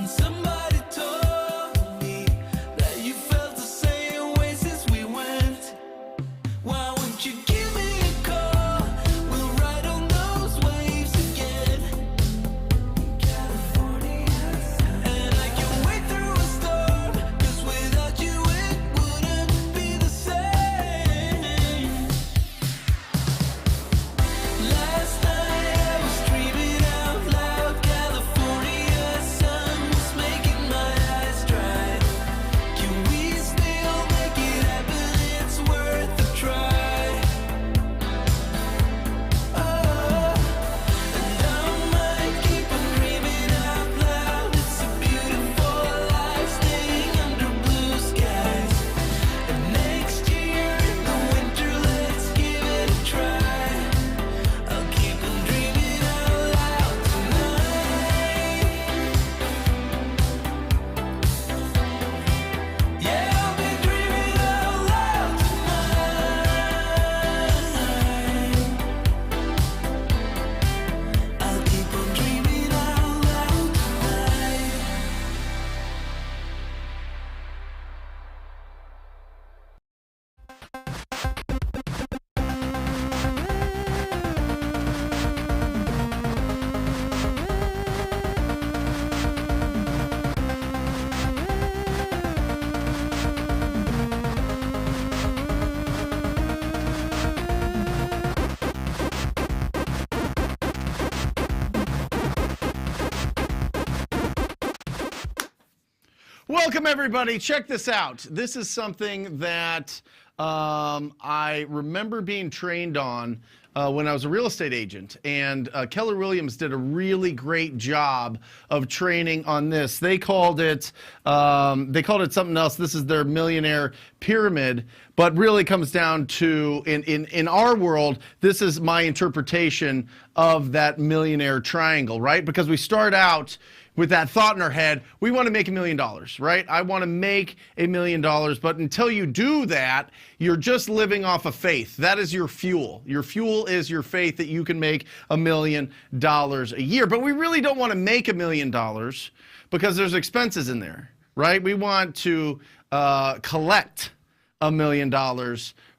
Somebody told me that you felt the same way since we went. Why won't you give me a call? We'll ride on those waves again. California, and I can wait through a storm, 'cause without you it wouldn't be the same. Last night I was dreaming out loud. California sun was making my eyes dry. Can we still make it happen? It's worth a try. Oh, and I might keep on dreaming out loud. It's a beautiful life staying under blue skies. And next year in the winter, let's give it a try. I'll keep on dreaming out loud tonight. Yeah, I'll be dreaming out loud tonight. I'll keep on dreaming out loud tonight. Welcome, everybody. Check this out. This is something that I remember being trained on when I was a real estate agent. And Keller Williams did a really great job of training on this. They called it something else. This is their Millionaire Pyramid, but really comes down to, in our world, this is my interpretation of that Millionaire Triangle, right? Because we start out with that thought in our head, we want to make $1 million, right? I want to make $1 million, but until you do that, you're just living off of faith. That is your fuel. Your fuel is your faith that you can make $1 million a year. But we really don't want to make $1 million because there's expenses in there, right? We want to collect $1 million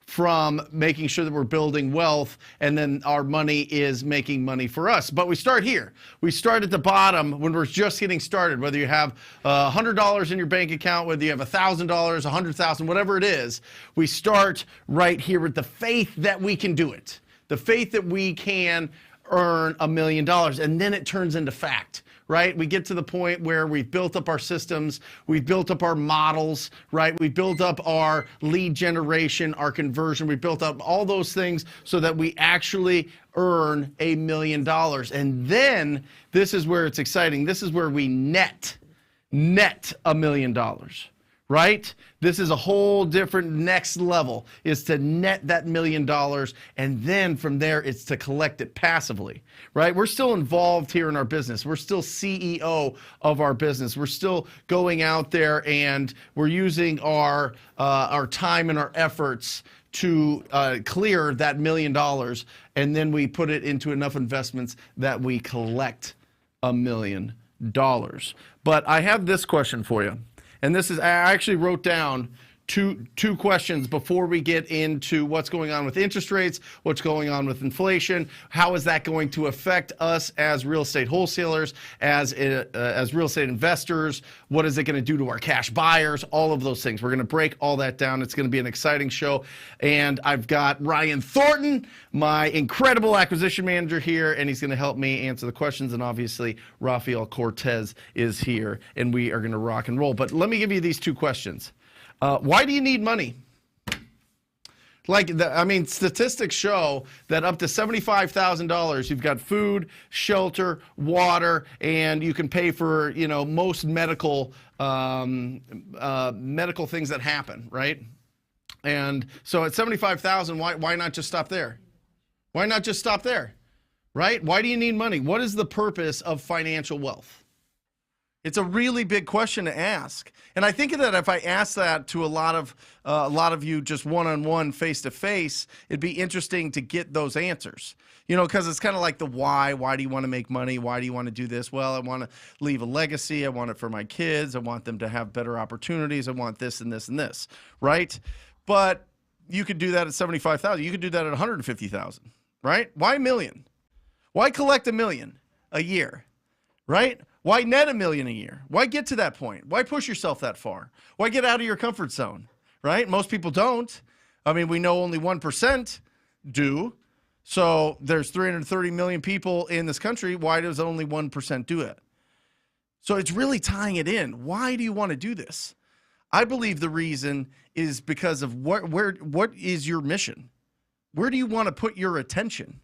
from making sure that we're building wealth, and then our money is making money for us. But we start here. We start at the bottom when we're just getting started, whether you have $100 in your bank account, whether you have $1,000, $100,000, whatever it is. We start right here with the faith that we can do it, the faith that we can earn $1 million, and then it turns into fact. Right? We get to the point where we've built up our systems, we've built up our models, right? We've built up our lead generation, our conversion, we've built up all those things so that we actually earn $1 million. And then this is where it's exciting. This is where we net $1 million, right? This is a whole different next level, is to net that $1 million, and then from there it's to collect it passively, right? We're still involved here in our business. We're still CEO of our business. We're still going out there and we're using our time and our efforts to clear that $1 million, and then we put it into enough investments that we collect $1 million. But I have this question for you. And this is, I actually wrote down two questions before we get into what's going on with interest rates, what's going on with inflation, how is that going to affect us as real estate wholesalers, as real estate investors, what is it going to do to our cash buyers, all of those things. We're going to break all that down. It's going to be an exciting show. And I've got Ryan Thornton, my incredible acquisition manager here, and he's going to help me answer the questions. And obviously, Rafael Cortez is here, and we are going to rock and roll. But let me give you these two questions. Why do you need money? Statistics show that up to $75,000, you've got food, shelter, water, and you can pay for, most medical things that happen, right? And so at $75,000, why not just stop there? Why not just stop there, right? Why do you need money? What is the purpose of financial wealth? It's a really big question to ask. And I think that if I ask that to a lot of you just one-on-one, face-to-face, it'd be interesting to get those answers. You know, because it's kind of like the why. Why do you want to make money? Why do you want to do this? Well, I want to leave a legacy. I want it for my kids. I want them to have better opportunities. I want this and this and this, right? But you could do that at $75,000. You could do that at $150,000, right? Why $1 million? Why collect $1 million a year, right? Why net $1 million a year? Why get to that point? Why push yourself that far? Why get out of your comfort zone, right? Most people don't. I mean, we know only 1% do. So there's 330 million people in this country. Why does only 1% do it? So it's really tying it in. Why do you want to do this? I believe the reason is because of what is your mission? Where do you want to put your attention?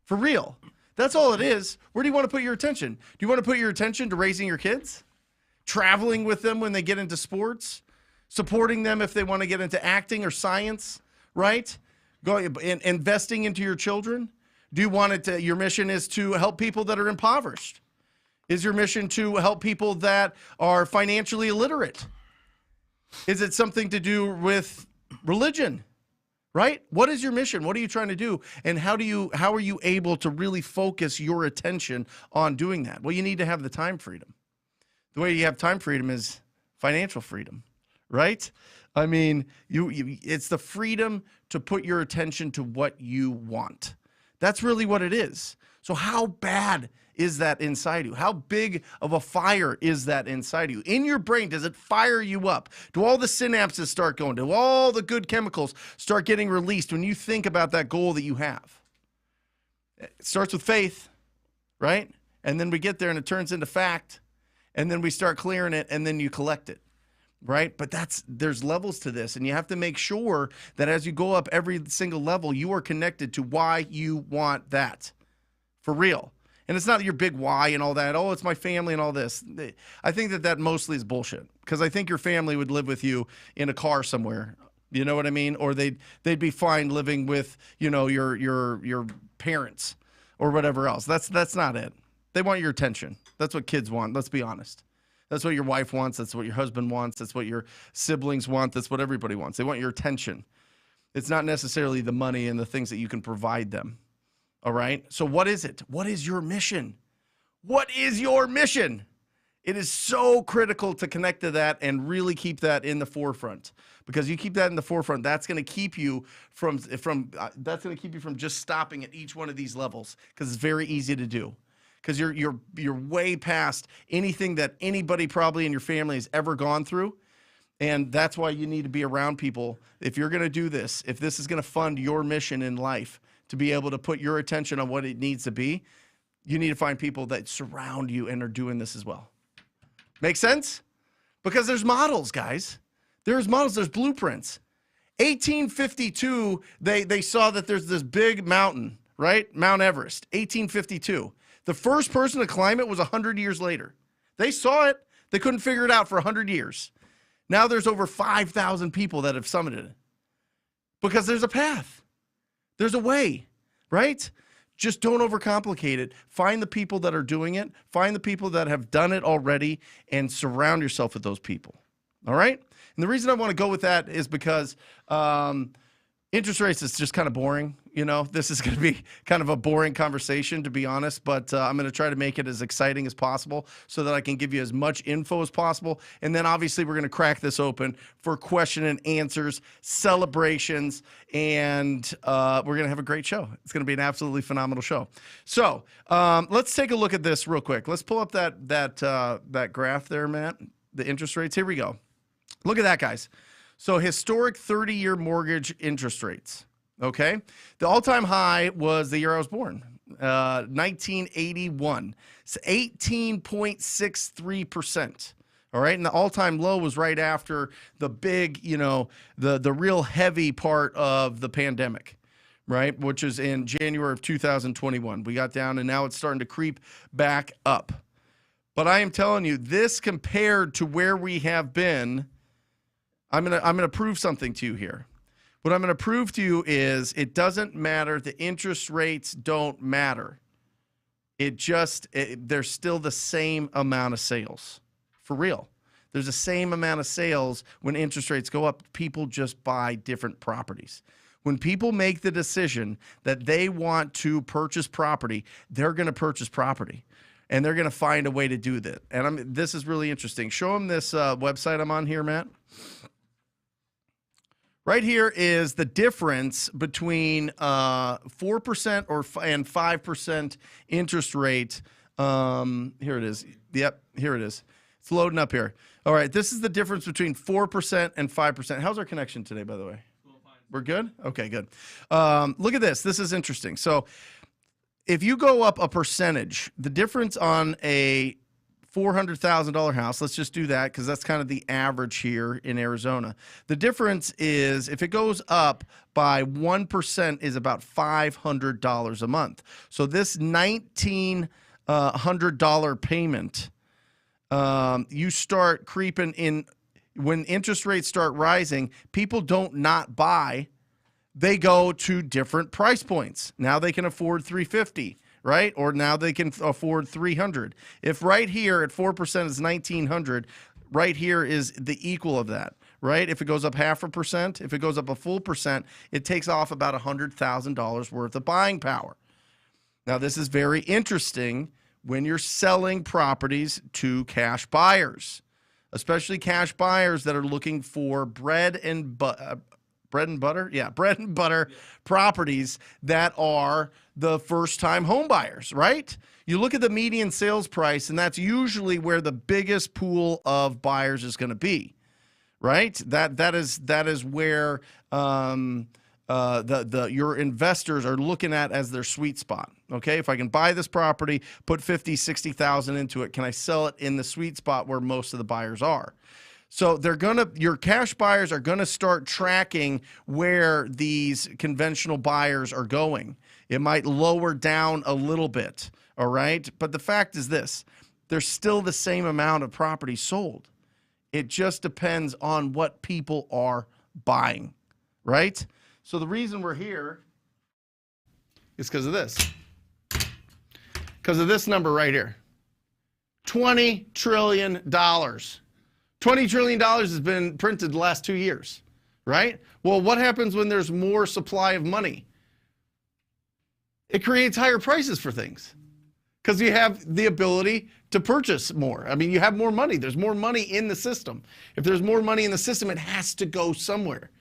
For real. That's all it is. Where do you want to put your attention? Do you want to put your attention to raising your kids? Traveling with them when they get into sports? Supporting them if they want to get into acting or science, right? Investing into your children? Do you want it to, your mission is to help people that are impoverished? Is your mission to help people that are financially illiterate? Is it something to do with religion? Right? What is your mission? What are you trying to do? And how are you able to really focus your attention on doing that? Well, you need to have the time freedom. The way you have time freedom is financial freedom, right? I mean, it's the freedom to put your attention to what you want. That's really what it is. So how bad is that inside you? How big of a fire is that inside you? In your brain, does it fire you up? Do all the synapses start going? Do all the good chemicals start getting released when you think about that goal that you have? It starts with faith, right? And then we get there and it turns into fact. And then we start clearing it and then you collect it. Right? But there's levels to this, and you have to make sure that as you go up every single level, you are connected to why you want that. For real. And it's not your big why and all that. Oh, it's my family and all this. I think that mostly is bullshit, because I think your family would live with you in a car somewhere. You know what I mean? Or they'd be fine living with, you know, your parents or whatever else. That's not it. They want your attention. That's what kids want. Let's be honest. That's what your wife wants. That's what your husband wants. That's what your siblings want. That's what everybody wants. They want your attention. It's not necessarily the money and the things that you can provide them. All right? So what is it? What is your mission? What is your mission? It is so critical to connect to that and really keep that in the forefront. Because you keep that in the forefront, that's going to keep you from just stopping at each one of these levels, because it's very easy to do. Because you're way past anything that anybody probably in your family has ever gone through. And that's why you need to be around people. If you're going to do this, if this is going to fund your mission in life, to be able to put your attention on what it needs to be, you need to find people that surround you and are doing this as well. Make sense? Because there's models, guys. There's models, there's blueprints. 1852, they saw that there's this big mountain, right? Mount Everest, 1852. The first person to climb it was 100 years later. They saw it. They couldn't figure it out for 100 years. Now there's over 5,000 people that have summited it. Because there's a path. There's a way, right? Just don't overcomplicate it. Find the people that are doing it. Find the people that have done it already and surround yourself with those people. All right? And the reason I want to go with that is because interest rates is just kind of boring. You know, this is going to be kind of a boring conversation, to be honest, but I'm going to try to make it as exciting as possible so that I can give you as much info as possible. And then obviously we're going to crack this open for question and answers, celebrations, and we're going to have a great show. It's going to be an absolutely phenomenal show. So let's take a look at this real quick. Let's pull up that graph there, Matt, the interest rates. Here we go. Look at that, guys. So historic 30-year mortgage interest rates. Okay, the all-time high was the year I was born, 1981. It's 18.63%. All right, and the all-time low was right after the big, you know, the real heavy part of the pandemic, right, which is in January of 2021. We got down, and now it's starting to creep back up. But I am telling you, this compared to where we have been, I'm gonna prove something to you here. What I'm going to prove to you is it doesn't matter. The interest rates don't matter. There's still the same amount of sales. for real. There's the same amount of sales when interest rates go up. People just buy different properties. When people make the decision that they want to purchase property, they're going to purchase property. And they're going to find a way to do that. And this is really interesting. Show them this website I'm on here, Matt. Right here is the difference between 4% and 5% interest rate. Here it is. Yep, here it is. It's loading up here. All right, this is the difference between 4% and 5%. How's our connection today, by the way? We're good? Okay, good. Look at this. This is interesting. So if you go up a percentage, the difference on a $400,000 house, let's just do that because that's kind of the average here in Arizona. The difference is if it goes up by 1% is about $500 a month. So this $1,900 payment, you start creeping in. When interest rates start rising, people don't not buy. They go to different price points. Now they can afford $350, right? Or now they can afford $300. If right here at 4% is $1,900, right here is the equal of that, right? If it goes up 0.5%, if it goes up a full percent, it takes off about $100,000 worth of buying power. Now this is very interesting when you're selling properties to cash buyers, especially cash buyers that are looking for bread and butter properties that are the first-time home buyers, right? You look at the median sales price, and that's usually where the biggest pool of buyers is going to be, right? That is where your investors are looking at as their sweet spot. Okay, if I can buy this property, put 50, 60,000 into it, can I sell it in the sweet spot where most of the buyers are? So your cash buyers are gonna start tracking where these conventional buyers are going. It might lower down a little bit, all right? But the fact is this, there's still the same amount of property sold. It just depends on what people are buying, right? So the reason we're here is because of this. Because of this number right here. $20 trillion. $20 trillion has been printed the last 2 years, right? Well, what happens when there's more supply of money? It creates higher prices for things because you have the ability to purchase more. I mean, you have more money. There's more money in the system. If there's more money in the system, it has to go somewhere.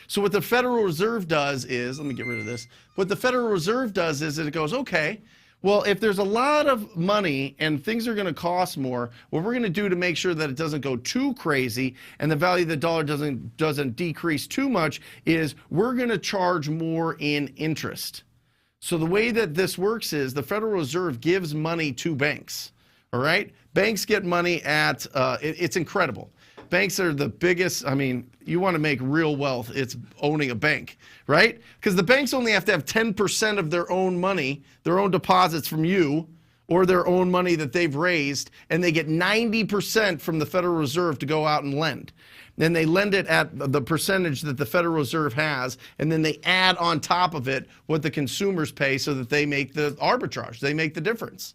So what the Federal Reserve does is, let me get rid of this. What the Federal Reserve does is it goes, okay, well, if there's a lot of money and things are going to cost more, what we're going to do to make sure that it doesn't go too crazy and the value of the dollar doesn't decrease too much is we're going to charge more in interest. So the way that this works is the Federal Reserve gives money to banks, all right? Banks get money at, it's incredible. Banks are the biggest, I mean, you want to make real wealth, it's owning a bank, right? Because the banks only have to have 10% of their own money, their own deposits from you, or their own money that they've raised, and they get 90% from the Federal Reserve to go out and lend. Then they lend it at the percentage that the Federal Reserve has, and then they add on top of it what the consumers pay so that they make the arbitrage, they make the difference.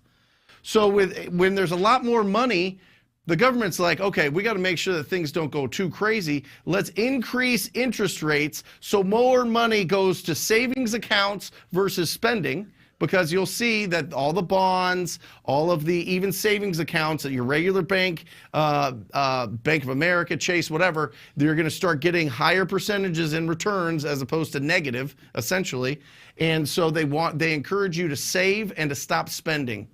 So when there's a lot more money, the government's like, okay, we got to make sure that things don't go too crazy. Let's increase interest rates so more money goes to savings accounts versus spending, because you'll see that all the bonds, all of the even savings accounts at your regular bank, Bank of America, Chase, whatever, they're going to start getting higher percentages in returns as opposed to negative, essentially. And so they encourage you to save and to stop spending.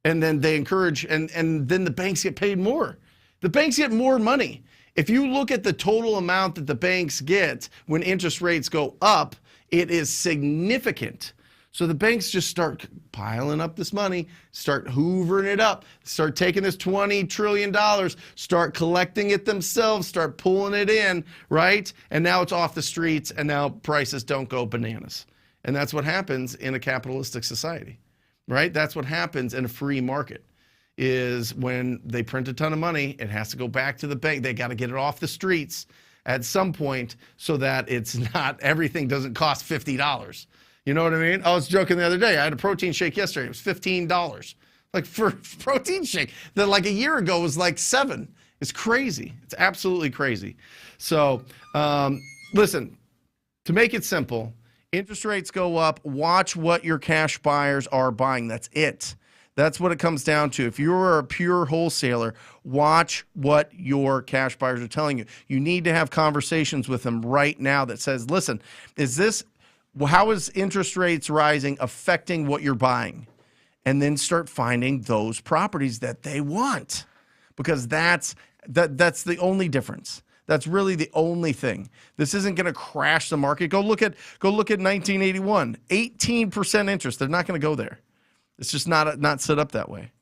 And then they encourage, and then the banks get paid more. The banks get more money. If you look at the total amount that the banks get when interest rates go up, it is significant. So the banks just start piling up this money, start hoovering it up, start taking this $20 trillion, start collecting it themselves, start pulling it in, right? And now it's off the streets, and now prices don't go bananas. And that's what happens in a capitalistic society. Right? That's what happens in a free market, is when they print a ton of money, it has to go back to the bank. They got to get it off the streets at some point so that it's not, everything doesn't cost $50. You know what I mean? I was joking the other day. I had a protein shake yesterday. It was $15. Like for protein shake that like a year ago was like 7. It's crazy. It's absolutely crazy. So listen, to make it simple, interest rates go up. Watch what your cash buyers are buying. That's it. That's what it comes down to. If you're a pure wholesaler, watch what your cash buyers are telling you. You need to have conversations with them right now that says, listen, how is interest rates rising affecting what you're buying? And then start finding those properties that they want, because that's the only difference. That's really the only thing. This isn't going to crash the market. Go look at 1981, 18% interest. They're not going to go there. It's just not set up that way.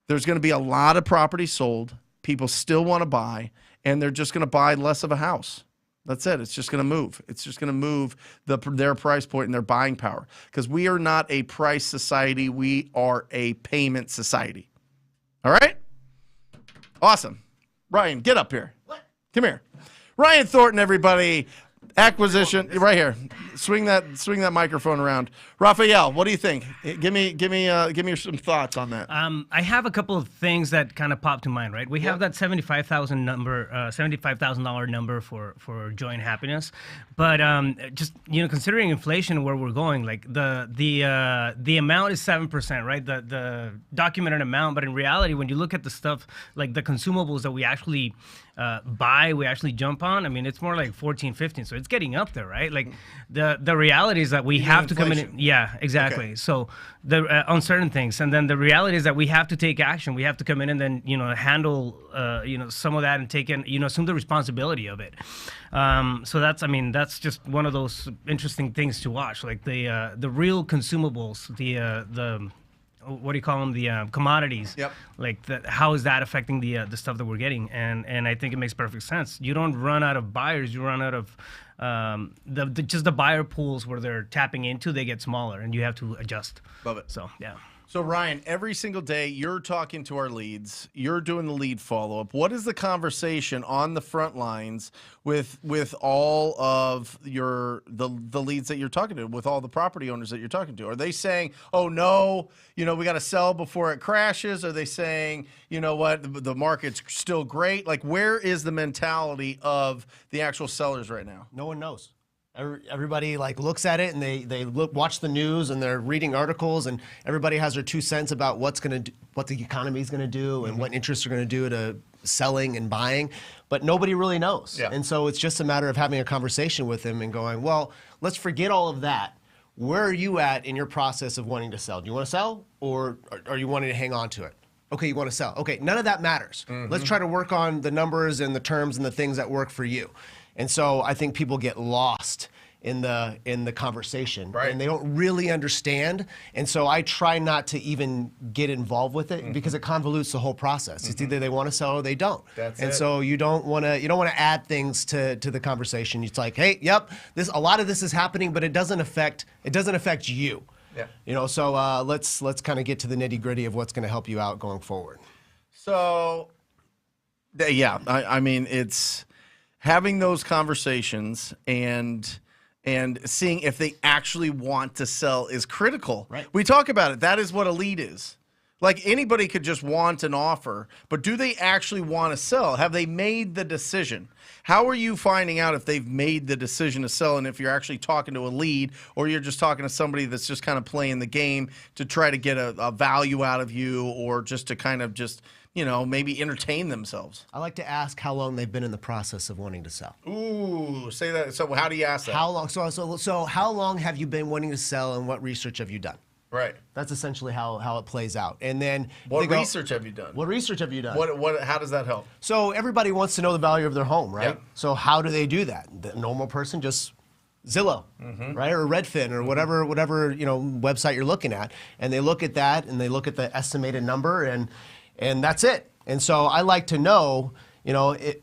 There's going to be a lot of property sold. People still want to buy, and they're just going to buy less of a house. That's it. It's just going to move. It's just going to move their price point and their buying power, because we are not a price society. We are a payment society. All right? Awesome. Ryan, get up here. What? Come here. Ryan Thornton, everybody. Acquisition right here. Swing that microphone around. Raphael, what do you think? Give me some thoughts on that. I have a couple of things that kind of pop to mind. Right, we have that $75,000 number for joy and happiness, but just considering inflation, where we're going, like the amount is 7%, right? The documented amount, but in reality, when you look at the stuff like the consumables that we actually we actually jump on, I mean, it's more like 14, 15. So it's getting up there, right? Like the reality is that we have to come in. Yeah, exactly. Okay. So on certain things, and then the reality is that we have to take action. We have to come in and then handle some of that and take in assume the responsibility of it. So that's just one of those interesting things to watch. Like the real consumables, the what do you call them? The commodities. Yep. Like how is that affecting the stuff that we're getting? And I think it makes perfect sense. You don't run out of buyers. You run out of just the buyer pools where they're tapping into. They get smaller, and you have to adjust. Love it. So yeah. So Ryan, every single day you're talking to our leads, you're doing the lead follow-up. What is the conversation on the front lines with all of the leads that you're talking to, with all the property owners that you're talking to? Are they saying, oh no, we got to sell before it crashes? Are they saying, you know what, the market's still great? Like, where is the mentality of the actual sellers right now? No one knows. Everybody looks at it, and they watch the news, and they're reading articles, and everybody has their 2 cents about what the economy is going to do and what interests are going to do to selling and buying, but nobody really knows. Yeah. And so it's just a matter of having a conversation with them and going, well, let's forget all of that. Where are you at in your process of wanting to sell? Do you want to sell, or are you wanting to hang on to it? Okay, you want to sell. Okay, none of that matters. Mm-hmm. Let's try to work on the numbers and the terms and the things that work for you. And so I think people get lost in the conversation, right, and they don't really understand. And so I try not to even get involved with it, because it convolutes the whole process. It's either they want to sell or they don't. That's it. So you don't want to add things to the conversation. It's like, hey, yep, a lot of this is happening, but it doesn't affect you. Yeah. So let's kind of get to the nitty-gritty of what's going to help you out going forward. So yeah, I mean, it's having those conversations and seeing if they actually want to sell is critical. Right. We talk about it. That is what a lead is. Like, anybody could just want an offer, but do they actually want to sell? Have they made the decision? How are you finding out if they've made the decision to sell, and if you're actually talking to a lead, or you're just talking to somebody that's just kind of playing the game to try to get a value out of you, or just to kind of just maybe entertain themselves? I like to ask how long they've been in the process of wanting to sell. Ooh, say that. So how do you ask that? How long? So how long have you been wanting to sell, and what research have you done? Right. That's essentially how it plays out. And then what research have you done? What research have you done? How does that help? So everybody wants to know the value of their home, right? Yeah. So how do they do that? The normal person just Zillow, right, or Redfin, or whatever website you're looking at, and they look at that, and they look at the estimated number, and that's it. And so I like to know,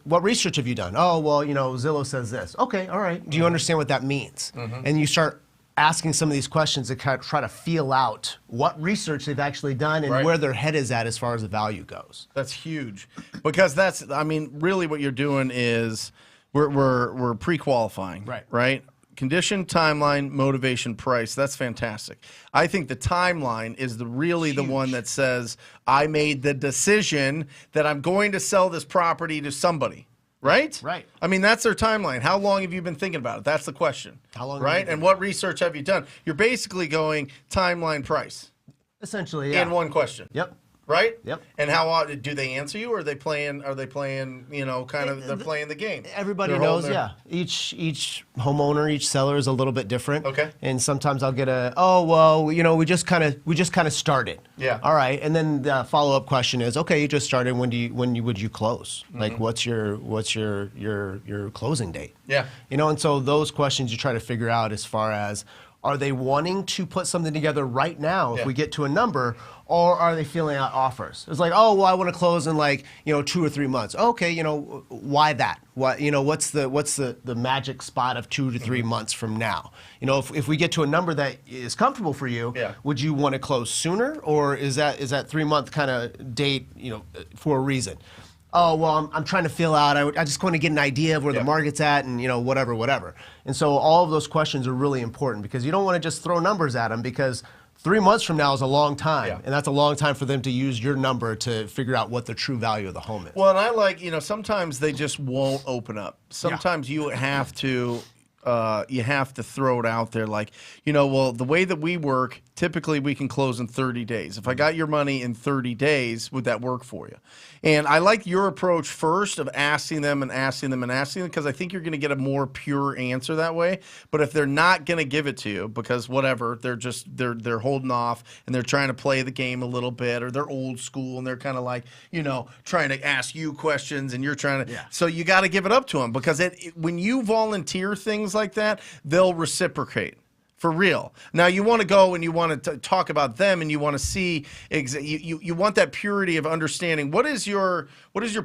what research have you done? Oh, well, Zillow says this. Okay, all right. Do you understand what that means? And you start asking some of these questions to kind of try to feel out what research they've actually done and where their head is at as far as the value goes. That's huge, because really what you're doing is we're pre-qualifying, right? condition, timeline, motivation, price. That's fantastic. I think the timeline is the one that says I made the decision that I'm going to sell this property to somebody. Right? Right. I mean, that's their timeline. How long have you been thinking about it? That's the question. How long have you Right? been And what research have you done? You're basically going timeline, price Essentially, yeah. in one question. Yep. Right? Yep. And how do they answer you, or are they playing? You know, they're playing the game. Everybody They're knows, holding yeah. Each homeowner, each seller is a little bit different. Okay. And sometimes I'll get we just kind of started. Yeah. All right. And then the follow-up question is, okay, you just started. When would you close? Like, what's your closing date? Yeah. You know, and so those questions you try to figure out as far as, are they wanting to put something together right now if we get to a number, or are they filling out offers? It's like, oh, well, I want to close in 2 or 3 months. Okay, why that? Why, what's the magic spot of 2 to 3 months from now? If we get to a number that is comfortable for you, would you want to close sooner, or is that 3-month kind of date, for a reason? Oh, well, I'm trying to fill out. I just want to get an idea of where the market's at and, whatever. And so all of those questions are really important, because you don't want to just throw numbers at them, because 3 months from now is a long time. Yeah. And that's a long time for them to use your number to figure out what the true value of the home is. Well, and I sometimes they just won't open up. Sometimes you have to throw it out there, the way that we work, typically we can close in 30 days. If I got your money in 30 days, would that work for you? And I like your approach first of asking them, because I think you're going to get a more pure answer that way. But if they're not going to give it to you because whatever, they're holding off and they're trying to play the game a little bit, or they're old school and they're kind of trying to ask you questions and you're trying to. Yeah. So you got to give it up to them, because when you volunteer things like that, they'll reciprocate. For real. Now you want to go and you want to talk about them, and you want to see you want that purity of understanding. What is your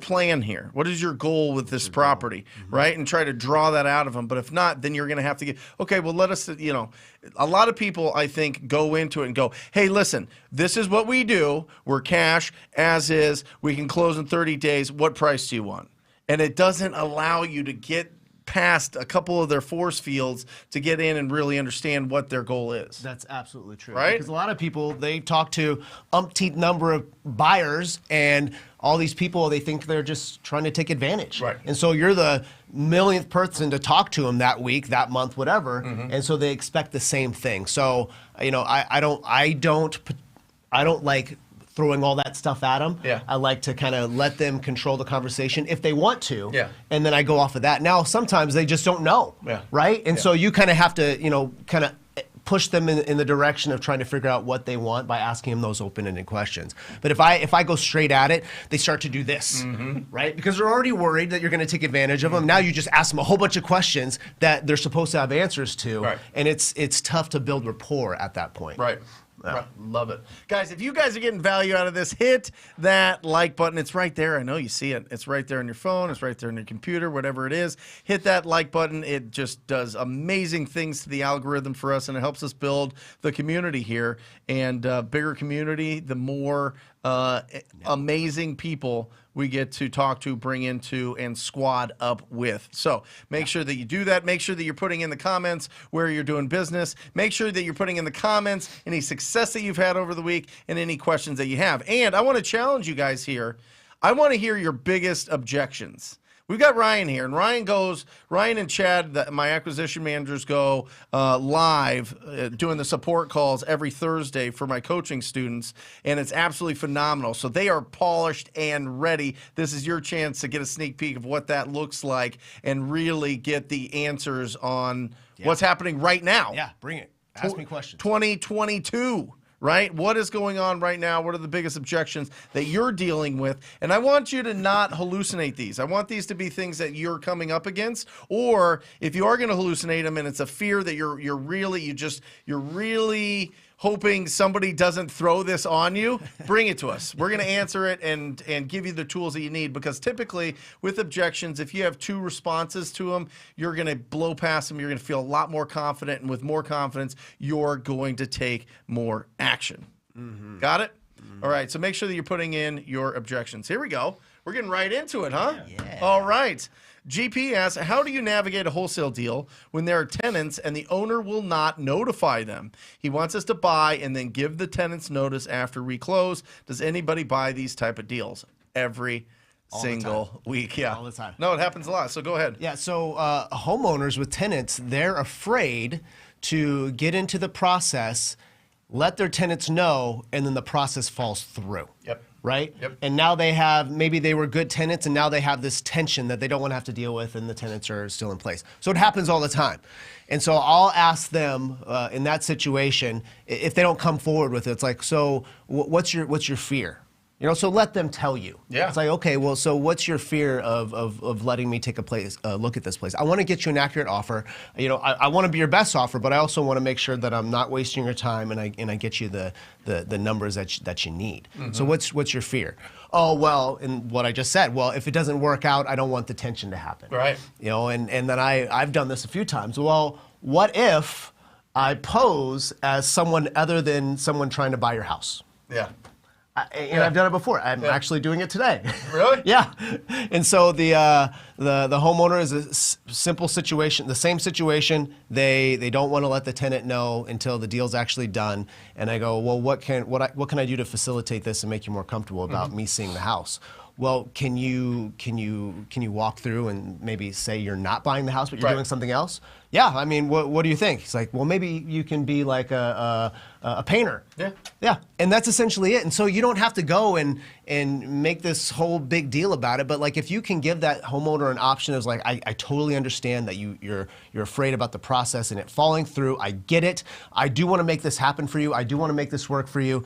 plan here? What is your goal with this property, right? And try to draw that out of them. But if not, then you're going to have to get, okay, well, let us, a lot of people, I think, go into it and go, hey, listen, this is what we do. We're cash as is. We can close in 30 days. What price do you want? And it doesn't allow you to get past a couple of their force fields to get in and really understand what their goal is. That's absolutely true. Right? Because a lot of people, they talk to umpteenth number of buyers, and all these people, they think they're just trying to take advantage. Right. And so you're the millionth person to talk to them that week, that month, whatever. And so they expect the same thing. So, I don't like throwing all that stuff at them. Yeah. I like to kind of let them control the conversation if they want to. Yeah. And then I go off of that. Now, sometimes they just don't know. Yeah. Right? And so you kind of have to, kind of push them in the direction of trying to figure out what they want by asking them those open-ended questions. But if I go straight at it, they start to do this, right? Because they're already worried that you're going to take advantage of them. Now you just ask them a whole bunch of questions that they're supposed to have answers to, Right. and it's tough to build rapport at that point. Right. Right. Love it. Guys, if you guys are getting value out of this, hit that like button. It's right there. I know you see it. It's right there on your phone. It's right there on your computer, whatever it is. Hit that like button. It just does amazing things to the algorithm for us, and it helps us build the community here. And bigger community, the more amazing people we get to talk to, bring into, and squad up with. So make sure that you do that. Make sure that you're putting in the comments where you're doing business. Make sure that you're putting in the comments any success that you've had over the week and any questions that you have. And I want to challenge you guys here. I want to hear your biggest objections. We've got Ryan here, and Ryan and Chad, my acquisition managers, go live doing the support calls every Thursday for my coaching students, and it's absolutely phenomenal. So they are polished and ready. This is your chance to get a sneak peek of what that looks like and really get the answers on what's happening right now. Yeah, bring it. Ask me questions. 2022. Right? What is going on right now? What are the biggest objections that you're dealing with? And I want you to not hallucinate these. I want these to be things that you're coming up against, or if you are going to hallucinate them and it's a fear that you're really hoping somebody doesn't throw this on you, bring it to us. We're going to answer it and give you the tools that you need, because typically with objections, if you have 2 responses to them, you're going to blow past them. You're going to feel a lot more confident, and with more confidence, you're going to take more action. Got it? All right, so make sure that you're putting in your objections. Here we go. We're getting right into it, huh? Yeah. All right. GP asks, how do you navigate a wholesale deal when there are tenants and the owner will not notify them? He wants us to buy and then give the tenants notice after we close. Does anybody buy these type of deals? Every single week. Yeah. All the time. No, it happens a lot. So go ahead. Yeah, so homeowners with tenants, they're afraid to get into the process, let their tenants know, and then the process falls through. Yep. Right? Yep. And now maybe they were good tenants, and now they have this tension that they don't want to have to deal with, and the tenants are still in place. So it happens all the time. And so I'll ask them in that situation, if they don't come forward with it, it's like, so what's your fear? You know, so let them tell you. Yeah. It's like, okay, well, so what's your fear of letting me take a look at this place? I want to get you an accurate offer. You know, I want to be your best offer, but I also want to make sure that I'm not wasting your time and I get you the numbers that you need. So what's your fear? Oh, well, and what I just said, well, if it doesn't work out, I don't want the tension to happen. Right. You know, and then I've done this a few times. Well, what if I pose as someone other than someone trying to buy your house? Yeah. And I've done it before. I'm actually doing it today. Really? Yeah. And so the homeowner is a simple situation, the same situation. They don't want to let the tenant know until the deal's actually done. And I go, well, what can I do to facilitate this and make you more comfortable about me seeing the house? Well, can you walk through and maybe say you're not buying the house, but you're doing something else? Yeah, I mean, what do you think? He's like, well, maybe you can be like a painter. Yeah. Yeah, and that's essentially it. And so you don't have to go and make this whole big deal about it. But like, if you can give that homeowner an option of like, I totally understand that you're afraid about the process and it falling through. I get it. I do want to make this happen for you. I do want to make this work for you.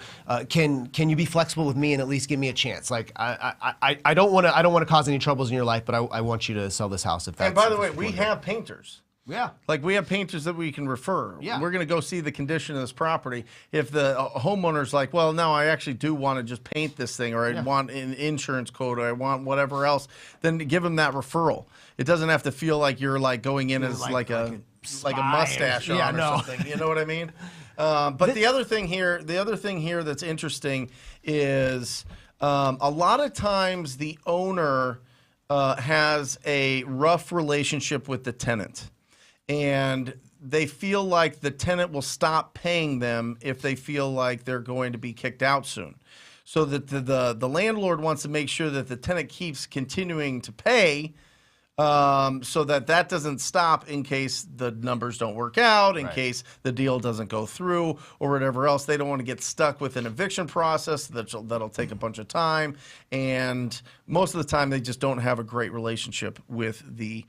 Can you be flexible with me and at least give me a chance? Like, I don't want to cause any troubles in your life, but I want you to sell this house if that's. And by the way, we have painters. Yeah. Like we have painters that we can refer. Yeah. We're going to go see the condition of this property. If the homeowner's like, well, no, I actually do want to just paint this thing, or I want an insurance code, or I want whatever else, then give them that referral. It doesn't have to feel like you're like going in as like a mustache on or something. You know what I mean? But the other thing here that's interesting is a lot of times the owner has a rough relationship with the tenant. And they feel like the tenant will stop paying them if they feel like they're going to be kicked out soon. So that the landlord wants to make sure that the tenant keeps continuing to pay, so that doesn't stop in case the numbers don't work out, in case the deal doesn't go through, or whatever else. They don't want to get stuck with an eviction process that'll take a bunch of time. And most of the time, they just don't have a great relationship with the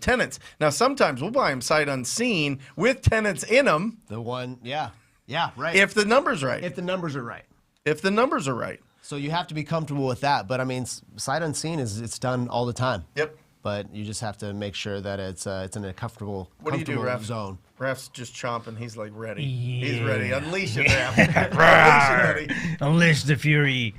tenants. Now, sometimes we'll buy them sight unseen with tenants in them. Right. If the numbers right. If the numbers are right. If the numbers are right. So you have to be comfortable with that. But I mean, sight unseen it's done all the time. Yep. But you just have to make sure that it's in a comfortable Ref? zone. Ref's just chomping. He's like ready. Yeah. He's ready. Unleash it, Ref. Unleash it, buddy. Unleash the fury.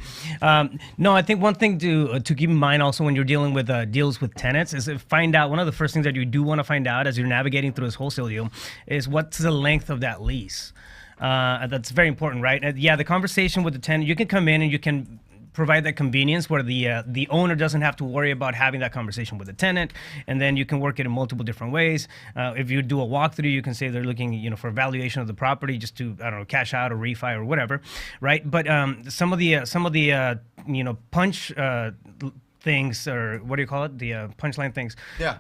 No, I think one thing to keep in mind also when you're dealing with deals with tenants is to find out, one of the first things that you do want to find out as you're navigating through this wholesale deal is what's the length of that lease. That's very important, right? The conversation with the tenant, you can come in and you can provide that convenience where the owner doesn't have to worry about having that conversation with the tenant, and then you can work it in multiple different ways. If you do a walkthrough, you can say they're looking, for valuation of the property, just to cash out or refi or whatever, right? But some of the punch things, or what do you call it? The punchline things. Yeah.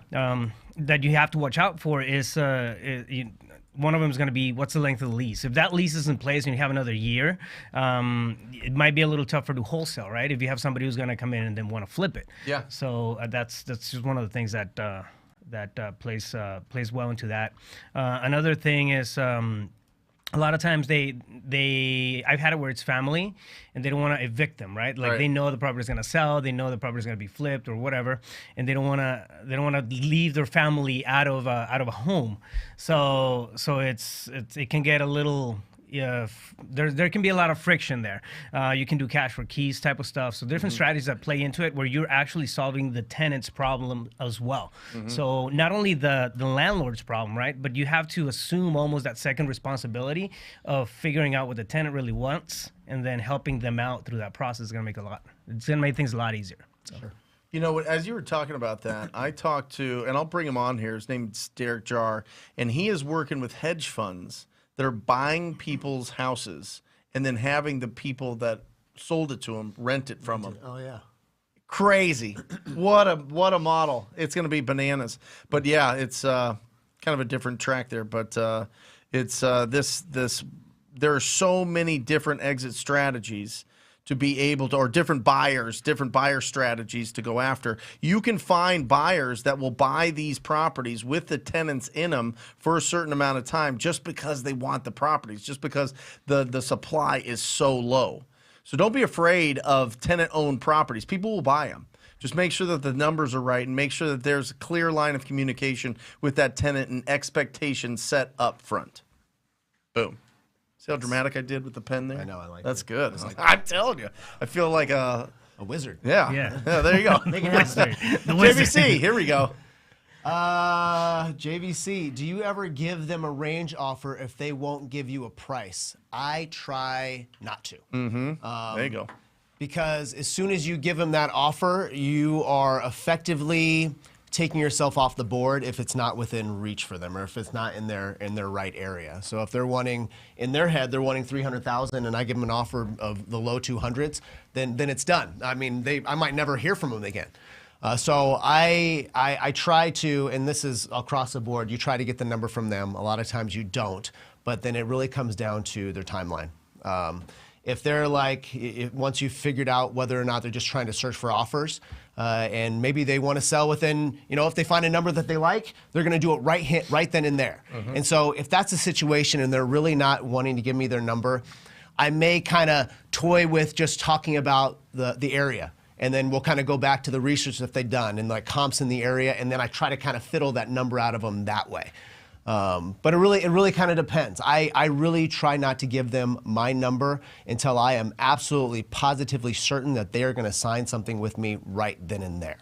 That you have to watch out for is one of them is going to be, what's the length of the lease? If that lease is in place and you have another year, it might be a little tougher to wholesale, right? If you have somebody who's going to come in and then want to flip it. Yeah. So that's just one of the things that plays well into that. Another thing is, a lot of times I've had it where it's family and they don't want to evict them, right? Like they know the property's going to sell, they know the property's going to be flipped or whatever, and they don't want to leave their family out of a home. So it can get a little. There can be a lot of friction there. You can do cash for keys type of stuff. So different strategies that play into it where you're actually solving the tenant's problem as well. So not only the landlord's problem, right? But you have to assume almost that second responsibility of figuring out what the tenant really wants and then helping them out through that process is going to make things a lot easier. So. Sure. You know, as you were talking about that, I talked to, and I'll bring him on here. His name's Derek Jar, and he is working with hedge funds that are buying people's houses and then having the people that sold it to him rent it from them. Oh yeah. Crazy. What a model. It's going to be bananas. But yeah, it's kind of a different track there. But it's there are so many different exit strategies to be able to, or different buyer strategies to go after. You can find buyers that will buy these properties with the tenants in them for a certain amount of time just because they want the properties, just because the supply is so low. So don't be afraid of tenant-owned properties. People will buy them. Just make sure that the numbers are right and make sure that there's a clear line of communication with that tenant and expectations set up front. Boom. See how dramatic I did with the pen there? I know, I like That's it. good. I'm telling you. I feel like A wizard. yeah. Yeah. Yeah, there you go. The wizard. JVC, here we go. JVC, do you ever give them a range offer if they won't give you a price? I try not to. There you go. Because as soon as you give them that offer, you are effectively taking yourself off the board if it's not within reach for them or if it's not in their right area. So if they're wanting, in their head, they're wanting 300,000 and I give them an offer of the low 200s, then it's done. I mean, I might never hear from them again. So I try to, and this is across the board, you try to get the number from them. A lot of times you don't, but then it really comes down to their timeline. If they're like, once you've figured out whether or not they're just trying to search for offers, and maybe they want to sell within, if they find a number that they like, they're going to do it right then and there. And so if that's the situation and they're really not wanting to give me their number, I may kind of toy with just talking about the area. And then we'll kind of go back to the research that they've done and like comps in the area, and then I try to kind of fiddle that number out of them that way. But it really kind of depends. I really try not to give them my number until I am absolutely positively certain that they are going to sign something with me right then and there.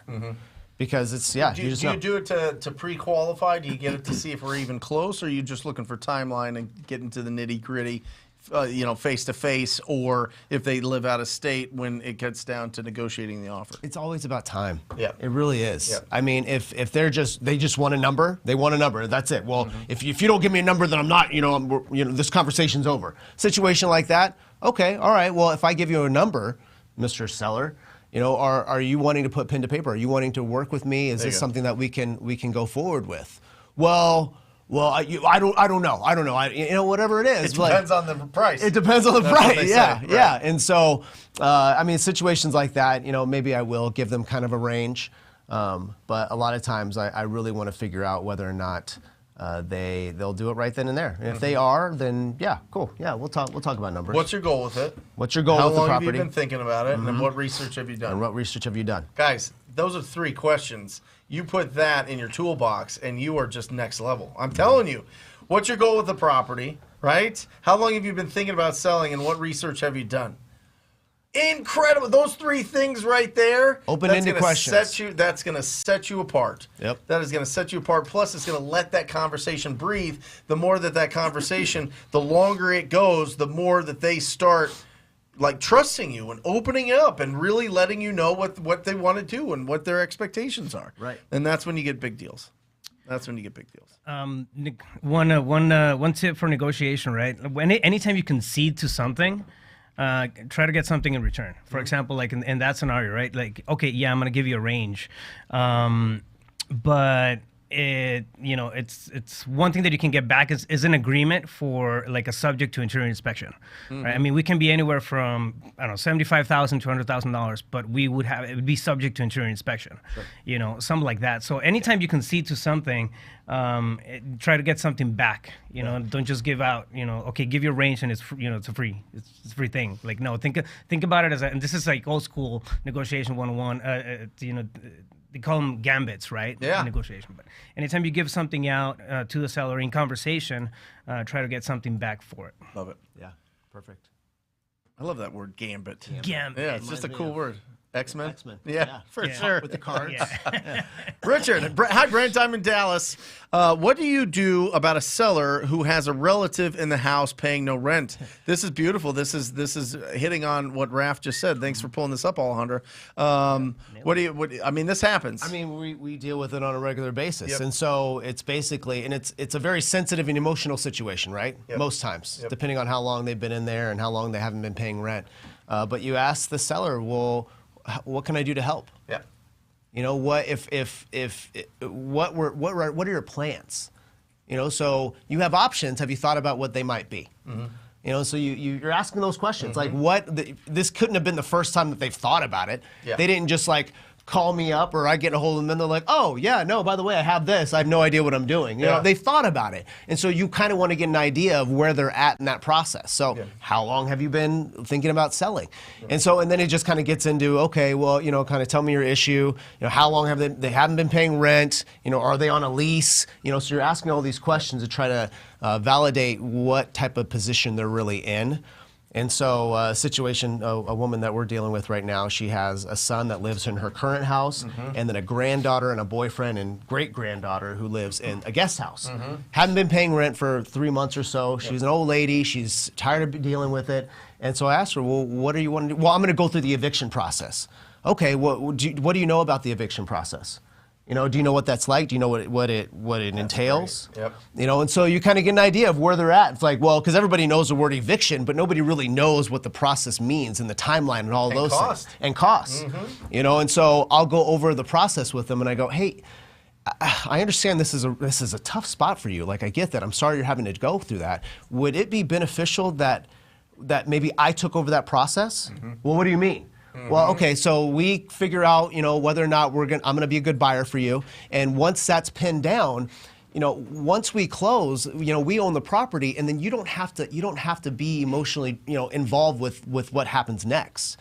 Because it's, Do you do it to pre-qualify? Do you get it to see if we're even close, or are you just looking for timeline and get into the nitty-gritty, face to face, or if they live out of state when it gets down to negotiating the offer? It's always about time. Yeah. It really is. Yeah. I mean, if they just want a number, they want a number. That's it. Well, if you don't give me a number, then I'm not, this conversation's over. Situation like that, okay, all right. Well, if I give you a number, Mr. Seller, are you wanting to put pen to paper? Are you wanting to work with me? Is this something that we can go forward with? Well, I don't know. Whatever it is. It depends on the price. It depends on the That's what price. they Yeah, say, yeah. right. And so, situations like that, maybe I will give them kind of a range. But a lot of times I really want to figure out whether or not they'll do it right then and there. And if they are, then yeah, cool. Yeah, we'll talk about numbers. What's your goal with it? What's your goal How with the long have property? you been thinking about it, and then what research have you done? And what research have you done? Guys, those are 3 questions. You put that in your toolbox, and you are just next level. I'm telling you. What's your goal with the property, right? How long have you been thinking about selling, and what research have you done? Incredible. Those 3 things right there. Open-ended questions. That's going to set you apart. Yep. That is going to set you apart. Plus, it's going to let that conversation breathe. The more that conversation, the longer it goes, the more that they start like trusting you and opening up and really letting you know what they want to do and what their expectations are. Right. And that's when you get big deals. One tip for negotiation, right? Anytime you concede to something, try to get something in return. For example, like in that scenario, right? Like, okay, yeah, I'm gonna give you a range, but it's one thing that you can get back is an agreement for like a subject to interior inspection, right? I mean, we can be anywhere from $75,000 to $100,000, but it would be subject to interior inspection, something like that. So anytime you concede to something, try to get something back. Don't just give out. Okay, give your range and it's it's a free thing. Like no, think about it as and this is like old school negotiation 101. They call them gambits, right? Yeah. Negotiation. But anytime you give something out to the seller in conversation, try to get something back for it. Love it. Yeah, perfect. I love that word, gambit. Gambit. Yeah, it's just a cool word. X-Men? X-Men. Yeah, for sure. With the cards. Yeah. Richard, hi, Brent. I'm in Dallas. What do you do about a seller who has a relative in the house paying no rent? This is beautiful. This is hitting on what Raf just said. Thanks for pulling this up, Alejandro. I mean, this happens. I mean, we deal with it on a regular basis, and so it's basically, and it's a very sensitive and emotional situation, right? Most times, depending on how long they've been in there and how long they haven't been paying rent. But you ask the seller, well, what can I do to help? Yeah. You know, what are your plans? You know, so you have options. Have you thought about what they might be? You know, so you're asking those questions. Like, this couldn't have been the first time that they've thought about it. Yeah. They didn't just like call me up or I get a hold of them and they're like, oh yeah, no, by the way, I have this. I have no idea what I'm doing. You know, they thought about it. And so you kind of want to get an idea of where they're at in that process. So how long have you been thinking about selling? And then it just kind of gets into, okay, well, you know, kind of tell me your issue. You know, how long have they haven't been paying rent? You know, are they on a lease? You know, so you're asking all these questions to try to validate what type of position they're really in. And so a woman that we're dealing with right now, she has a son that lives in her current house, and then a granddaughter and a boyfriend and great-granddaughter who lives in a guest house. Haven't been paying rent for 3 months or so. She's an old lady. She's tired of dealing with it. And so I asked her, well, what do you want to do? Well, I'm going to go through the eviction process. Okay, what do you know about the eviction process? You know, do you know what that's like? Do you know what it entails? Great. Yep. You know, and so you kind of get an idea of where they're at. It's like, well, because everybody knows the word eviction, but nobody really knows what the process means and the timeline and all those things. And costs. You know, and so I'll go over the process with them and I go, hey, I understand this is a tough spot for you. Like, I get that. I'm sorry you're having to go through that. Would it be beneficial that maybe I took over that process? Well, what do you mean? Well, okay, so we figure out, you know, whether or not I'm gonna be a good buyer for you. And once that's pinned down, you know, once we close, you know, we own the property, and then you don't have to be emotionally, you know, involved with what happens next.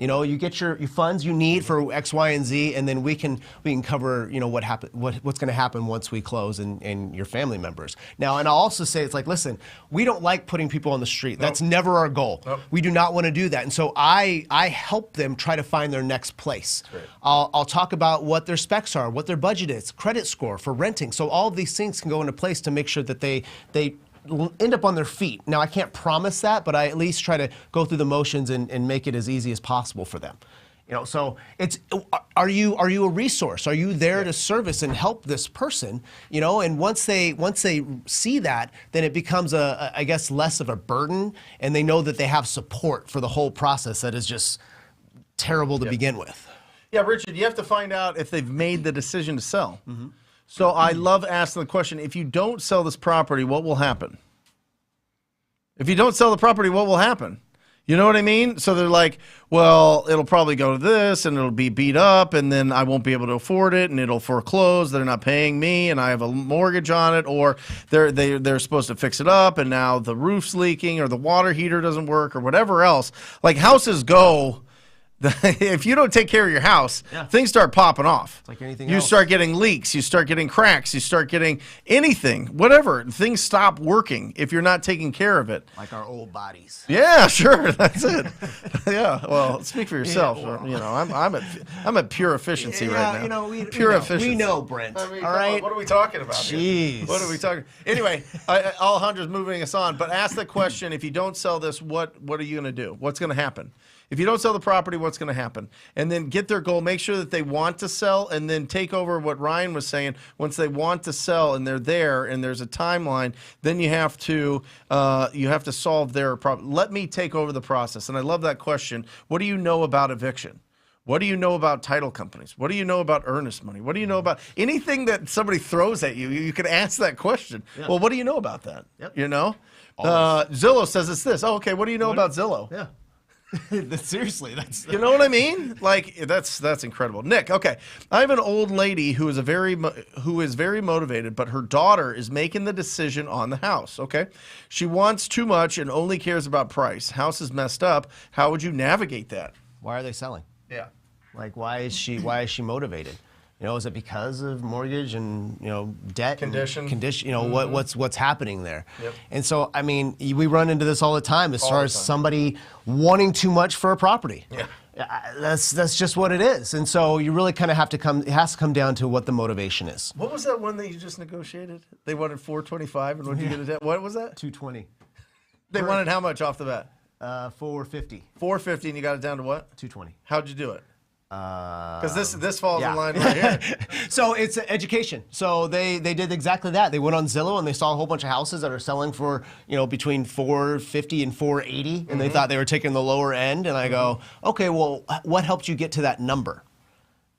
You know, you get your funds you need for X, Y, and Z, and then we can cover, you know, what's going to happen once we close and your family members. Now, and I'll also say, it's like, listen, we don't like putting people on the street. That's never our goal. We do not want to do that. And so I help them try to find their next place. I'll talk about what their specs are, what their budget is, credit score for renting. So all of these things can go into place to make sure that they end up on their feet. Now, I can't promise that, but I at least try to go through the motions and make it as easy as possible for them. You know, so are you a resource? Are you there to service and help this person? You know, and once they see that, then it becomes I guess less of a burden, and they know that they have support for the whole process that is just terrible to begin with. Yeah, Richard, you have to find out if they've made the decision to sell. So I love asking the question, if you don't sell this property, what will happen? If you don't sell the property, what will happen? You know what I mean? So they're like, well, it'll probably go to this, and it'll be beat up, and then I won't be able to afford it, and it'll foreclose. They're not paying me, and I have a mortgage on it, or they're supposed to fix it up, and now the roof's leaking, or the water heater doesn't work, or whatever else. Like, houses go... If you don't take care of your house, things start popping off. It's like anything you else. start getting leaks, you start getting cracks, you start getting anything, whatever. Things stop working if you're not taking care of it. Like our old bodies. Yeah, sure, that's it. Yeah, well, speak for yourself. You know, I'm at pure efficiency right now. You know, pure efficiency. We know, Brent. I mean, all right. What are we talking about? Jeez. Here? What are we talking? Anyway, Alejandro's moving us on, but ask the question: if you don't sell this, what are you going to do? What's going to happen? If you don't sell the property, what's going to happen? And then get their goal. Make sure that they want to sell, and then take over what Ryan was saying. Once they want to sell and they're there, and there's a timeline, then you have to solve their problem. Let me take over the process. And I love that question. What do you know about eviction? What do you know about title companies? What do you know about earnest money? What do you know about anything that somebody throws at you? You can ask that question. Yeah. Well, what do you know about that? Yep. You know, Zillow says it's this. Oh, okay. What do you know about Zillow? Yeah. Seriously, that's you know what I mean? Like that's incredible. Nick, okay, I have an old lady who is very motivated, but her daughter is making the decision on the house. Okay, she wants too much and only cares about price. House is messed up. How would you navigate that? Why are they selling? Yeah, like why is she motivated? You know, is it because of mortgage and, you know, debt? Condition, you know, what's happening there? Yep. And so, I mean, we run into this all the time as far as somebody wanting too much for a property. Yeah. That's just what it is. And so you really kind of have to it has to come down to what the motivation is. What was that one that you just negotiated? They wanted 425, and when you get it, what was that? 220. They wanted how much off the bat? 450. 450, and you got it down to what? 220. How'd you do it? Because this falls in line right here. So it's education. So they did exactly that. They went on Zillow and they saw a whole bunch of houses that are selling for between 450 and 480, and they thought they were taking the lower end. And I go, okay, well, what helped you get to that number?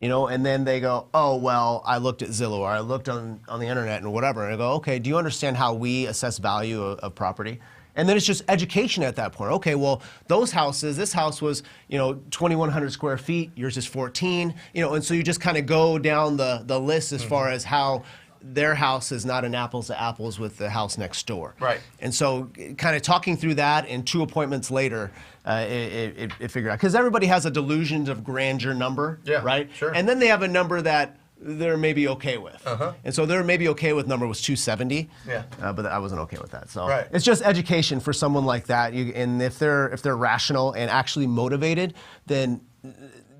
And then they go, oh, well, I looked at Zillow or I looked on the internet and whatever. And I go, okay, do you understand how we assess value of property? And then it's just education at that point. Okay, well, those houses, this house was, 2,100 square feet, yours is 14, and so you just kind of go down the list as far as how their house is not an apples to apples with the house next door. Right. And so kind of talking through that, and 2 appointments later, it figured out. Because everybody has a delusion of grandeur number, right? Sure. And then they have a number that they're maybe okay with. And so they're maybe okay with number was 270. Yeah. But I wasn't okay with that. So Right. it's just education for someone like that. And if they're rational and actually motivated, then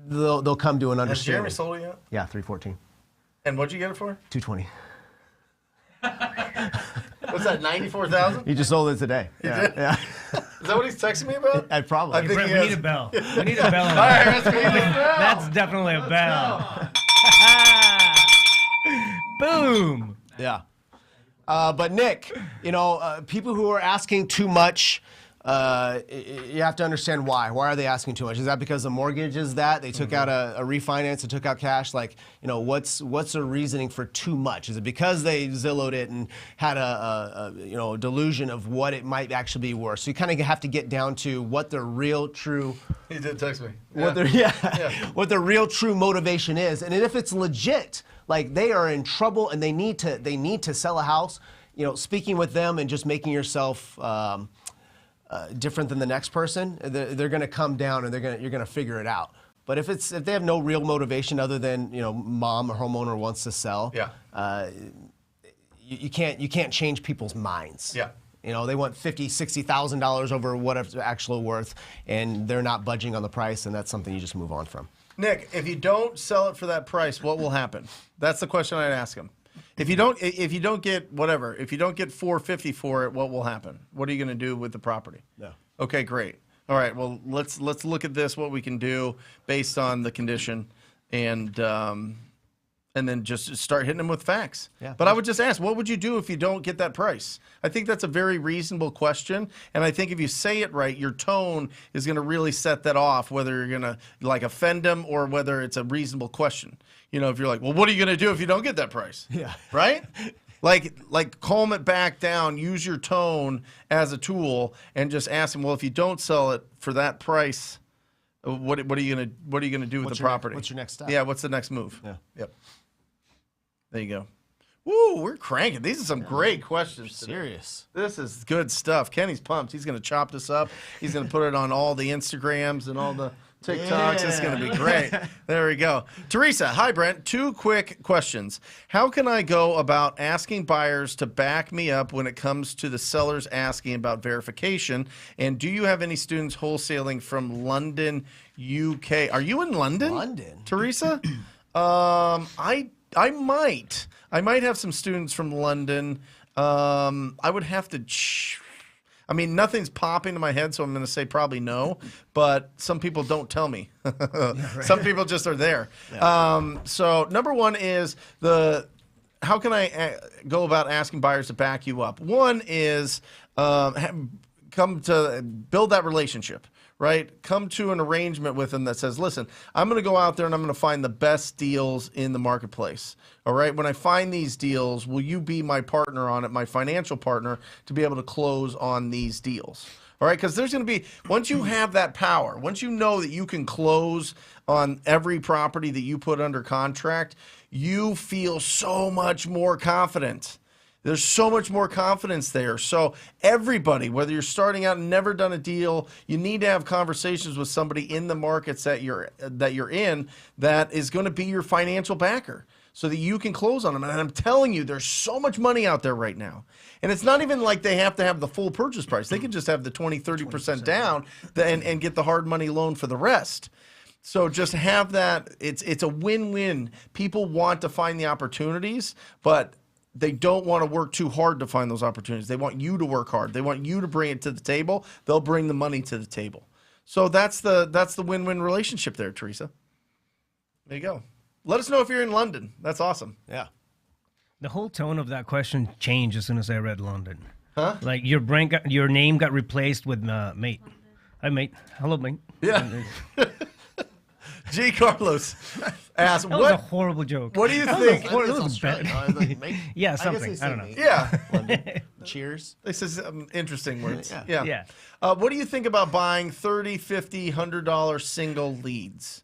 they'll come to an Has understanding. Jeremy sold it yet? Yeah, 314. And what'd you get it for? 220. What's that, 94,000? He just sold it today. Yeah. Is that what he's texting me about? I probably. I think Brent, he we has- need a bell. We need a bell. All right, let's go. That's definitely a bell. Boom. Yeah. But Nick, people who are asking too much, you have to understand why. Why are they asking too much? Is that because the mortgage is that? They took out a refinance and took out cash? What's the reasoning for too much? Is it because they Zillowed it and had a delusion of what it might actually be worth? So you kind of have to get down to what the real true... He did text me. What their real true motivation is, and if it's legit, like they are in trouble and they need to sell a house, speaking with them and just making yourself different than the next person, they're going to come down and you're going to figure it out. But if they have no real motivation other than mom or homeowner wants to sell, you can't change people's minds. Yeah. They want $50,000, $60,000 over what it's actually worth, and they're not budging on the price, and that's something you just move on from. Nick, if you don't sell it for that price, what will happen? That's the question I'd ask him. If you don't get whatever, if you don't get $450 for it, what will happen? What are you going to do with the property? No. Okay, great. All right, well, let's look at this, what we can do based on the condition, and then just start hitting them with facts. Yeah. But I would just ask, what would you do if you don't get that price? I think that's a very reasonable question, and I think if you say it right, your tone is going to really set that off, whether you're going to offend them or whether it's a reasonable question. If you're like, well, what are you going to do if you don't get that price? Yeah. Right? Like calm it back down, use your tone as a tool, and just ask them, well, if you don't sell it for that price, what are you gonna do with the property? What's your next step? Yeah, what's the next move? Yeah. Yep. There you go. Woo, we're cranking. These are some great questions today. Serious. This is good stuff. Kenny's pumped. He's gonna chop this up. He's gonna put it on all the Instagrams and all the TikToks. It's going to be great. There we go. Teresa, hi, Brent. 2 quick questions. How can I go about asking buyers to back me up when it comes to the sellers asking about verification? And do you have any students wholesaling from London, UK? Are you in London? London? Teresa? I might. I might have some students from London. I would have to... nothing's popping to my head, so I'm going to say probably no. But some people don't tell me. Some people just are there. Yeah. So number one is how can I go about asking buyers to back you up? One is come to build that relationship. Right? Come to an arrangement with them that says, listen, I'm going to go out there and I'm going to find the best deals in the marketplace. All right? When I find these deals, will you be my partner on it, my financial partner, to be able to close on these deals? All right? Because there's going to be, once you have that power, once you know that you can close on every property that you put under contract, you feel so much more confident. There's so much more confidence there. So everybody, whether you're starting out and never done a deal, you need to have conversations with somebody in the markets that you're in that is going to be your financial backer so that you can close on them. And I'm telling you, there's so much money out there right now. And it's not even like they have to have the full purchase price. They can just have the 20, 30% down and get the hard money loan for the rest. So just have that. It's a win-win. People want to find the opportunities, but they don't want to work too hard to find those opportunities. They want you to work hard. They want you to bring it to the table. They'll bring the money to the table. So that's the win-win relationship there, Teresa. There you go. Let us know if you're in London. That's awesome. Yeah. The whole tone of that question changed as soon as I read London. Huh? Like your name got replaced with mate. Hi, mate. Hello, mate. Yeah. G. Carlos asked, That was a horrible joke. what do you think? That was bad. Yeah, something. I don't know. Yeah. London. Cheers. This is interesting words. Yeah. Yeah. What do you think about buying $30, $50, $100 single leads,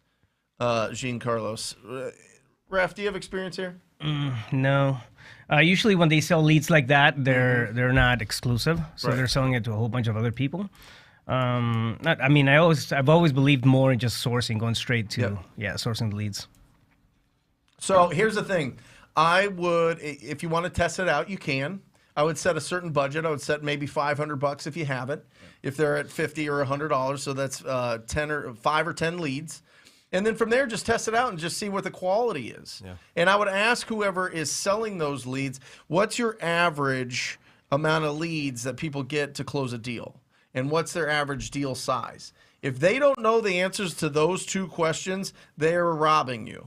Jean Carlos? Raf, do you have experience here? No. Usually when they sell leads like that, they're not exclusive, so Right. they're selling it to a whole bunch of other people. I've always believed more in just sourcing, going straight to sourcing the leads. So here's the thing. I would, if you want to test it out, you can. I would set a certain budget. I would set maybe $500 if you have it. If they're at $50 or $100, so that's 5 or 10 leads. And then from there, just test it out and just see what the quality is. Yeah. And I would ask whoever is selling those leads, what's your average amount of leads that people get to close a deal? And what's their average deal size? If they don't know the answers to those two questions, they are robbing you.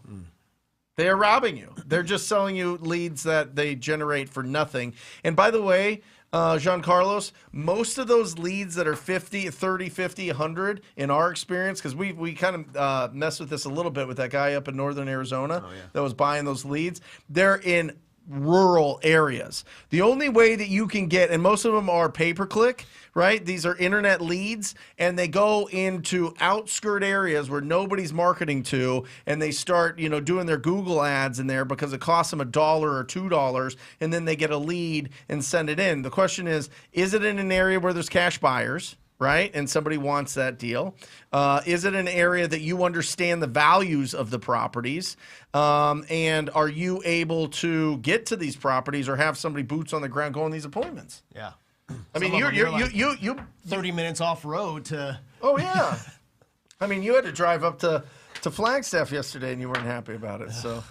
They are robbing you. They're just selling you leads that they generate for nothing. And by the way, Jean Carlos, most of those leads that are 50, 30, 50, 100, in our experience, because we kind of messed with this a little bit with that guy up in northern Arizona that was buying those leads, they're in rural areas. The only way that you can get, and most of them are pay-per-click, right? These are internet leads, and they go into outskirt areas where nobody's marketing to, and they start, doing their Google ads in there because it costs them $1 or $2, and then they get a lead and send it in. The question is it in an area where there's cash buyers, right? And somebody wants that deal. Is it an area that you understand the values of the properties? And are you able to get to these properties or have somebody boots on the ground go on these appointments? Yeah. I mean, you 30 minutes off road to. Oh yeah. I mean, you had to drive up to Flagstaff yesterday, and you weren't happy about it. So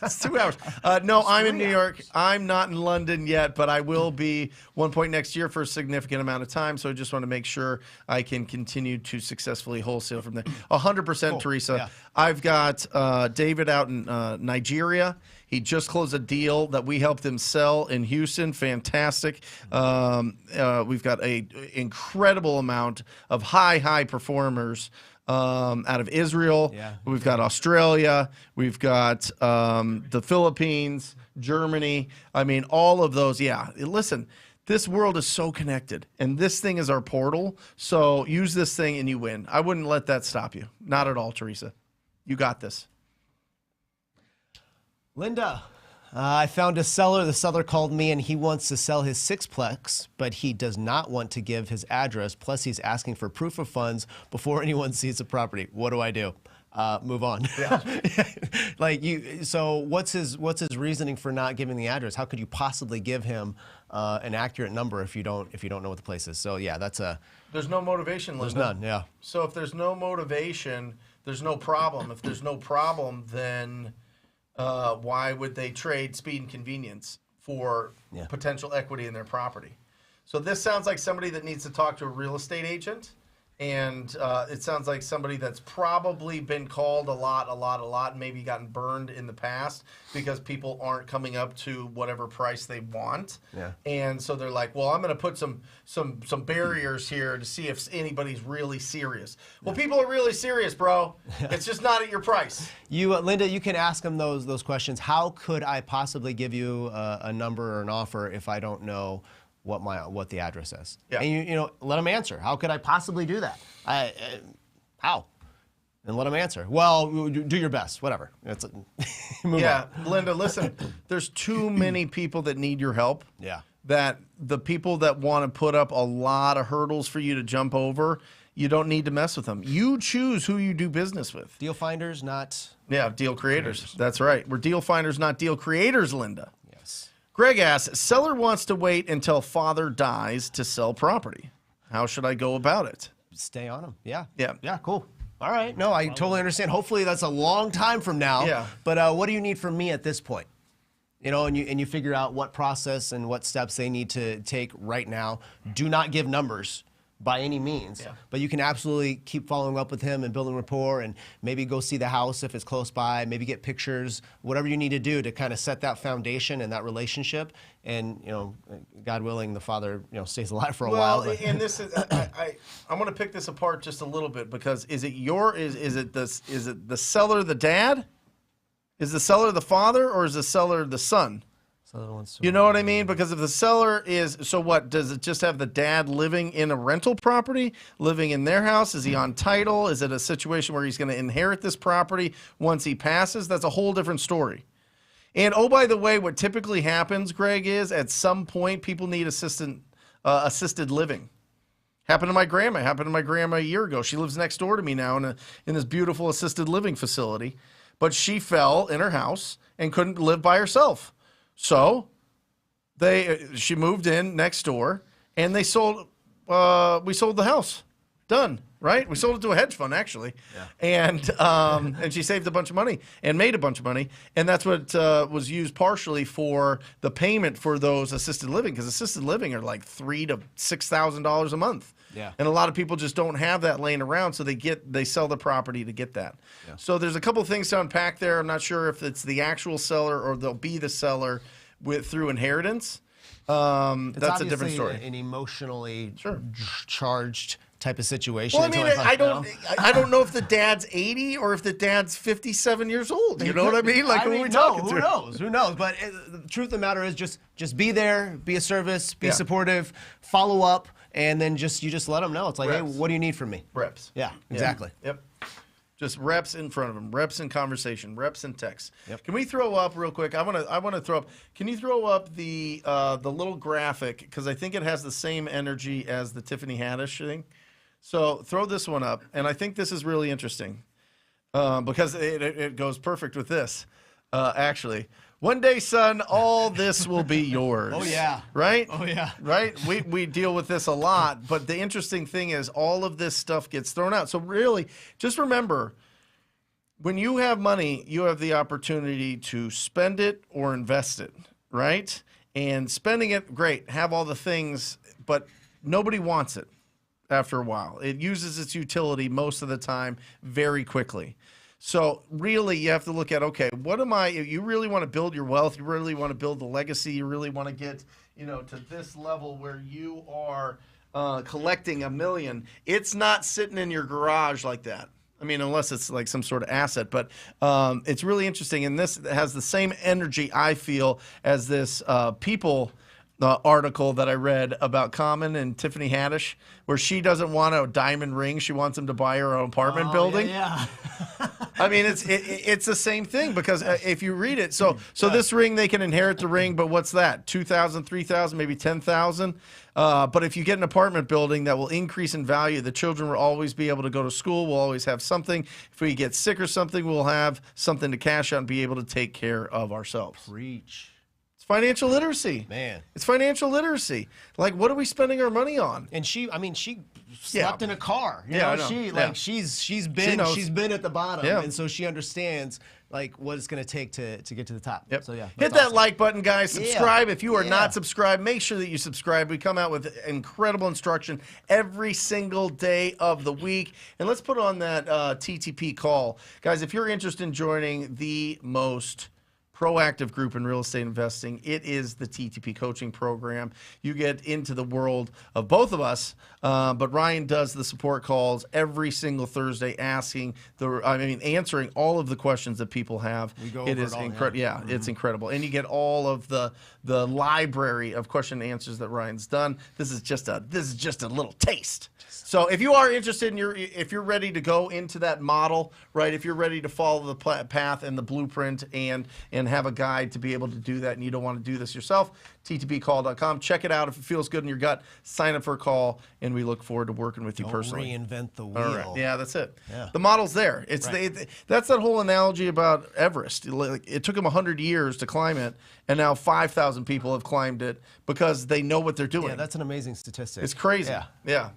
it's 2 hours. No, I'm in New York. I'm not in London yet, but I will be one point next year for a significant amount of time. So I just want to make sure I can continue to successfully wholesale from there. 100%, Teresa. Yeah. I've got David out in Nigeria. He just closed a deal that we helped him sell in Houston. Fantastic. We've got an incredible amount of high performers out of Israel. Yeah. We've got Australia. We've got the Philippines, Germany. I mean, all of those. Yeah. Listen, this world is so connected, and this thing is our portal. So use this thing and you win. I wouldn't let that stop you. Not at all, Teresa. You got this. Linda, I found a seller. The seller called me and he wants to sell his sixplex, but he does not want to give his address. Plus, he's asking for proof of funds before anyone sees the property. What do I do? Move on. Yeah. So what's his reasoning for not giving the address? How could you possibly give him an accurate number if you don't know what the place is? So yeah, There's no motivation, Linda. there's none. Yeah. So if there's no motivation, there's no problem. If there's no problem, then why would they trade speed and convenience for potential equity in their property? So this sounds like somebody that needs to talk to a real estate agent, and it sounds like somebody that's probably been called a lot, and maybe gotten burned in the past because people aren't coming up to whatever price they want. Yeah. And so they're like, well, I'm going to put some barriers here to see if anybody's really serious. Well, people are really serious, bro. It's just not at your price. Linda, you can ask him those questions. How could I possibly give you a number or an offer if I don't know what the address is? Yeah. And let him answer. How could I possibly do that? How? And let him answer. Well, do your best. Whatever. Move on. Linda, listen. There's too many people that need your help. Yeah. That the people that want to put up a lot of hurdles for you to jump over, you don't need to mess with them. You choose who you do business with. Deal finders, not. Yeah, deal creators. That's right. We're deal finders, not deal creators, Linda. Yes. Greg asks, seller wants to wait until father dies to sell property. How should I go about it? Stay on them. Yeah. Yeah. Yeah. Cool. All right. No, I totally understand. Hopefully that's a long time from now. Yeah. But what do you need from me at this point? You know, and you figure out what process and what steps they need to take right now. Do not give numbers by any means, but you can absolutely keep following up with him and building rapport, and maybe go see the house if it's close by, maybe get pictures, whatever you need to do to kind of set that foundation and that relationship. And, you know, God willing, the father, you know, stays alive for a while. Well, and this is, I'm going to pick this apart just a little bit, because is it the seller the dad? Is the seller the father, or is the seller the son? You know what I mean? Because if the seller is, so what, does it just have the dad living in a rental property, living in their house? Is he on title? Is it a situation where he's going to inherit this property once he passes? That's a whole different story. And oh, by the way, what typically happens, Greg, is at some point people need assisted living. Happened to my grandma a year ago. She lives next door to me now in this beautiful assisted living facility, but she fell in her house and couldn't live by herself. So she moved in next door, and we sold the house. Done, right? We sold it to a hedge fund, actually. Yeah. And she saved a bunch of money and made a bunch of money. And that's what was used partially for the payment for those assisted living, because assisted living are like $3,000 to $6,000 a month. Yeah. And a lot of people just don't have that laying around, so they sell the property to get that. Yeah. So there's a couple of things to unpack there. I'm not sure if it's the actual seller or they'll be the seller through inheritance. That's a different story. An emotionally charged type of situation. Well, I mean, I don't know if the dad's 80 or if the dad's 57 years old. You know what I mean? Like, who are we talking to? Who knows? Who knows? But the truth of the matter is, just be there, be a service, be supportive, follow up. And then you just let them know. It's like, Reps. hey, what do you need from me? Reps. Yeah, exactly. Yep. Just reps in front of them, reps in conversation, reps in text. Yep. Can we throw up real quick? I want to throw up. Can you throw up the little graphic, because I think it has the same energy as the Tiffany Haddish thing. So throw this one up, and I think this is really interesting because it goes perfect with this. Actually. One day, son, all this will be yours. Oh, yeah. Right? Oh, yeah. Right? We deal with this a lot, but the interesting thing is all of this stuff gets thrown out. So really, just remember, when you have money, you have the opportunity to spend it or invest it, right? And spending it, great, have all the things, but nobody wants it after a while. It uses its utility most of the time very quickly. So really, you have to look at, okay, you really want to build your wealth, you really want to build the legacy, you really want to get, to this level where you are collecting $1 million. It's not sitting in your garage like that. I mean, unless it's like some sort of asset, but it's really interesting. And this has the same energy, I feel, as this People article that I read about Common and Tiffany Haddish, where she doesn't want a diamond ring. She wants him to buy her own apartment building. Yeah. I mean, it's the same thing, because if you read it, so this ring, they can inherit the ring, but what's that? 2,000, 3,000, maybe 10,000. But if you get an apartment building that will increase in value, the children will always be able to go to school. We'll always have something. If we get sick or something, we'll have something to cash out and be able to take care of ourselves. Preach. Financial literacy. Man. It's financial literacy. Like, what are we spending our money on? And she slept in a car. You know, I know. She's been at the bottom. Yeah. And so she understands like what it's going to take to get to the top. Yep. So yeah. Hit that like button, guys. Subscribe. If you are not subscribed, make sure that you subscribe. We come out with incredible instruction every single day of the week. And let's put on that TTP call. Guys, if you're interested in joining the most proactive group in real estate investing, it is the TTP coaching program. You get into the world of both of us, but Ryan does the support calls every single Thursday, answering all of the questions that people have. We go it over is it all, incredible. Yeah, it's incredible, and you get all of the library of question and answers that Ryan's done. This is just a little taste. So if you are interested if you're ready to go into that model, right? If you're ready to follow the path and the blueprint and have a guide to be able to do that, and you don't want to do this yourself, ttpcall.com. Check it out. If it feels good in your gut, sign up for a call, and we look forward to working with you personally. Reinvent the wheel. All right. Yeah, that's it. Yeah. The model's there. It's Right. that's that whole analogy about Everest. It took them 100 years to climb it, and now 5,000 people have climbed it because they know what they're doing. Yeah, that's an amazing statistic. It's crazy. Yeah. Yeah.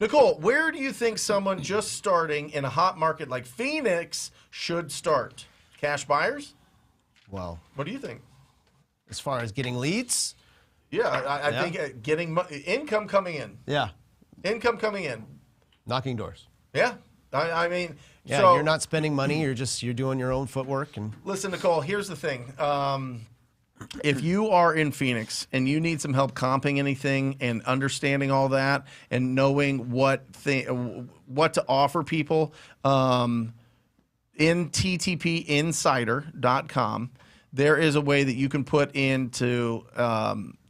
Nicole, where do you think someone just starting in a hot market like Phoenix should start? Cash buyers? Well, What do you think? as far as getting leads, Yeah, I think getting income coming in. yeah, Income coming in. knocking doors. Yeah. I mean, Yeah, so you're not spending money. You're doing your own footwork and. listen, Nicole, here's the thing. If you are in Phoenix and you need some help comping anything and understanding all that and knowing what to offer people, in ttpinsider.com, there is a way that you can put into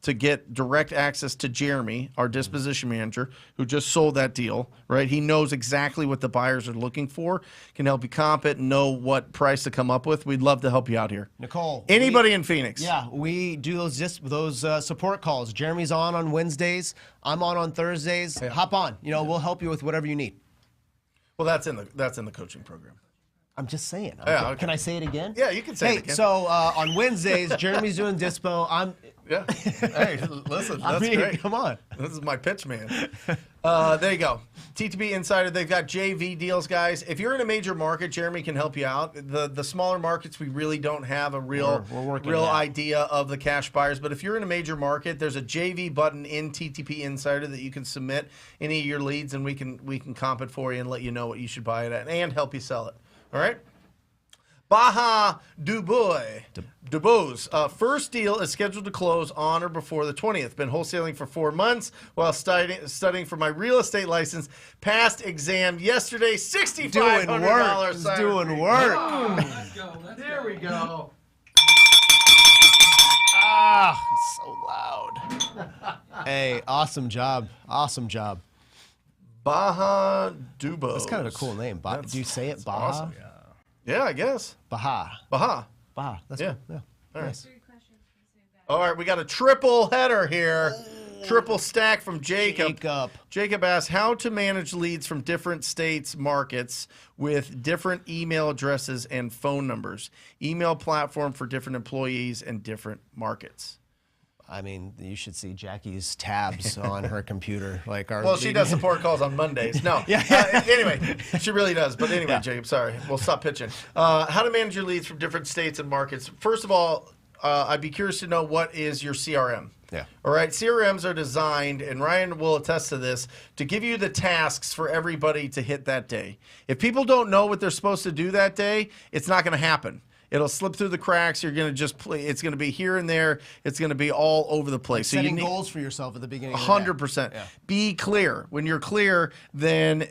to get direct access to Jeremy, our disposition manager, who just sold that deal, right? He knows exactly what the buyers are looking for, can help you comp it, and know what price to come up with. We'd love to help you out here. Nicole, Anybody in Phoenix? Yeah, we do those support calls. Jeremy's on Wednesdays. I'm on Thursdays. Hop on. We'll help you with whatever you need. Well, that's in the coaching program. I'm just saying. Yeah, okay. Can I say it again? Yeah, you can say it again. So on Wednesdays, Jeremy's doing dispo. Yeah. Hey, listen, that's great. Come on. This is my pitch, man. There you go. TTP Insider, they've got JV deals, guys. If you're in a major market, Jeremy can help you out. The smaller markets, we really don't have a real idea of the cash buyers. But if you're in a major market, there's a JV button in TTP Insider that you can submit any of your leads, and we can comp it for you and let you know what you should buy it at and help you sell it. All right? Baja Dubois. First deal is scheduled to close on or before the 20th. Been wholesaling for 4 months while studying for my real estate license. Passed exam yesterday. $6,500. Doing work. Let's go. There we go. So loud. Hey, awesome job. Awesome job. Baja Dubois. That's kind of a cool name. Do you say it, Baja? Awesome. Yeah, I guess. Baja. Baja. Baja. That's Yeah. cool. Yeah. All right. Nice. All right, we got a triple header here. Triple stack from Jacob. Jacob asks how to manage leads from different states, markets with different email addresses and phone numbers. Email platform for different employees and different markets. I mean, you should see Jackie's tabs on her computer. Well, she does support calls on Mondays. No. Anyway, she really does. But anyway, Jacob, sorry. We'll stop pitching. How to manage your leads from different states and markets. First of all, I'd be curious to know what is your CRM. Yeah. All right. CRMs are designed, and Ryan will attest to this, to give you the tasks for everybody to hit that day. If people don't know what they're supposed to do that day, it's not going to happen. It'll slip through the cracks. You're going to just play. It's going to be here and there. It's going to be all over the place. So setting goals for yourself at the beginning. 100%. Yeah. Be clear. When you're clear, then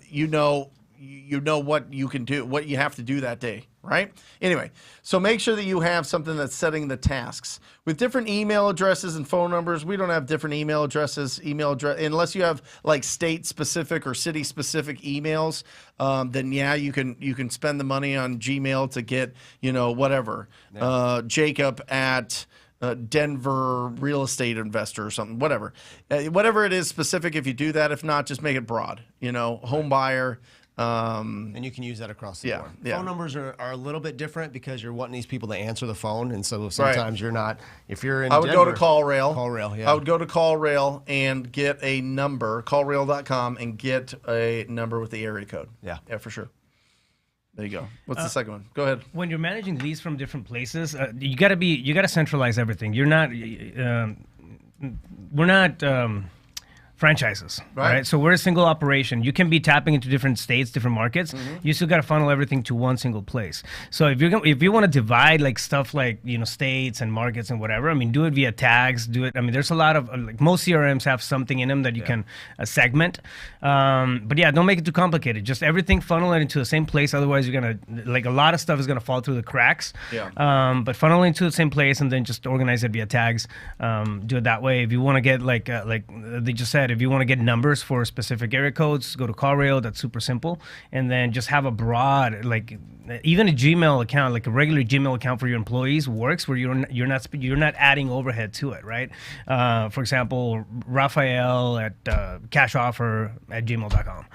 you know what you can do, what you have to do that day, right? Anyway, so make sure that you have something that's setting the tasks. With different email addresses and phone numbers, we don't have different email addresses, unless you have like state-specific or city-specific emails, then yeah, you can spend the money on Gmail to get, whatever, Jacob at Denver real estate investor or something, whatever. Whatever it is specific, if you do that. If not, just make it broad, home buyer. And you can use that across the board. Yeah. Phone numbers are a little bit different because you're wanting these people to answer the phone, and so sometimes you're not. If you're in I would Denver, go to CallRail. CallRail, yeah. I would go to CallRail and get a number, callrail.com, and get a number with the area code. Yeah. Yeah, for sure. There you go. What's the second one? Go ahead. When you're managing leads from different places, you gotta centralize everything. You're not, we're not franchises, right? So we're a single operation. You can be tapping into different states, different markets. You still got to funnel everything to one single place. So if you want to divide like stuff like states and markets and whatever, I mean, do it via tags. Do it. I mean, there's a lot of most CRMs have something in them that you can segment. But yeah, don't make it too complicated. Just everything funnel it into the same place. Otherwise, you're gonna a lot of stuff is gonna fall through the cracks. Yeah. But funnel it into the same place and then just organize it via tags. Do it that way. If you want to get like they just said. If you want to get numbers for specific area codes, go to CallRail. That's super simple. And then just have a broad, even a Gmail account, like a regular Gmail account for your employees works where you're not adding overhead to it, right? For example, Raphael at cashoffer@gmail.com.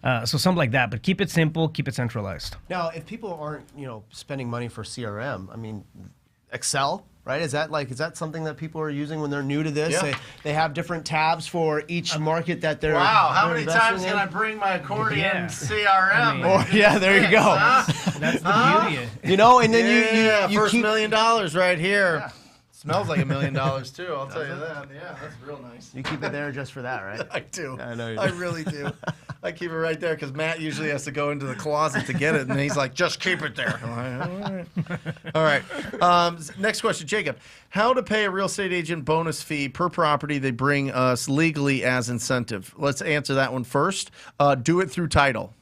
Right. So something like that. But keep it simple, keep it centralized. Now, if people aren't, spending money for CRM, I mean, Excel, right? Is that something that people are using when they're new to this? Yeah. They have different tabs for each market that they're Wow, how they're many investing times in? can I bring my accordion Yeah. CRM? I mean- Or yeah, there you go. That's the beauty. You know, and then you first keep $1 million right here. Smells like $1 million too. I'll tell you that. Yeah, that's real nice. you keep it there just for that, right? I do. I know you I do. really do. I keep it right there because Matt usually has to go into the closet to get it, and he's like, "Just keep it there." I'm like, all right. All right. Next question, Jacob. How to pay a real estate agent bonus fee per property they bring us legally as incentive? Let's answer that one first. Do it through title.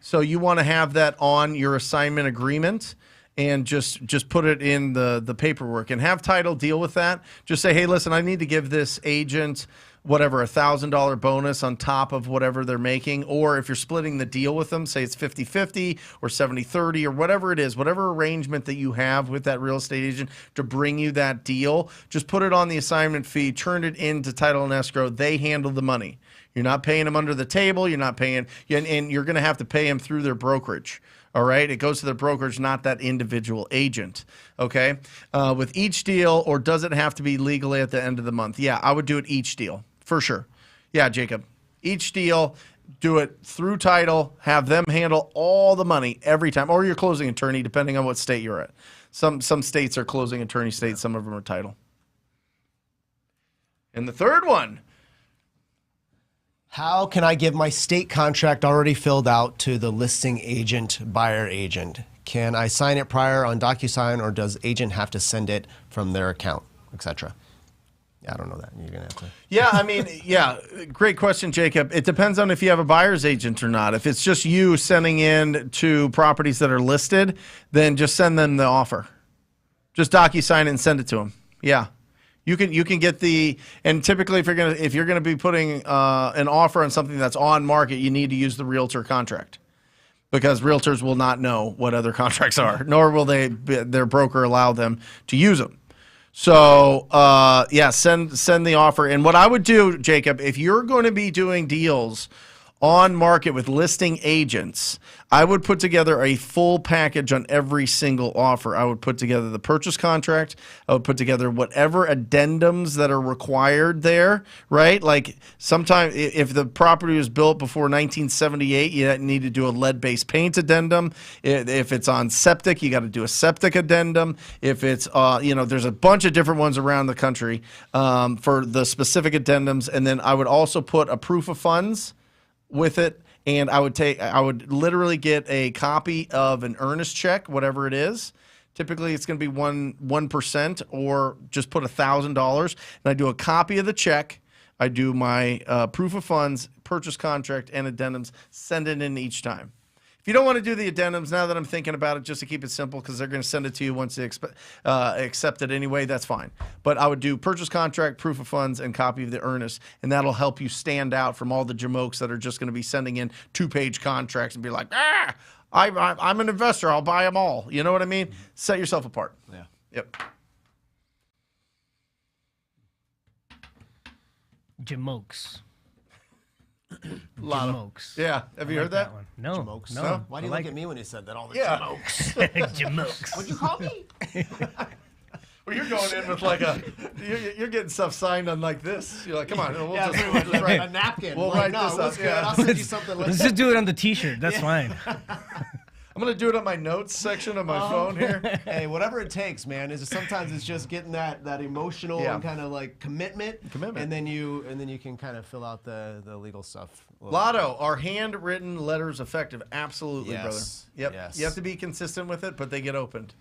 So you want to have that on your assignment agreement. And just put it in the paperwork and have title deal with that. Just say, hey, listen, I need to give this agent whatever, $1,000 bonus on top of whatever they're making. Or if you're splitting the deal with them, say it's 50-50 or 70-30 or whatever it is, whatever arrangement that you have with that real estate agent to bring you that deal, just put it on the assignment fee, turn it into title and escrow. They handle the money. You're not paying them under the table. You're not paying, and you're going to have to pay them through their brokerage. All right, it goes to the brokerage, not that individual agent. Okay, with each deal, or does it have to be legally at the end of the month? Yeah, I would do it each deal for sure. Yeah, Jacob, each deal, do it through title. Have them handle all the money every time, or your closing attorney, depending on what state you're at. Some states are closing attorney states. Some of them are title. And the third one. How can I give my state contract already filled out to the listing agent, buyer agent? Can I sign it prior on DocuSign, or does agent have to send it from their account, etc.? Yeah, I don't know that. You're gonna have to. Yeah, I mean, yeah, great question, Jacob. It depends on if you have a buyer's agent or not. If it's just you sending in to properties that are listed, then just send them the offer. Just DocuSign it and send it to them. Yeah. You can get and typically if you're gonna be putting an offer on something that's on market, you need to use the realtor contract, because realtors will not know what other contracts are, nor will their broker allow them to use them. So yeah, send the offer. And what I would do, Jacob, if you're going to be doing deals on market with listing agents, I would put together a full package on every single offer. I would put together the purchase contract. I would put together whatever addendums that are required there, right? Like sometimes if the property was built before 1978, you need to do a lead-based paint addendum. If it's on septic, you got to do a septic addendum. If it's, there's a bunch of different ones around the country for the specific addendums. And then I would also put a proof of funds with it, and I would literally get a copy of an earnest check, whatever it is. Typically, it's going to be 1%, or just put $1,000, and I do a copy of the check. I do my proof of funds, purchase contract, and addendums. Send it in each time. If you don't want to do the addendums, now that I'm thinking about it, just to keep it simple, because they're going to send it to you once they accept it anyway, that's fine. But I would do purchase contract, proof of funds, and copy of the earnest, and that'll help you stand out from all the jamokes that are just going to be sending in 2-page contracts and be like, I'm an investor, I'll buy them all. You know what I mean? Set yourself apart. Yeah. Yep. Jamokes. Jamokes. Yeah. Have you heard that? One. No. Jamokes. No. Why do you look at me when you said that all the Yeah. time? Jamokes. What'd you call me? Well, you're going in with like you're getting stuff signed on like this. You're like, come on, we'll Yeah, just, pretty much, write. a napkin. We'll Like, write no, this it looks up, good. yeah. I'll send you something Let's later. just do it on the T-shirt. That's fine. I'm gonna do it on my notes section of my phone here. Hey, whatever it takes, man. Sometimes it's just getting that emotional Yeah. and kind of like commitment, and then you can kind of fill out the legal stuff. Lotto, are handwritten letters effective? Absolutely, Yes. brother. Yep. Yes. You have to be consistent with it, but they get opened,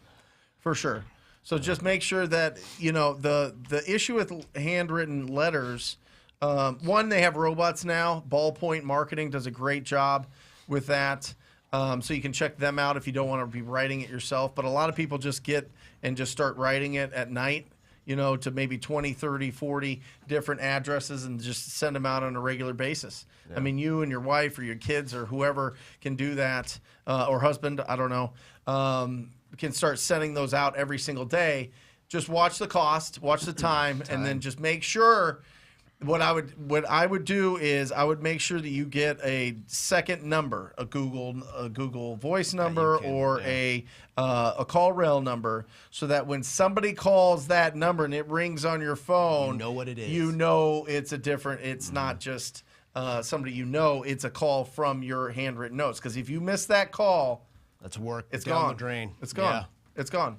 for sure. So just make sure that the issue with handwritten letters. One, they have robots now. Ballpoint Marketing does a great job with that. So you can check them out if you don't want to be writing it yourself. But a lot of people just get and just start writing it at night, to maybe 20, 30, 40 different addresses, and just send them out on a regular basis. Yeah. I mean, you and your wife or your kids or whoever can do that, or husband, I don't know, can start sending those out every single day. Just watch the cost, watch the time, and then just make sure What I would do is I would make sure that you get a second number, a Google Voice number, or a call rail number, so that when somebody calls that number and it rings on your phone, You know what it is. You know it's a different. It's not just somebody you know. It's a call from your handwritten notes. Because if you miss that call, That's work. it's down gone. the drain. It's gone. Yeah. It's gone.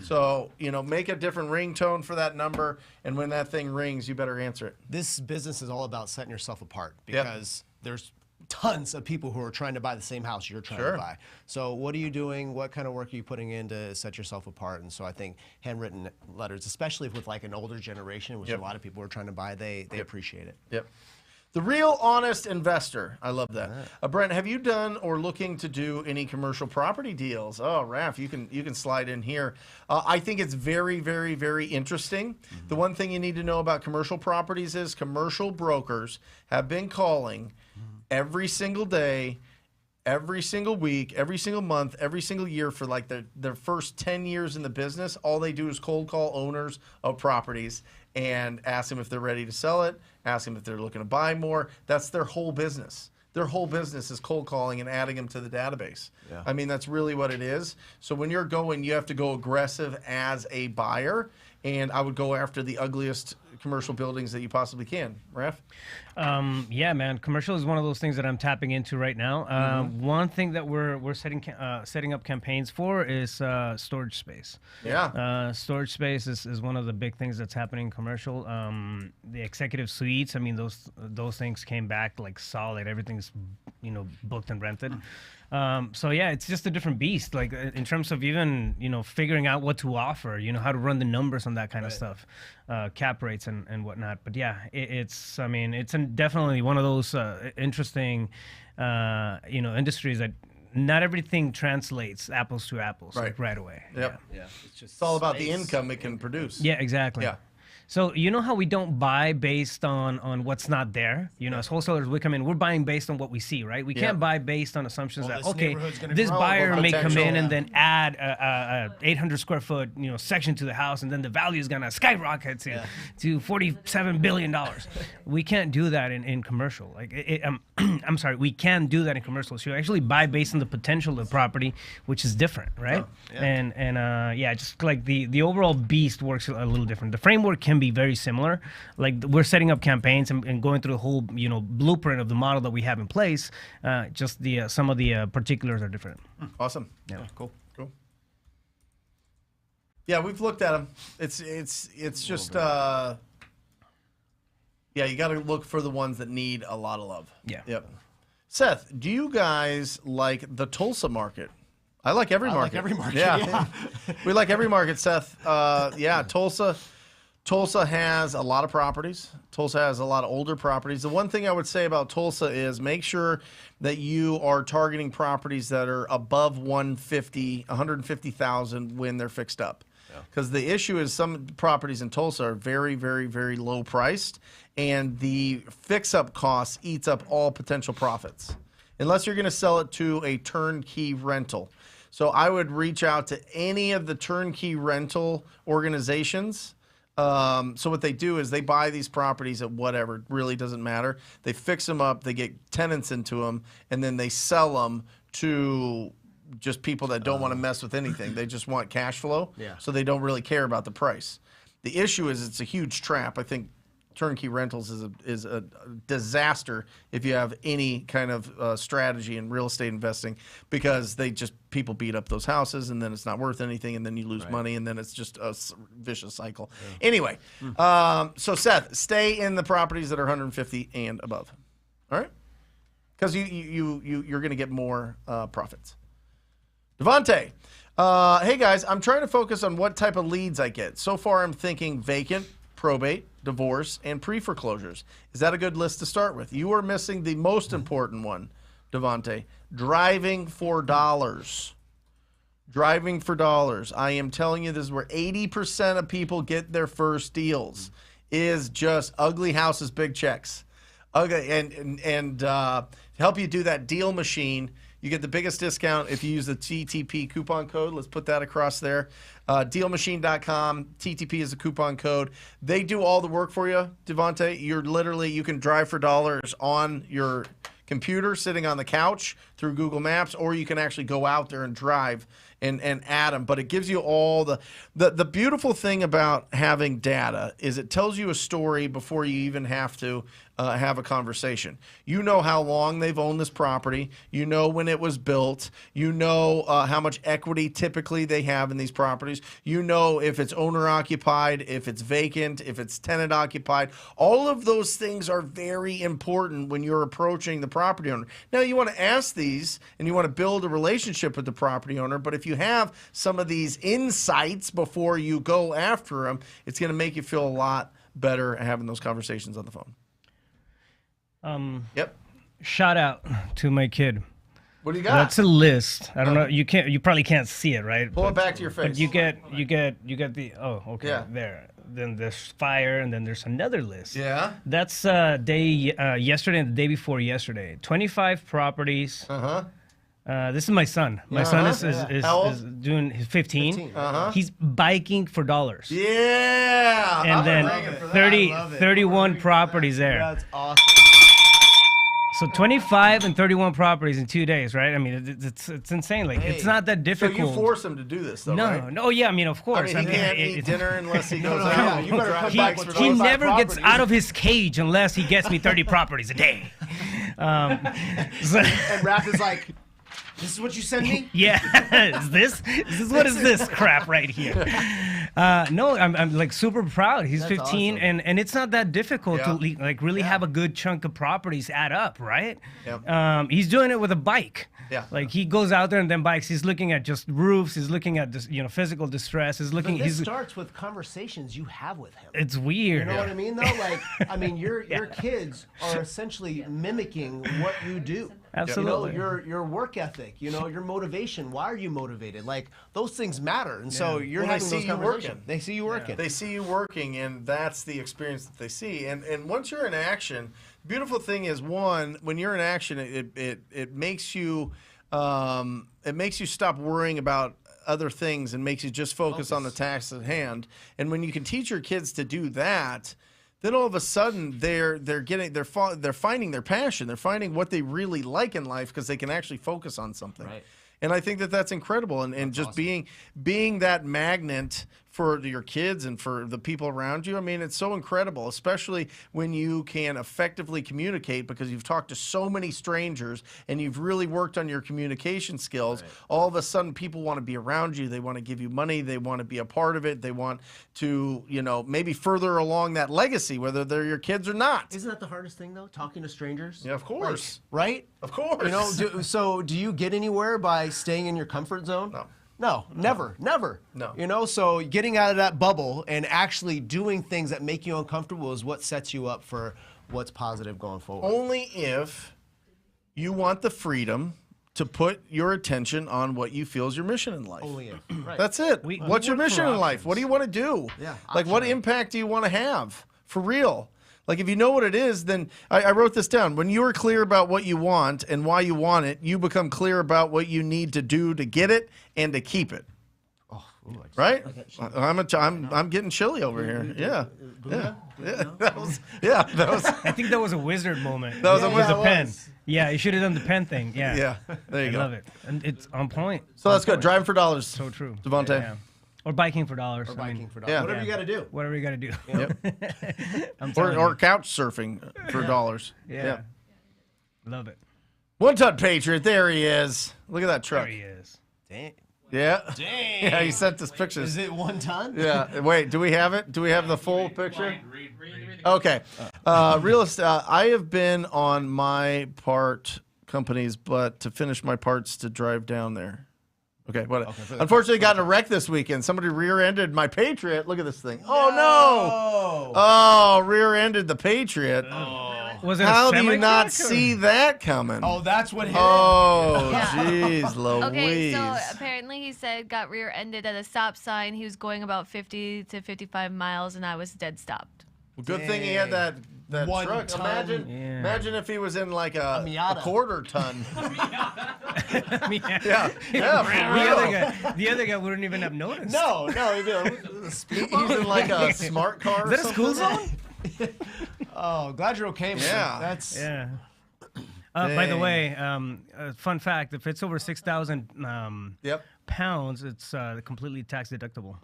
So, make a different ringtone for that number, and when that thing rings, you better answer it. This business is all about setting yourself apart because there's tons of people who are trying to buy the same house you're trying Sure. to buy. So what are you doing? What kind of work are you putting in to set yourself apart? And so I think handwritten letters, especially with like an older generation, which Yep. a lot of people are trying to buy, they appreciate it. Yep. The Real Honest Investor. I love that. Brent, have you done or looking to do any commercial property deals? Oh, Raph, you can slide in here. I think it's very, very, very interesting. The one thing you need to know about commercial properties is commercial brokers have been calling every single day, every single week, every single month, every single year for like their first 10 years in the business. All they do is cold call owners of properties and ask them if they're ready to sell it, ask them if they're looking to buy more. That's their whole business. Their whole business is cold calling and adding them to the database. Yeah. I mean, that's really what it is. So when you're going, you have to go aggressive as a buyer, and I would go after the ugliest commercial buildings that you possibly can. Raph? Yeah, man. Commercial is one of those things that I'm tapping into right now. One thing that we're setting up campaigns for is storage space. Yeah. Storage space is one of the big things that's happening in commercial. The executive suites, I mean, those things came back like solid. Everything's booked and rented. So yeah, it's just a different beast. Like in terms of even figuring out what to offer, how to run the numbers on that kind of stuff, cap rates and whatnot. But yeah, it's definitely one of those interesting industries that not everything translates apples to apples right away. Yep. Yeah, it's all about the income it can produce. Yeah, exactly. Yeah. So how we don't buy based on what's not there? As wholesalers, we come in, we're buying based on what we see, right? We can't buy based on assumptions that, this okay, neighborhood's gonna this grow, buyer but may come potential, in and then add a 800 square foot section to the house, and then the value is gonna skyrocket to $47 billion. We can't do that in commercial. Like I'm sorry, we can do that in commercial. So you actually buy based on the potential of the property, which is different, right? Yeah. Just like the overall beast works a little different. The framework can be very similar. Like we're setting up campaigns and going through the whole blueprint of the model that we have in place. Just some of the particulars are different. Awesome. Yeah. Cool. Yeah, we've looked at them. It's just you got to look for the ones that need a lot of love. Yeah. Yep. Seth, do you guys like the Tulsa market? I like every market. like every market, Yeah. We like every market, Seth. Yeah, Tulsa has a lot of properties. Tulsa has a lot of older properties. The one thing I would say about Tulsa is make sure that you are targeting properties that are above 150,000 when they're fixed up. Because the issue is some properties in Tulsa are very, very, very low priced, and the fix-up cost eats up all potential profits, unless you're going to sell it to a turnkey rental. So I would reach out to any of the turnkey rental organizations. So what they do is they buy these properties at whatever, it really doesn't matter. They fix them up, they get tenants into them, and then they sell them to just people that don't want to mess with anything. They just want cash flow, so they don't really care about the price. The issue is it's a huge trap. I think turnkey rentals is a disaster if you have any kind of strategy in real estate investing, because people beat up those houses and then it's not worth anything and then you lose money and then it's just a vicious cycle. Anyway, so Seth, stay in the properties that are 150 and above. All right? Because you're going to get more profits. Devontae, hey guys, I'm trying to focus on what type of leads I get. So far I'm thinking vacant, probate, divorce, and pre-foreclosures. Is that a good list to start with? You are missing the most important one, Devontae. Driving for dollars. Driving for dollars. I am telling you, this is where 80% of people get their first deals. Is just ugly houses, big checks. Okay, and to help you do that deal machine, You get the biggest discount if you use the TTP coupon code. Let's put that across there. Dealmachine.com. TTP is the coupon code. They do all the work for you, Devontae. You can drive for dollars on your computer sitting on the couch through Google Maps, or you can actually go out there and drive and add them. But it gives you all the beautiful thing about having data is it tells you a story before you even have to have a conversation. You know how long they've owned this property. You know when it was built. You know how much equity typically they have in these properties. You know if it's owner occupied, if it's vacant, if it's tenant occupied. All of those things are very important when you're approaching the property owner. Now you want to ask these and you want to build a relationship with the property owner, but if you have some of these insights before you go after them, it's going to make you feel a lot better having those conversations on the phone. Yep. Shout out to my kid. What do you got? That's a list. I don't know. You probably can't see it, right? Pull it back to your face. But you get the okay, Yeah. there. Then there's fire, and then there's another list. Yeah. That's yesterday and the day before yesterday. 25 properties. This is my son. My son is How old? doing his 15. 15. He's biking for dollars. Yeah. And then 31 properties there. That's awesome. So 25 and 31 properties in 2 days, right? I mean, it's insane. Like, it's not that So difficult. you force him to do this, though, right? No, yeah, I mean, of I course. mean, he can't eat dinner unless he goes no, out. yeah, you better Drive cut He, back bikes with for he 25 never gets properties. out of his cage unless he gets me 30 properties a day. So, And Raph is like, this is what you send me? yeah, what is this crap right here? No, I'm like super proud. He's That's 15, awesome. and it's not that difficult to Yeah. like really have a good chunk of properties add up, right? Yep. He's doing it with a bike. Yeah. Like he goes out there and then bikes. He's looking at just roofs. He's looking at this, physical distress. He's But looking. this He's. starts with conversations you have with him. It's weird. You know what I mean, though? Like, I mean, your kids are essentially mimicking what you do. Absolutely. You know, your work ethic, your motivation. Why are you motivated? Like, those things matter. And so you're Well, they having see those you conversations. working. They see you working. They see you working, and that's the experience that they see. And once you're in action, beautiful thing is, one, when you're in action, it makes you stop worrying about other things and makes you just focus on the task at hand. And when you can teach your kids to do that, then all of a sudden they're finding their passion. They're finding what they really like in life because they can actually focus on something. Right. And I think that that's incredible. And just awesome. being that magnet for your kids and for the people around you. I mean, it's so incredible, especially when you can effectively communicate because you've talked to so many strangers and you've really worked on your communication skills. Right. All of a sudden, people want to be around you. They want to give you money. They want to be a part of it. They want to, maybe further along that legacy, whether they're your kids or not. Isn't that the hardest thing, though? Talking to strangers? Yeah, of course. Like, right? Of course. So do you get anywhere by staying in your comfort zone? No, never. No. So getting out of that bubble and actually doing things that make you uncomfortable is what sets you up for what's positive going forward. Only if you want the freedom to put your attention on what you feel is your mission in life. Only if. Right. That's it. What's your work for mission in life? options. What do you want to do? Yeah, Like, what optional. impact do you want to have? For real. Like, if you know what it is, then I wrote this down. When you are clear about what you want and why you want it, you become clear about what you need to do to get it and to keep it. Right? I'm getting chilly over here. Yeah. That was. I think that was a wizard moment. That was a With wizard. the pen. Yeah, you should have done the pen thing. Yeah. Yeah. There you I go. love it, and it's on point. So that's good. Driving for dollars. So true. Devontae. Yeah. Or biking for dollars. Or biking for dollars. yeah. Whatever Yeah. you got to do. Whatever you got to do. Yep. I'm telling Or you. couch surfing for dollars. Yeah. Love it. One ton Patriot. There he is. Look at that truck. There he is. Dang. Yeah. Dang. Yeah, he sent us pictures. Is it 1 ton? Yeah. Wait, do we have it? Do we have the full picture? Okay. Real estate. I have been on my part companies, but to finish my parts to drive down there. Okay. What? Unfortunately, got in a wreck this weekend. Somebody rear-ended my Patriot. Look at this thing. Oh no! Oh, rear-ended the Patriot. Was it How a do you not semi-truck or- see that coming? Oh, that's what hit it. Oh, Yeah. jeez, Louise. Okay, so apparently he said got rear-ended at a stop sign. He was going about 50 to 55 miles, and I was dead stopped. Well, good thing he had that that One truck. ton. Imagine if he was in like a Miata. quarter ton. Yeah. Yeah. The other guy wouldn't even have noticed. No, he'd be like, He's in like a smart car. Is that a school zone? oh, glad you're okay, man. Yeah. That's Yeah. By the Dang. way, fun fact: if it's over 6,000 Yep. pounds, it's completely tax deductible.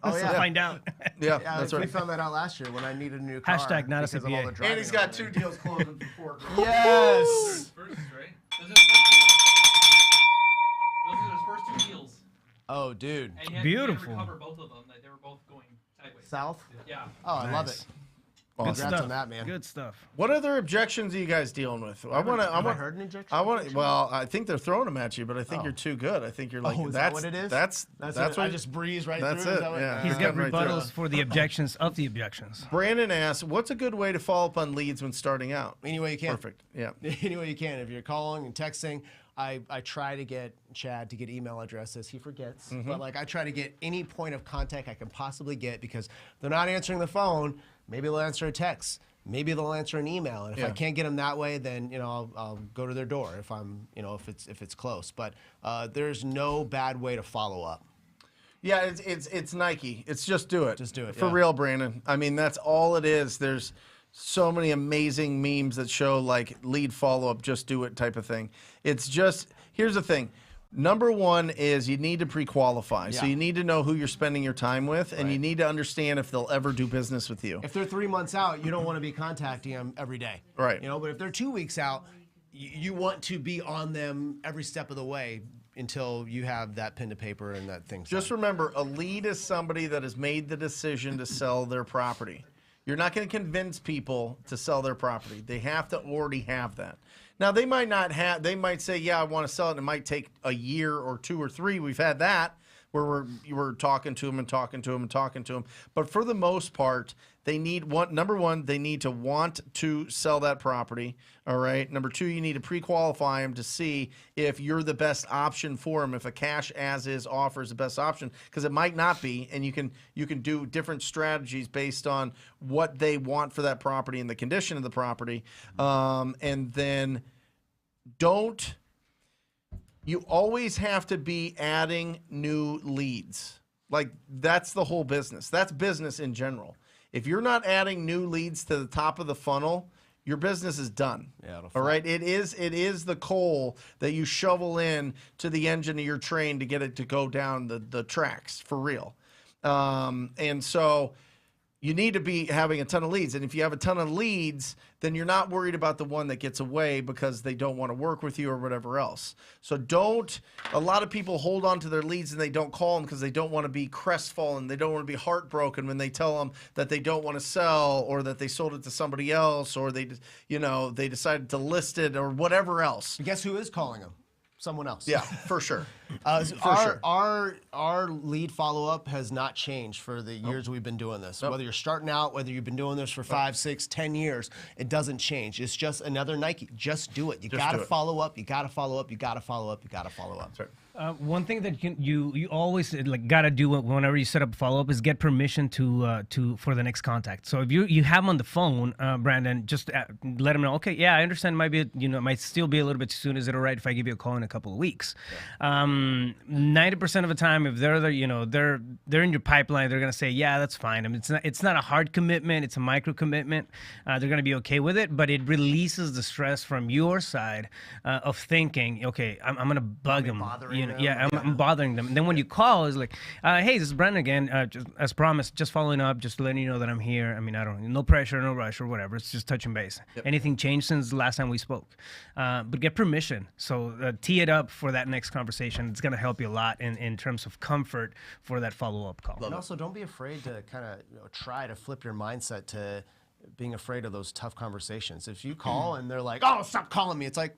Oh, So yeah. find out. Yeah, Yeah, that's we right. found that out last year when I needed a new car. Hashtag not a because of all CPA. the driving And he's got over 2 there. deals closing before. Yes. First, right? Those are his first two deals. Oh, dude. And he had Beautiful. to recover both of them. Like, they were both going sideways. South. Yeah. Oh, I love Nice. it. Good Congrats stuff. on that, man. Good stuff. What other objections are you guys dealing with? I Have I heard an injection? Well, I think they're throwing them at you, but I think Oh. you're too good. I think you're like, Oh, is that's that what it is? That's That's what I just breeze right that's through. it, Is that what- yeah. He's got Right there. rebuttals for the objections of the objections. Brandon asks, what's a good way to follow up on leads when starting out? Any way you can. Perfect. Yeah. Any way you can. If you're calling and texting, I try to get Chad to get email addresses. He forgets. But like I try to get any point of contact I can possibly get because they're not answering the phone. Maybe they'll answer a text. Maybe they'll answer an email. And if I Yeah. can't get them that way, then I'll go to their door if I'm if it's close. But there's no bad way to follow up. Yeah, it's Nike. It's just do it. Just do it, For yeah. real, Brandon. I mean, that's all it is. There's so many amazing memes that show like lead follow up, just do it type of thing. It's just, here's the thing. Number one is you need to pre-qualify. So Yeah. you need to know who you're spending your time with, and you need to understand if they'll ever do business with you. If they're 3 months out, you don't want to be contacting them every day. Right. But if they're 2 weeks out, you want to be on them every step of the way until you have that pen to paper and that thing. Just remember, a lead is somebody that has made the decision to sell their property. You're not going to convince people to sell their property. They have to already have that. Now, they might not have, they might say, yeah, I want to sell it. And it might take a year or 2 or 3. We've had that where we're talking to them and talking to them and talking to them. But for the most part, they need number one, they need to want to sell that property. All right. Number two, you need to pre-qualify them to see if you're the best option for them. If a cash as is offer is the best option, because it might not be, and you can do different strategies based on what they want for that property and the condition of the property. And then you always have to be adding new leads. Like, that's the whole business. That's business in general. If you're not adding new leads to the top of the funnel, your business is done. Yeah, it'll all fall. right. It is the coal that you shovel in to the engine of your train to get it to go down the tracks for real. And so you need to be having a ton of leads. And if you have a ton of leads, then you're not worried about the one that gets away because they don't want to work with you or whatever else. So a lot of people hold on to their leads and they don't call them because they don't want to be crestfallen. They don't want to be heartbroken when they tell them that they don't want to sell or that they sold it to somebody else or they decided to list it or whatever else. But guess who is calling them? Someone else. Yeah, for sure. Our sure. our lead follow up has not changed for the years we've been doing this. Whether you're starting out, whether you've been doing this for 5, 6, 10 years, it doesn't change. It's just another Nike. Just do it. You got to do it. follow up. You got to follow up. You got to follow up. You got to follow up. That's right. One thing that you always gotta do whenever you set up a follow up is get permission for the next contact. So if you have them on the phone, Brandon, just let them know. Okay, yeah, I understand. Might still be a little bit too soon. Is it all right if I give you a call in a couple of weeks? 90% of the time, if they're in your pipeline, they're gonna say, yeah, that's fine. I mean, it's not a hard commitment. It's a micro commitment. They're gonna be okay with it, but it releases the stress from your side of thinking, okay, I'm gonna bug them. bothering them. I'm bothering them. And then when you call, it's like, hey, this is Brent again. Just, as promised, just following up, just letting you know that I'm here. I mean, no pressure, no rush or whatever. It's just touching base. Anything changed since the last time we spoke? But get permission. So tee it up for that next conversation. It's going to help you a lot in terms of comfort for that follow-up call. And also, don't be afraid to kind of try to flip your mindset to being afraid of those tough conversations. If you call and they're like, oh, stop calling me, it's like,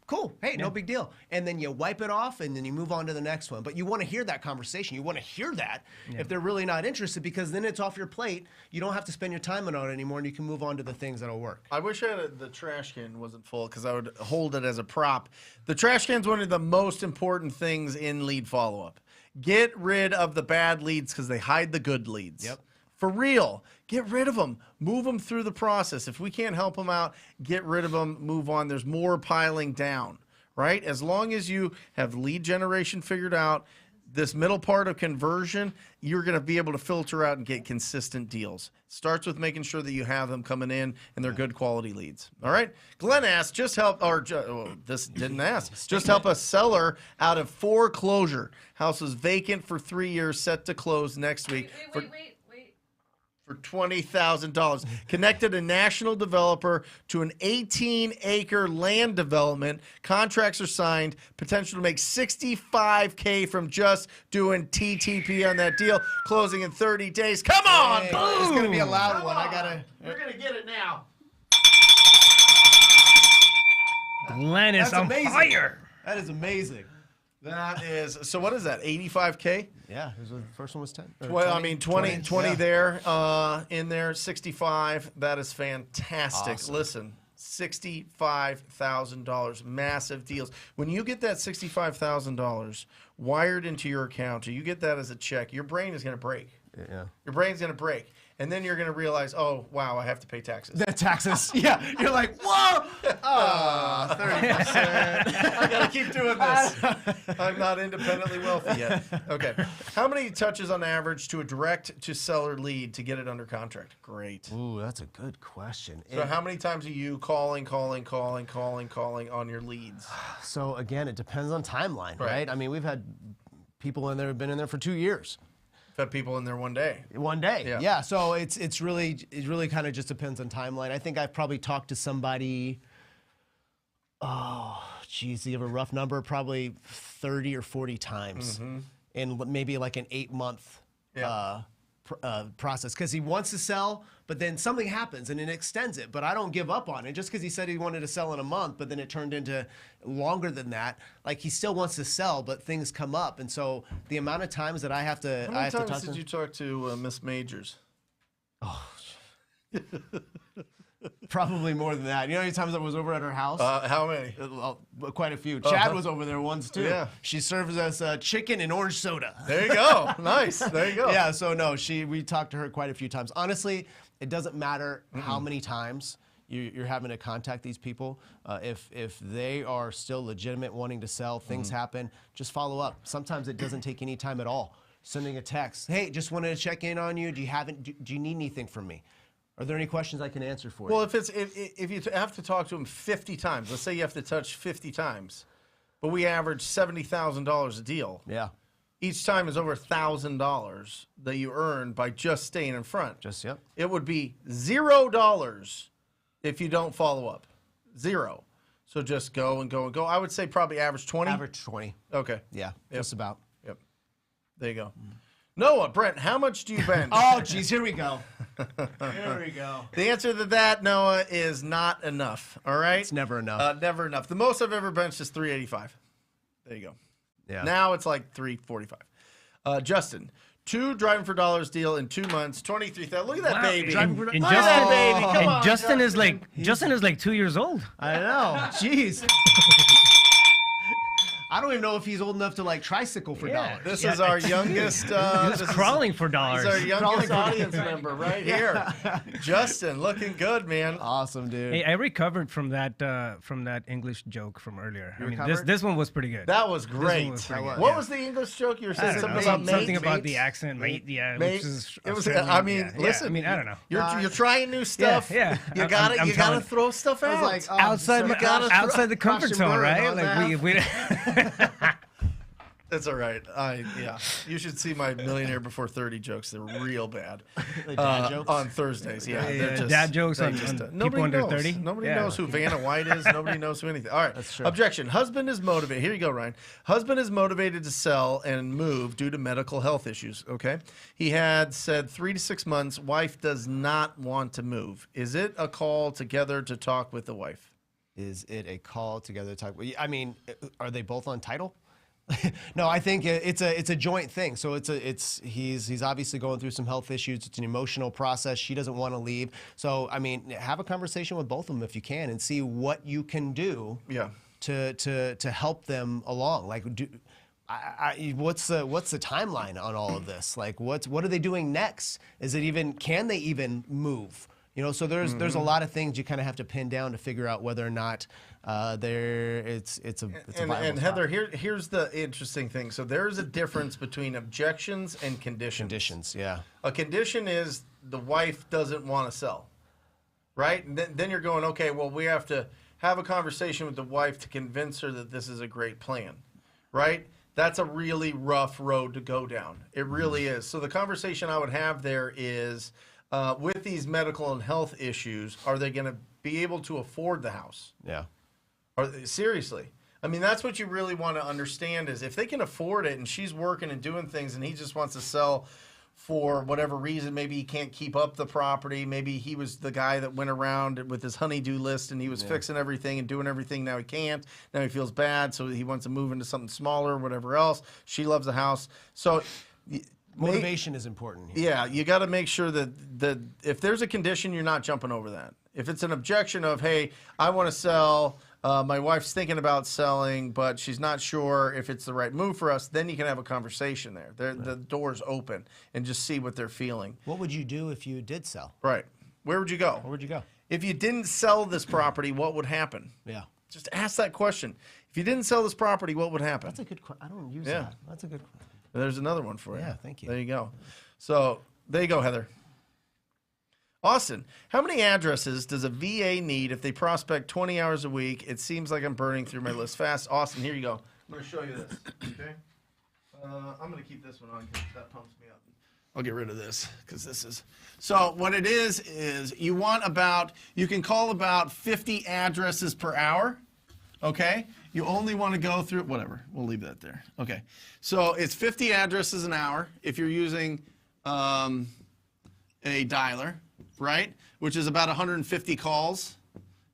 cool, hey, no big deal. And then you wipe it off and then you move on to the next one. But you want to hear that conversation. You want to hear that if they're really not interested, because then it's off your plate. You don't have to spend your time on it anymore, and you can move on to the things that'll work. I wish the trash can wasn't full because I would hold it as a prop. The trash can is one of the most important things in lead follow-up. Get rid of the bad leads because they hide the good leads. Yep. For real, get rid of them. Move them through the process. If we can't help them out, get rid of them, move on. There's more piling down, right? As long as you have lead generation figured out, this middle part of conversion, you're going to be able to filter out and get consistent deals. Starts with making sure that you have them coming in and they're good quality leads. All right? Glenn asked, just help, or this didn't ask, just help a seller out of foreclosure. House is vacant for 3 years, set to close next week. Wait. For $20,000. Connected a national developer to an 18-acre land development. Contracts are signed. Potential to make $65K from just doing TTP on that deal. Closing in 30 days. Come on! Hey, Boom! it's gonna be a loud one. I gotta. You're going to get it now. Glenn is That's on amazing. fire. That is amazing. That is, so what is that, 85K? Yeah, the first one was 10. or Well, I mean, 20 yeah. there, in there, 65. That is fantastic. Awesome. Listen, $65,000, massive deals. When you get that $65,000 wired into your account, or you get that as a check, your brain is going to break. Yeah. Your brain's going to break. And then you're going to realize, oh, wow, I have to pay taxes. The taxes. Yeah. You're like, whoa. 30%. I got to keep doing this. I'm not independently wealthy yet. Okay. How many touches on average to a direct to seller lead to get it under contract? Great. Ooh, that's a good question. So how many times are you calling on your leads? So again, it depends on timeline, Right. right? I mean, we've had people in there who've been in there for 2 years. I've had people in there one day. One day, Yeah. yeah. So it really kind of just depends on timeline. I think I've probably talked to somebody. Oh, geez, do you have a rough number? Probably 30 or 40 times, in maybe like an 8-month Yeah. process. Because he wants to sell, but then something happens and it extends it. But I don't give up on it just because he said he wanted to sell in a month, but then it turned into longer than that. Like he still wants to sell, but things come up, and so the amount of times that I have to, How I many have to times talk did to you talk to Miss Majors? probably more than that. You know how many times I was over at her house? How many? Quite a few. Chad was over there once too. Yeah. She serves us chicken and orange soda. There you go. Nice. There you go. Yeah, so no, we talked to her quite a few times. Honestly, it doesn't matter how many times you're having to contact these people. If they are still legitimate, wanting to sell, things happen, just follow up. Sometimes it doesn't take any time at all. Sending a text, hey, just wanted to check in on you. Do you need anything from me? Are there any questions I can answer for Well, you? if you have to talk to them 50 times, let's say you have to touch 50 times, but we average $70,000 a deal. Yeah, Each time is over $1,000 that you earn by just staying in front. yep. It would be $0 if you don't follow up. 0. So just go and go and go. I would say probably average 20. Average 20. Okay. Yeah, just about. Yep. There you go. Noah, Brent, how much do you bend? Oh, geez, here we go. Here we go. The answer to that, Noah, is not enough. All right? It's never enough. Never enough. The most I've ever benched is 385. There you go. Yeah. Now it's like 345. Justin, 2 driving for dollars deal in 2 months, 23,000. Look at that Wow, baby. and Look at Justin- that baby. Come And on, Justin is like 2 years old. I know. Jeez. I don't even know if he's old enough to like tricycle for Yeah. dollars. This is our youngest. He's this is- crawling for dollars. He's our youngest audience member right here. Justin, looking good, man. Awesome, dude. Hey, I recovered from that English joke from earlier. I mean, recovered? this one was pretty good. That was great. was pretty good. What was the English joke you were I saying? don't Something know, about mate? something about Mate? the accent, mate. Yeah, Mate. which is It was. Australian, I mean, yeah. listen. I mean, I don't know. You're trying new stuff. yeah. You I'm gotta telling- throw stuff out. like, oh, outside so my, you gotta outside the comfort crush and zone, burn right? on Like that. we That's all right. Yeah. You should see my Millionaire Before 30 jokes. They're real bad. The dad jokes? On Thursdays. Yeah. Yeah, they're just, dad jokes they on nobody people under knows. 30? Nobody Yeah. knows who Vanna White is. Nobody knows who anything. All right. That's true. Objection. Husband is motivated. Here you go, Ryan. Husband is motivated to sell and move due to medical health issues. Okay. He had said 3 to 6 months. Wife does not want to move. Is it a call together to talk with the wife? Is it a call together type? I mean, are they both on title? No, I think it's a joint thing. So he's obviously going through some health issues. It's an emotional process. She doesn't want to leave. So I mean, have a conversation with both of them if you can, and see what you can do. Yeah. To help them along. Like, What's the timeline on all of this? Like, what are they doing next? Can they even move? So there's a lot of things you kind of have to pin down to figure out whether or not it's a viable And spot. Heather, here's the interesting thing. So there's a difference between objections and conditions. Conditions, yeah. A condition is the wife doesn't want to sell, right? And then you're going, okay, well, we have to have a conversation with the wife to convince her that this is a great plan, right? That's a really rough road to go down. It really is. So the conversation I would have there is, with these medical and health issues, are they going to be able to afford the house? Yeah. Seriously. I mean, that's what you really want to understand is if they can afford it and she's working and doing things and he just wants to sell for whatever reason, maybe he can't keep up the property. Maybe he was the guy that went around with his honey-do list and he was fixing everything and doing everything. Now he can't. Now he feels bad, so he wants to move into something smaller or whatever else. She loves the house. So Motivation is important here. yeah, you got to make sure that if there's a condition, you're not jumping over that. If it's an objection of, hey, I want to sell, my wife's thinking about selling, but she's not sure if it's the right move for us, then you can have a conversation there. The door's open and just see what they're feeling. What would you do if you did sell? Right. Where would you go? Where would you go? If you didn't sell this property, what would happen? Yeah. Just ask that question. If you didn't sell this property, what would happen? That's a good question. I don't use Yeah. that. That's a good question. There's another one for you. Yeah, thank you. There you go. So there you go, Heather. Austin, how many addresses does a VA need if they prospect 20 hours a week? It seems like I'm burning through my list fast. Austin, here you go. I'm going to show you this. Okay. I'm going to keep this one on because that pumps me up. I'll get rid of this because this is. So what it is you can call about 50 addresses per hour. Okay. You only want to go through, whatever. We'll leave that there. Okay. So it's 50 addresses an hour if you're using a dialer, right? Which is about 150 calls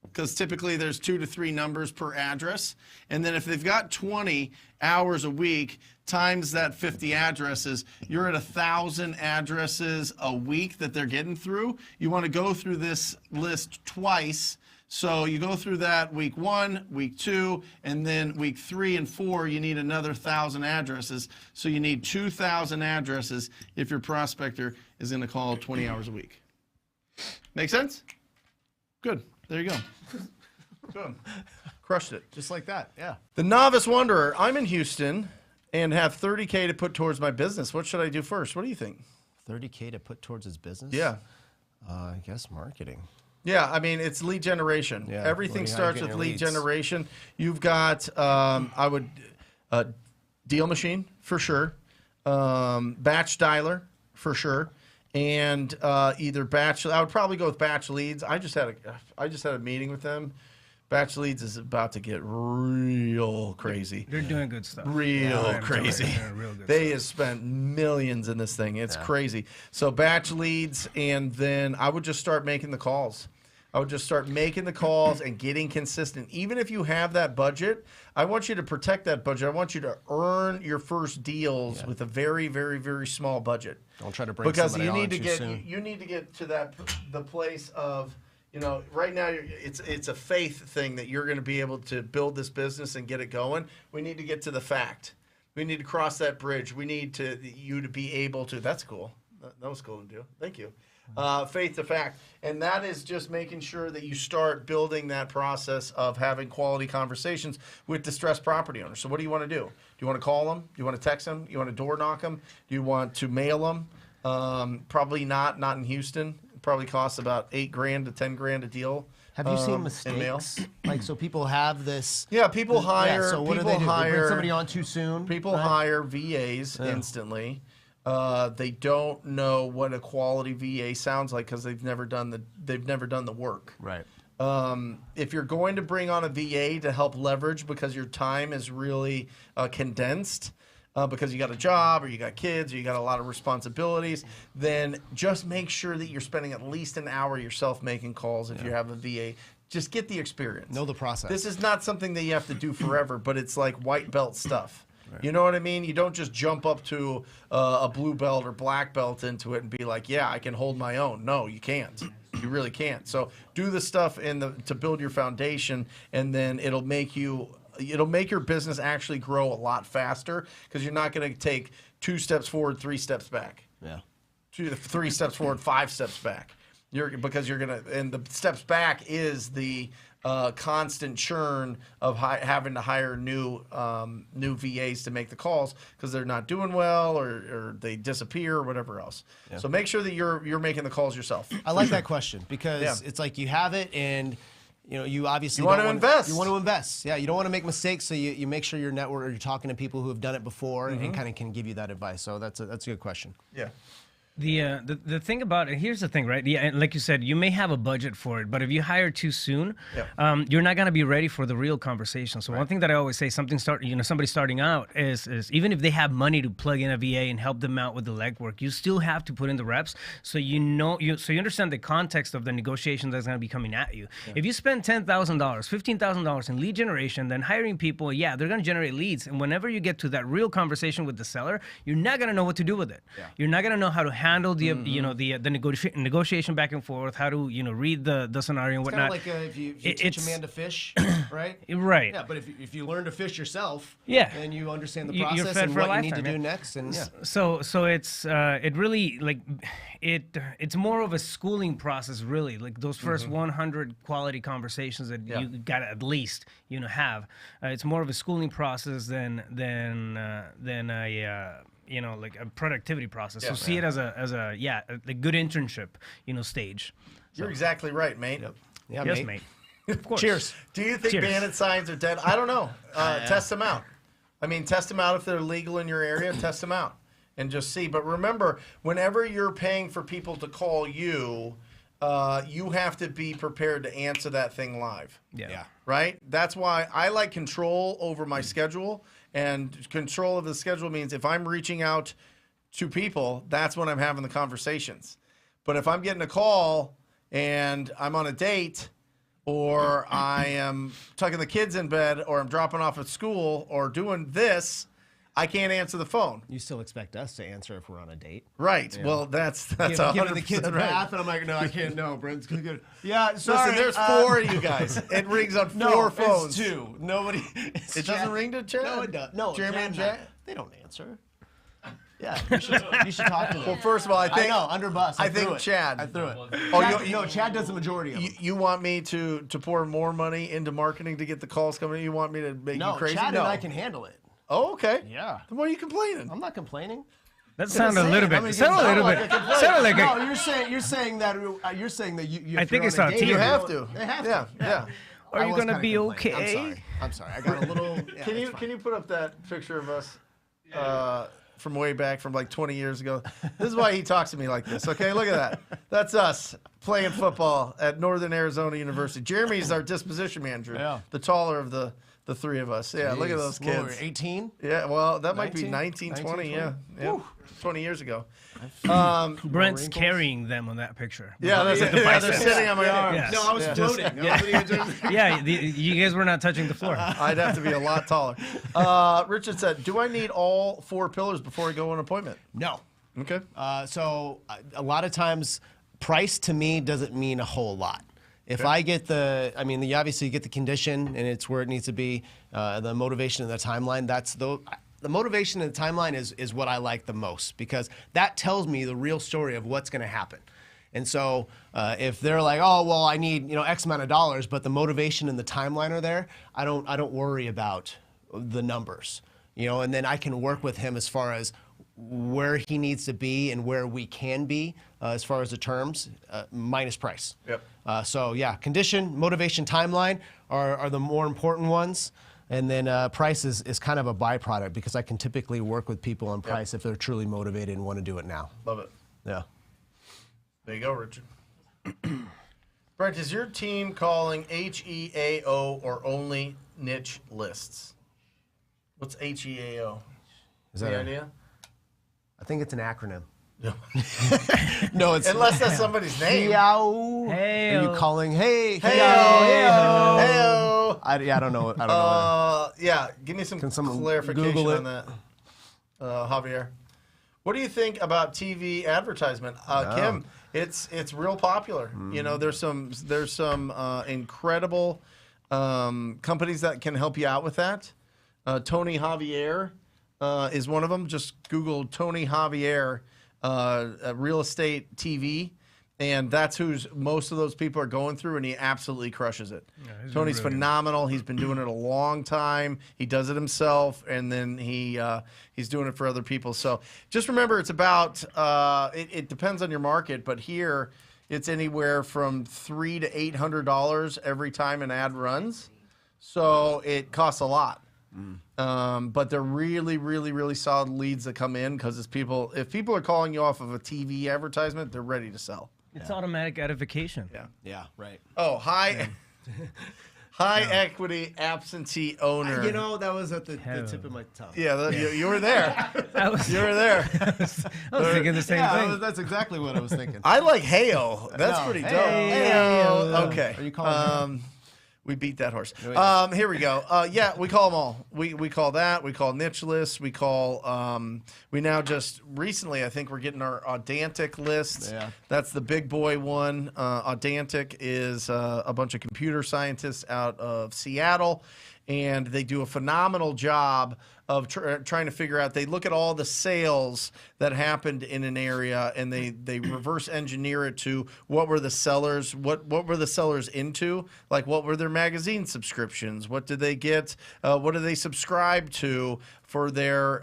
because typically there's 2 to 3 numbers per address. And then if they've got 20 hours a week times that 50 addresses, you're at 1,000 addresses a week that they're getting through. You want to go through this list twice. So you go through that week 1, week 2, and then week 3 and 4, you need another 1,000 addresses. So you need 2,000 addresses if your prospector is going to call 20 hours a week. Make sense? Good. There you go. Good. Crushed it. Just like that, yeah. The Novice Wanderer. I'm in Houston and have $30K to put towards my business. What should I do first? What do you think? $30K to put towards his business? Yeah. I guess marketing. Yeah, I mean, it's lead generation. Yeah, Everything learning how to starts get with your lead leads. generation. You've got, deal machine for sure, batch dialer for sure, and either batch. I would probably go with batch leads. I just had a meeting with them. Batch leads is about to get real crazy. They're doing good stuff. Real crazy. They're real good They have spent millions in this thing. It's crazy. So batch leads, and then I would just start making the calls. I would just start making the calls and getting consistent. Even if you have that budget, I want you to protect that budget. I want you to earn your first deals with a very, very, very small budget. Don't try to bring Because somebody you need on to too get soon. you need to get to the place of, right now it's a faith thing that you're going to be able to build this business and get it going. We need to get to the fact. We need to cross that bridge. We need you to be able to. That's cool. That was cool to do. Thank you. Faith to fact. And that is just making sure that you start building that process of having quality conversations with distressed property owners. So what do you want to do? Do you want to call them? Do you want to text them? Do you want to door knock them? Do you want to mail them? Probably not in Houston. It probably costs about $8,000 to $10,000 a deal. Have you seen in mail. mistakes? Like, so people have this. Yeah, people hire. So what do people they do? They bring hire somebody on too soon. People hire VAs instantly. They don't know what a quality VA sounds like because they've never done the work. Right. If you're going to bring on a VA to help leverage because your time is really condensed, because you got a job or you got kids or you got a lot of responsibilities, then just make sure that you're spending at least an hour yourself making calls if you have a VA. Just get the experience. Know the process. This is not something that you have to do forever, but it's like white belt stuff. You know what I mean? You don't just jump up to a blue belt or black belt into it and be like, yeah, I can hold my own. No, you can't. You really can't. So do the stuff to build your foundation, and then it'll make you it'll make your business actually grow a lot faster because you're not going to take 2 steps forward, 3 steps back. Yeah. 3 steps forward, 5 steps back. Because you're gonna, and the steps back is the constant churn of having to hire new VAs to make the calls because they're not doing well or they disappear or whatever else. Yeah. So make sure that you're making the calls yourself. I like that question because it's like you have it and you obviously want to invest. You want to invest. Yeah, you don't want to make mistakes, so you make sure your network or you're talking to people who have done it before and kind of can give you that advice. So that's a good question. Yeah. The thing about it, here's the thing, right? Yeah, like you said, you may have a budget for it, but if you hire too soon, you're not gonna be ready for the real conversation. So one thing that I always say, somebody starting out is even if they have money to plug in a VA and help them out with the legwork, you still have to put in the reps so you understand the context of the negotiation that's gonna be coming at you. If you spend $10,000, $15,000 in lead generation, then hiring people, they're gonna generate leads, and whenever you get to that real conversation with the seller, you're not gonna know what to do with it. You're not gonna know how to handle the negotiation back and forth, how to read the scenario and whatnot. It's kind of like if you teach a man to fish, right? Right. Yeah, but if you learn to fish yourself, Yeah. then you understand the You're process fed and for a what you need to lifetime, do next. And So it's it really it's more of a schooling process, really. Like those first 100 quality conversations that you gotta at least have. It's more of a schooling process than a like a productivity process. So see it as a good internship, stage. You're exactly right, mate. yeah, Yes, mate. Of course. Cheers. Do you think Cheers. bandit signs are dead? I don't know. Test them out. I mean, test them out if they're legal in your area. Test them out and just see. But remember, whenever you're paying for people to call you, you have to be prepared to answer that thing live. Yeah. Right? That's why I like control over my schedule. And control of the schedule means if I'm reaching out to people, that's when I'm having the conversations. But if I'm getting a call and I'm on a date, or I am tucking the kids in bed, or I'm dropping off at school, or doing this, I can't answer the phone. You still expect us to answer if we're on a date. Right. Yeah. Well, that's Giving 100% the kids a right. bath, and I'm like, no, I can't. No, Brent's good. Yeah, sorry. Listen, there's 4 of you guys. It rings on 4 phones. It's 2. Nobody. It doesn't ring to Chad? No, it does. No, Jeremy and Chad, Jack? they don't answer. Yeah, you should talk to them. Well, first of all, I think I know, under bus. I think threw it. Chad. I threw it. Oh, Chad does the majority of them. You want me to pour more money into marketing to get the calls coming in? You want me to make you crazy? Chad and I can handle it. Oh, okay. Yeah. Then why are you complaining? I'm not complaining. That sounded a little bit. Sounded like No, you're saying that you. I think it's on TV. You have to. They have yeah, to. Yeah. Are you gonna be okay? I'm sorry. I got a little. Yeah, Can you put up that picture of us from way back from like 20 years ago? This is why he talks to me like this. Okay, look at that. That's us playing football at Northern Arizona University. Jeremy's our disposition manager. Yeah. The taller of the 3 of us. Yeah, look at those What were kids. we, 18? Yeah, well, that might be 19? 19, 20, yeah. 20 years ago. Brent's carrying them on that picture. Yeah, they're sitting on my arms. Yes. No, I was floating. You guys were not touching the floor. I'd have to be a lot taller. Richard said, do I need all 4 pillars before I go on an appointment? No. Okay. So a lot of times, price to me doesn't mean a whole lot. If I get you obviously get the condition and it's where it needs to be, the motivation and the timeline, the motivation and the timeline is what I like the most because that tells me the real story of what's going to happen. And so if they're like, oh, well, I need X amount of dollars, but the motivation and the timeline are there, I don't worry about the numbers, and then I can work with him as far as where he needs to be and where we can be as far as the terms, minus price. Yep. So yeah, condition, motivation, timeline are the more important ones. And then price is kind of a byproduct because I can typically work with people on price if they're truly motivated and want to do it now. Love it. Yeah. There you go, Richard. Brent, is your team calling HEAO or only niche lists? What's HEAO? Is that Any idea? I think it's an acronym. No. No, it's Unless that's somebody's name. Heyo. Hey. Are you calling? Hey. Heyo. Heyo. I don't know. I don't know. Yeah, give me some Can someone clarification Google it? on that, Javier. What do you think about TV advertisement, Kim? It's real popular. There's some incredible companies that can help you out with that. Tony Javier is one of them. Just Google Tony Javier real estate TV. And that's who's most of those people are going through, and he absolutely crushes it. Yeah, he's Tony's really good. phenomenal. He's been doing it a long time. He does it himself, and then he's doing it for other people. So just remember, it's about it depends on your market, but here it's anywhere from $300 to $800 every time an ad runs. So it costs a lot. But they're really, really, really solid leads that come in because if people are calling you off of a TV advertisement, they're ready to sell. It's automatic edification. Yeah. Yeah, right. Oh, high equity absentee owner. You know, that was at the tip of my tongue. Yeah, you were there. You were there. I was thinking the same thing. That's exactly what I was thinking. I like Heyo. That's No. pretty dope. Heyo. Okay. Are you calling we beat that horse. Wait. Here we go. Yeah, we call them all. We call that. We call niche lists. We call. We now just recently, I think we're getting our Audantic list. Yeah. That's the big boy one. Audantic is a bunch of computer scientists out of Seattle, and they do a phenomenal job of trying to figure out. They look at all the sales that happened in an area, and they reverse engineer it to what were the sellers, what were the sellers into, like what were their magazine subscriptions, what did they get, what do they subscribe to for their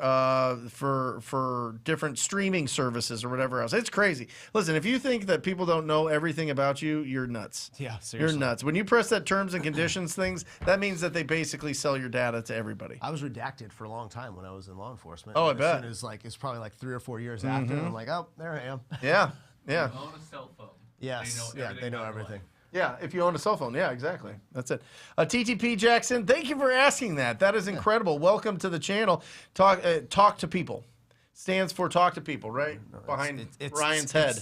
for different streaming services or whatever else. It's crazy. Listen, if you think that people don't know everything about you, you're nuts. Yeah, seriously. You're nuts. When you press that terms and conditions things, that means that they basically sell your data to everybody. I was redacted for a long time when I was in law enforcement. Oh, I And bet. As soon as it's probably like 3 or 4 years after, I'm like, oh, there I am. Yeah, yeah. Own a cell phone. Yes, They know they know about your everything. Yeah, if you own a cell phone. Yeah, exactly. That's it. TTP Jackson, thank you for asking that. That is incredible. Welcome to the channel. Talk to people. Stands for talk to people, right? Behind Ryan's head.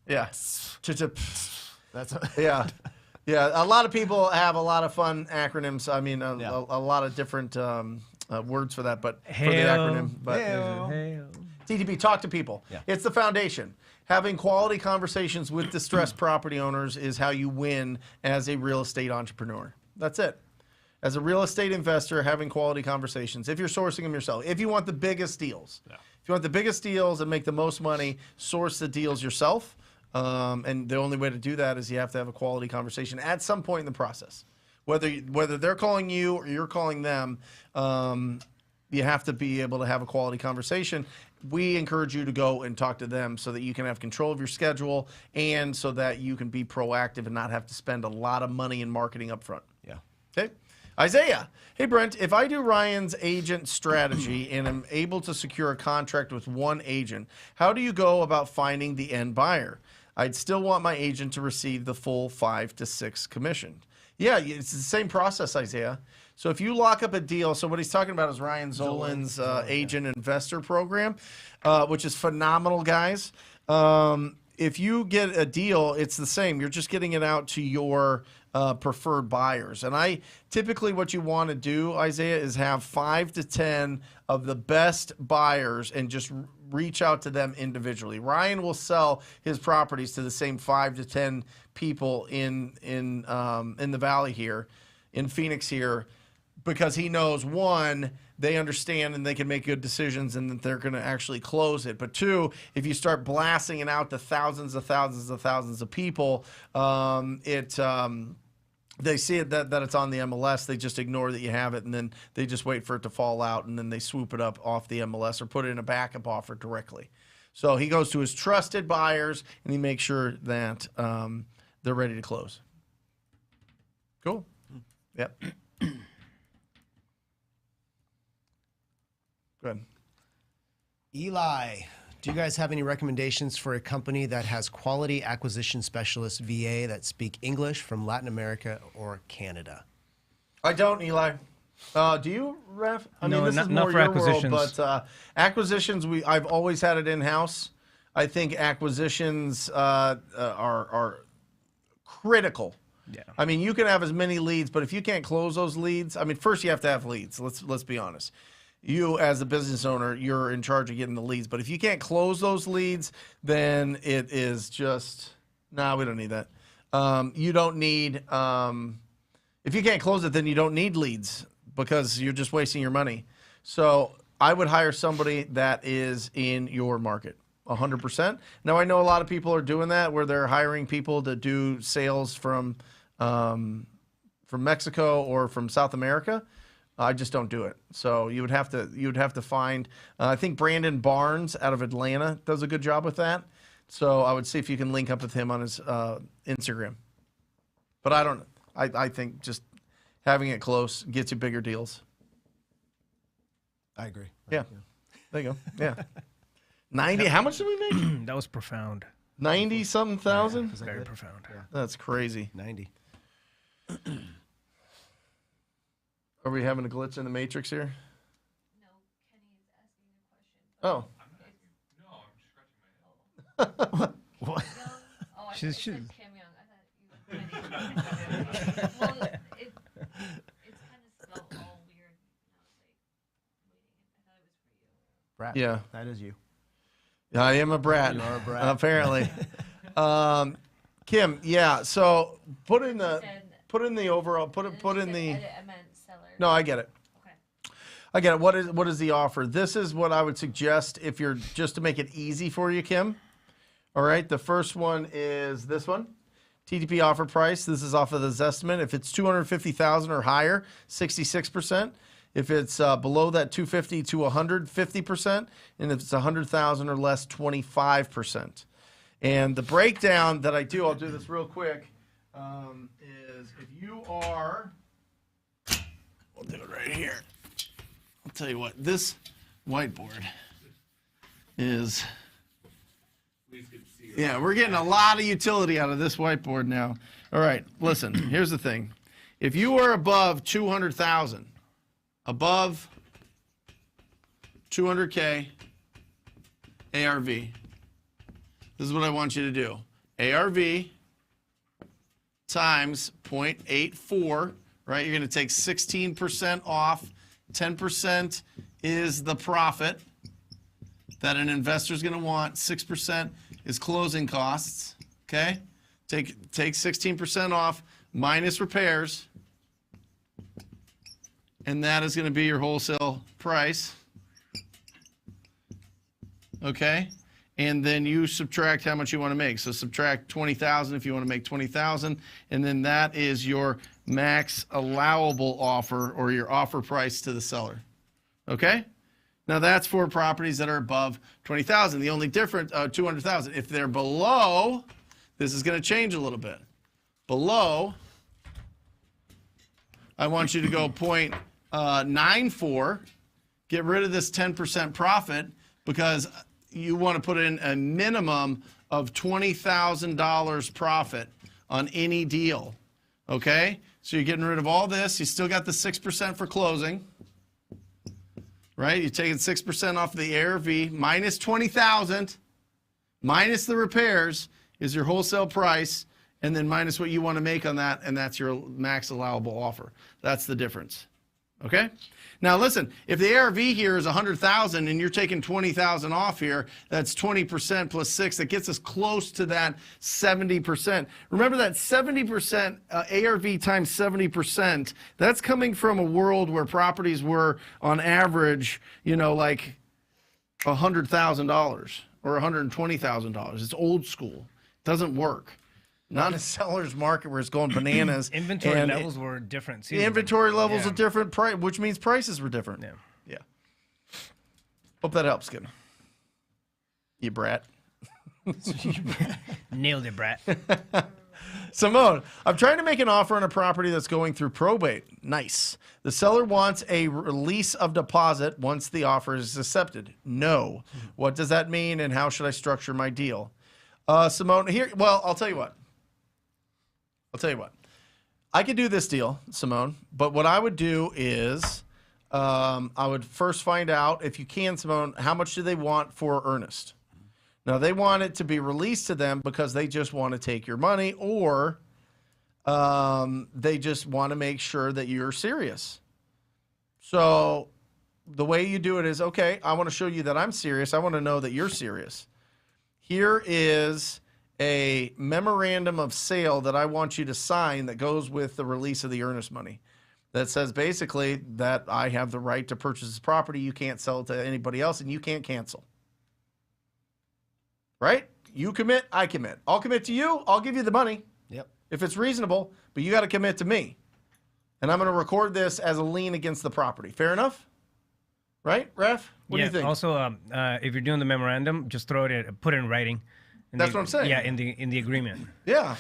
Yeah. That's Yeah. Yeah. A lot of people have a lot of fun acronyms. I mean, a lot of different words for that, but for the acronym. But TTP, talk to people. Yeah. It's the foundation. Having quality conversations with distressed property owners is how you win as a real estate entrepreneur. That's it. As a real estate investor, having quality conversations. If you're sourcing them yourself, if you want the biggest deals, if you want the biggest deals and make the most money, source the deals yourself. And the only way to do that is you have to have a quality conversation at some point in the process. Whether they're calling you or you're calling them, you have to be able to have a quality conversation. We encourage you to go and talk to them so that you can have control of your schedule and so that you can be proactive and not have to spend a lot of money in marketing up front. Yeah. Okay. Isaiah. Hey, Brent, if I do Ryan's agent strategy and am able to secure a contract with one agent, how do you go about finding the end buyer? I'd still want my agent to receive the full 5 to 6 commission. Yeah, it's the same process, Isaiah. So if you lock up a deal, so what he's talking about is Ryan Zolin's agent investor program, which is phenomenal, guys. If you get a deal, it's the same. You're just getting it out to your preferred buyers. And typically what you want to do, Isaiah, is have 5 to 10 of the best buyers and just reach out to them individually. Ryan will sell his properties to the same 5 to 10 people in the valley here, in Phoenix here, because he knows, one, they understand and they can make good decisions and that they're going to actually close it. But two, if you start blasting it out to thousands of people, they see it that it's on the MLS. They just ignore that you have it, and then they just wait for it to fall out, and then they swoop it up off the MLS or put it in a backup offer directly. So he goes to his trusted buyers, and he makes sure that they're ready to close. Cool. Yep. Good. Eli, do you guys have any recommendations for a company that has quality acquisition specialists, VA, that speak English from Latin America or Canada? I don't, Eli. Do you, Ref? I No, mean, this not- is not more for your acquisitions. world, but acquisitions, I've always had it in-house. I think acquisitions are critical. Yeah. I mean, you can have as many leads, but if you can't close those leads, I mean, first you have to have leads. Let's be honest. You, as a business owner, you're in charge of getting the leads. But if you can't close those leads, then it is just, we don't need that. You don't need, If you can't close it, then you don't need leads because you're just wasting your money. So I would hire somebody that is in your market, 100%. Now, I know a lot of people are doing that where they're hiring people to do sales from Mexico or from South America. I just don't do it. So you would have to find. I think Brandon Barnes out of Atlanta does a good job with that. So I would see if you can link up with him on his Instagram. But I don't. I think just having it close gets you bigger deals. I agree. Yeah. There you go. Yeah. 90. How much did we make? That was profound. 90 something thousand. Very profound. Yeah. That's crazy. 90. Are we having a glitch in the matrix here? No, Kenny is asking a question. Oh. No, I'm scratching my head. What? Oh, I She's- thought it said Kim Young. I thought you were Kenny. Well, it's kind of spelled all weird. And I was like, waiting. I thought it was for you. Brat. Yeah. That is you. I am a brat. You are a brat. Apparently. Kim, yeah. So put in the overall. Put in the. I meant seller. No, I get it. Okay. I get it. What is the offer? This is what I would suggest if you're just to make it easy for you, Kim. All right. The first one is this one. TTP offer price. This is off of the Zestimate. If it's 250,000 or higher, 66%. If it's below that 250 to 150%, and if it's 100,000 or less, 25%. And the breakdown that I do, I'll do this real quick, is if you are, we'll do it right here. I'll tell you what, this whiteboard is, yeah, we're getting a lot of utility out of this whiteboard now. All right, listen, here's the thing. If you are above 200,000, above 200K ARV, this is what I want you to do. ARV times 0.84, right? You're going to take 16% off. 10% is the profit that an investor is going to want. 6% is closing costs, okay? Take 16% off minus repairs, and that is going to be your wholesale price, okay? And then you subtract how much you want to make. So subtract 20,000 if you want to make 20,000, and then that is your max allowable offer or your offer price to the seller. Okay? Now that's for properties that are above 20,000. The only difference, 200,000. If they're below, this is going to change a little bit. Below, I want you to go 0.94. Get rid of this 10% profit because you want to put in a minimum of $20,000 profit on any deal. Okay? So you're getting rid of all this. You still got the 6% for closing. Right? You're taking 6% off the ARV minus 20,000 minus the repairs is your wholesale price, and then minus what you want to make on that, and that's your max allowable offer. That's the difference. Okay? Now listen, if the ARV here is 100,000 and you're taking 20,000 off here, that's 20% plus 6. That gets us close to that 70%. Remember that 70% ARV times 70%, that's coming from a world where properties were on average, like $100,000 or $120,000. It's old school. Doesn't work. Not a seller's market where it's going bananas. Inventory levels were different. The inventory levels are different, which means prices were different. Yeah. Hope that helps, Kim. You brat. Nailed it, Brett. Simone, I'm trying to make an offer on a property that's going through probate. Nice. The seller wants a release of deposit once the offer is accepted. No. What does that mean, and how should I structure my deal? Simone, I'll tell you what. I could do this deal, Simone, but what I would do is I would first find out, if you can, Simone, how much do they want for earnest? Now, they want it to be released to them because they just want to take your money, or they just want to make sure that you're serious. So the way you do it is, okay, I want to show you that I'm serious. I want to know that you're serious. Here is a memorandum of sale that I want you to sign that goes with the release of the earnest money. That says basically that I have the right to purchase this property. You can't sell it to anybody else, and you can't cancel. Right? You commit, I commit. I'll commit to you. I'll give you the money Yep. if it's reasonable, but you got to commit to me. And I'm going to record this as a lien against the property. Fair enough? Right, Ref? What do you think? Also, if you're doing the memorandum, just throw it in, put it in writing. That's what I'm saying. Yeah, in the agreement. Yeah.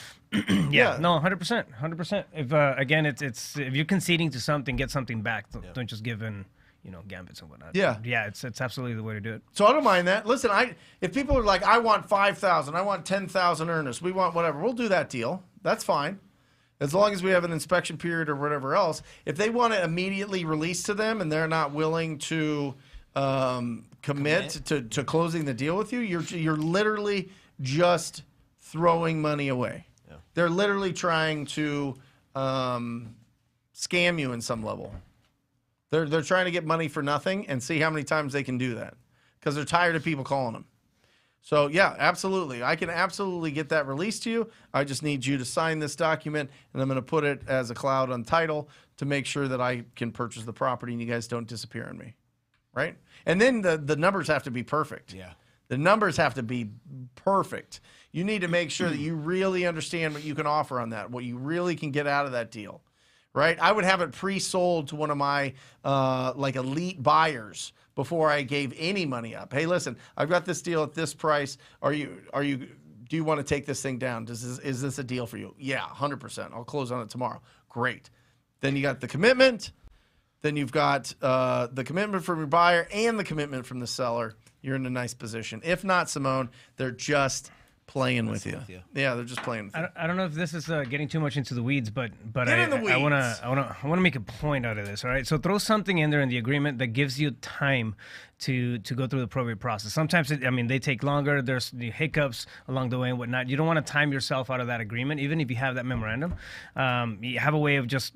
Yeah. No, 100%, 100%. If again, it's if you're conceding to something, get something back. Don't just give in, gambits and whatnot. Yeah. Yeah, it's absolutely the way to do it. So I don't mind that. Listen, if people are like, I want 5,000, I want 10,000 earnest, we want whatever, we'll do that deal. That's fine. As long as we have an inspection period or whatever else. If they want it immediately released to them and they're not willing to commit to closing the deal with you, you're literally just throwing money away. Yeah. They're literally trying to scam you in some level. They're trying to get money for nothing and see how many times they can do that because they're tired of people calling them. So, yeah, absolutely. I can absolutely get that released to you. I just need you to sign this document, and I'm going to put it as a cloud on title to make sure that I can purchase the property and you guys don't disappear on me, right? And then the numbers have to be perfect. Yeah. The numbers have to be perfect. You need to make sure that you really understand what you can offer on that, what you really can get out of that deal, right? I would have it pre-sold to one of my elite buyers before I gave any money up. Hey, listen, I've got this deal at this price. Do you want to take this thing down? Is this a deal for you? Yeah, 100%. I'll close on it tomorrow. Great. Then you got the commitment. Then you've got the commitment from your buyer and the commitment from the seller. You're in a nice position. If not, Simone, they're just playing with you. Yeah, they're just playing with you. I don't know if this is getting too much into the weeds, but Get in the I want weeds. to make a point out of this. All right, so throw something in there in the agreement that gives you time to go through the probate process. Sometimes they take longer. There's the hiccups along the way and whatnot. You don't want to time yourself out of that agreement, even if you have that memorandum. You have a way of just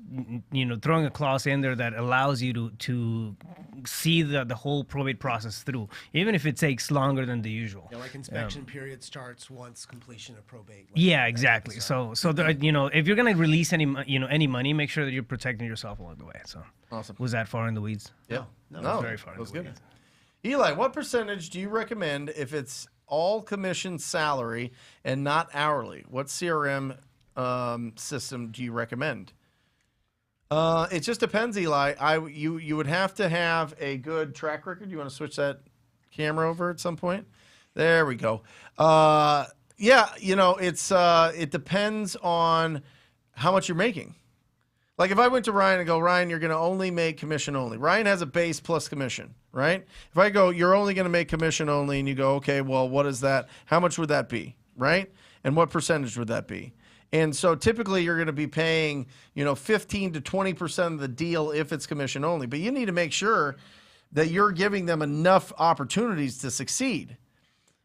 throwing a clause in there that allows you to see the whole probate process through, even if it takes longer than the usual. Yeah, like inspection period starts once completion of probate. Yeah, exactly. So if you're gonna release any money, make sure that you're protecting yourself along the way. So Awesome. Was that far in the weeds? Yeah. No, very far in That was the good. weeds. Eli, what percentage do you recommend if it's all commission salary and not hourly? What CRM system do you recommend? It just depends, Eli. You would have to have a good track record. You want to switch that camera over at some point? There we go. It depends on how much you're making. Like if I went to Ryan and go, Ryan, you're going to only make commission only. Ryan has a base plus commission, right? If I go, you're only going to make commission only, and you go, okay, well, what is that? How much would that be, right? And what percentage would that be? And so typically you're going to be paying, 15 to 20% of the deal if it's commission only. But you need to make sure that you're giving them enough opportunities to succeed.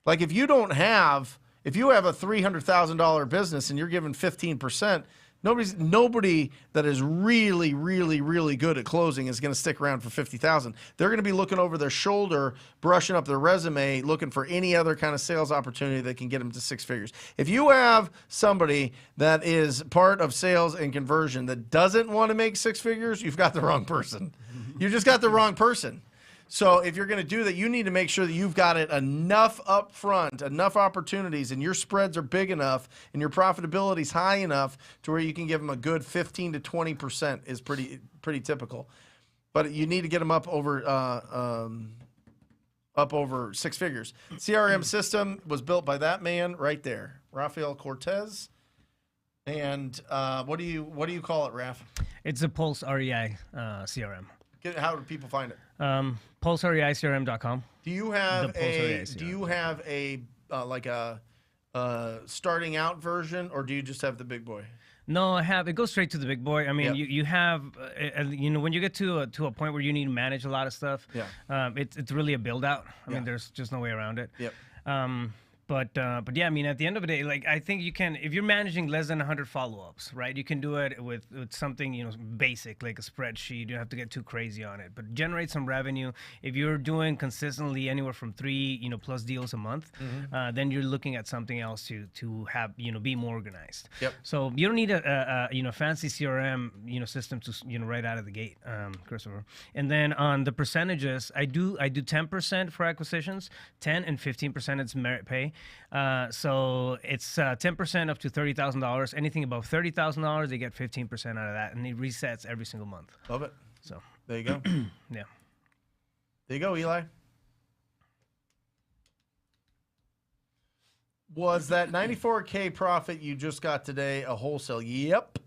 Like if you have a $300,000 business and you're giving 15%, nobody that is really, really, really good at closing is going to stick around for 50,000. They're going to be looking over their shoulder, brushing up their resume, looking for any other kind of sales opportunity that can get them to six figures. If you have somebody that is part of sales and conversion that doesn't want to make six figures, you've got the wrong person. You just got the wrong person. So if you're going to do that, you need to make sure that you've got it enough up front, enough opportunities, and your spreads are big enough, and your profitability is high enough to where you can give them a good 15 to 20% is pretty typical. But you need to get them up over six figures. CRM system was built by that man right there, Rafael Cortez. And what do you call it, Raf? It's a Pulse REI CRM. How do people find it? PulseREICRM.com. Do you have The Pulse REI CRM. Do you have a starting out version, or do you just have the big boy? No, I have. It goes straight to the big boy. I mean, Yep. you have, when you get to a point where you need to manage a lot of stuff, Yeah. it's really a build out. I Yeah. mean, there's just no way around it. Yep. But yeah, I mean, at the end of the day, like I think you can, if you're managing less than 100 follow-ups, right? You can do it with something basic like a spreadsheet. You don't have to get too crazy on it, but generate some revenue. If you're doing consistently anywhere from 3 plus deals a month, then you're looking at something else to have be more organized. Yep. So you don't need a fancy CRM system to right out of the gate, Christopher. And then on the percentages, I do 10% for acquisitions, 10 and 15% it's merit pay. So it's 10% up to $30,000. Anything above $30,000, they get 15% out of that, and it resets every single month. Love it. So There you go. yeah. There you go, Eli. Was that 94K profit you just got today a wholesale? Yep.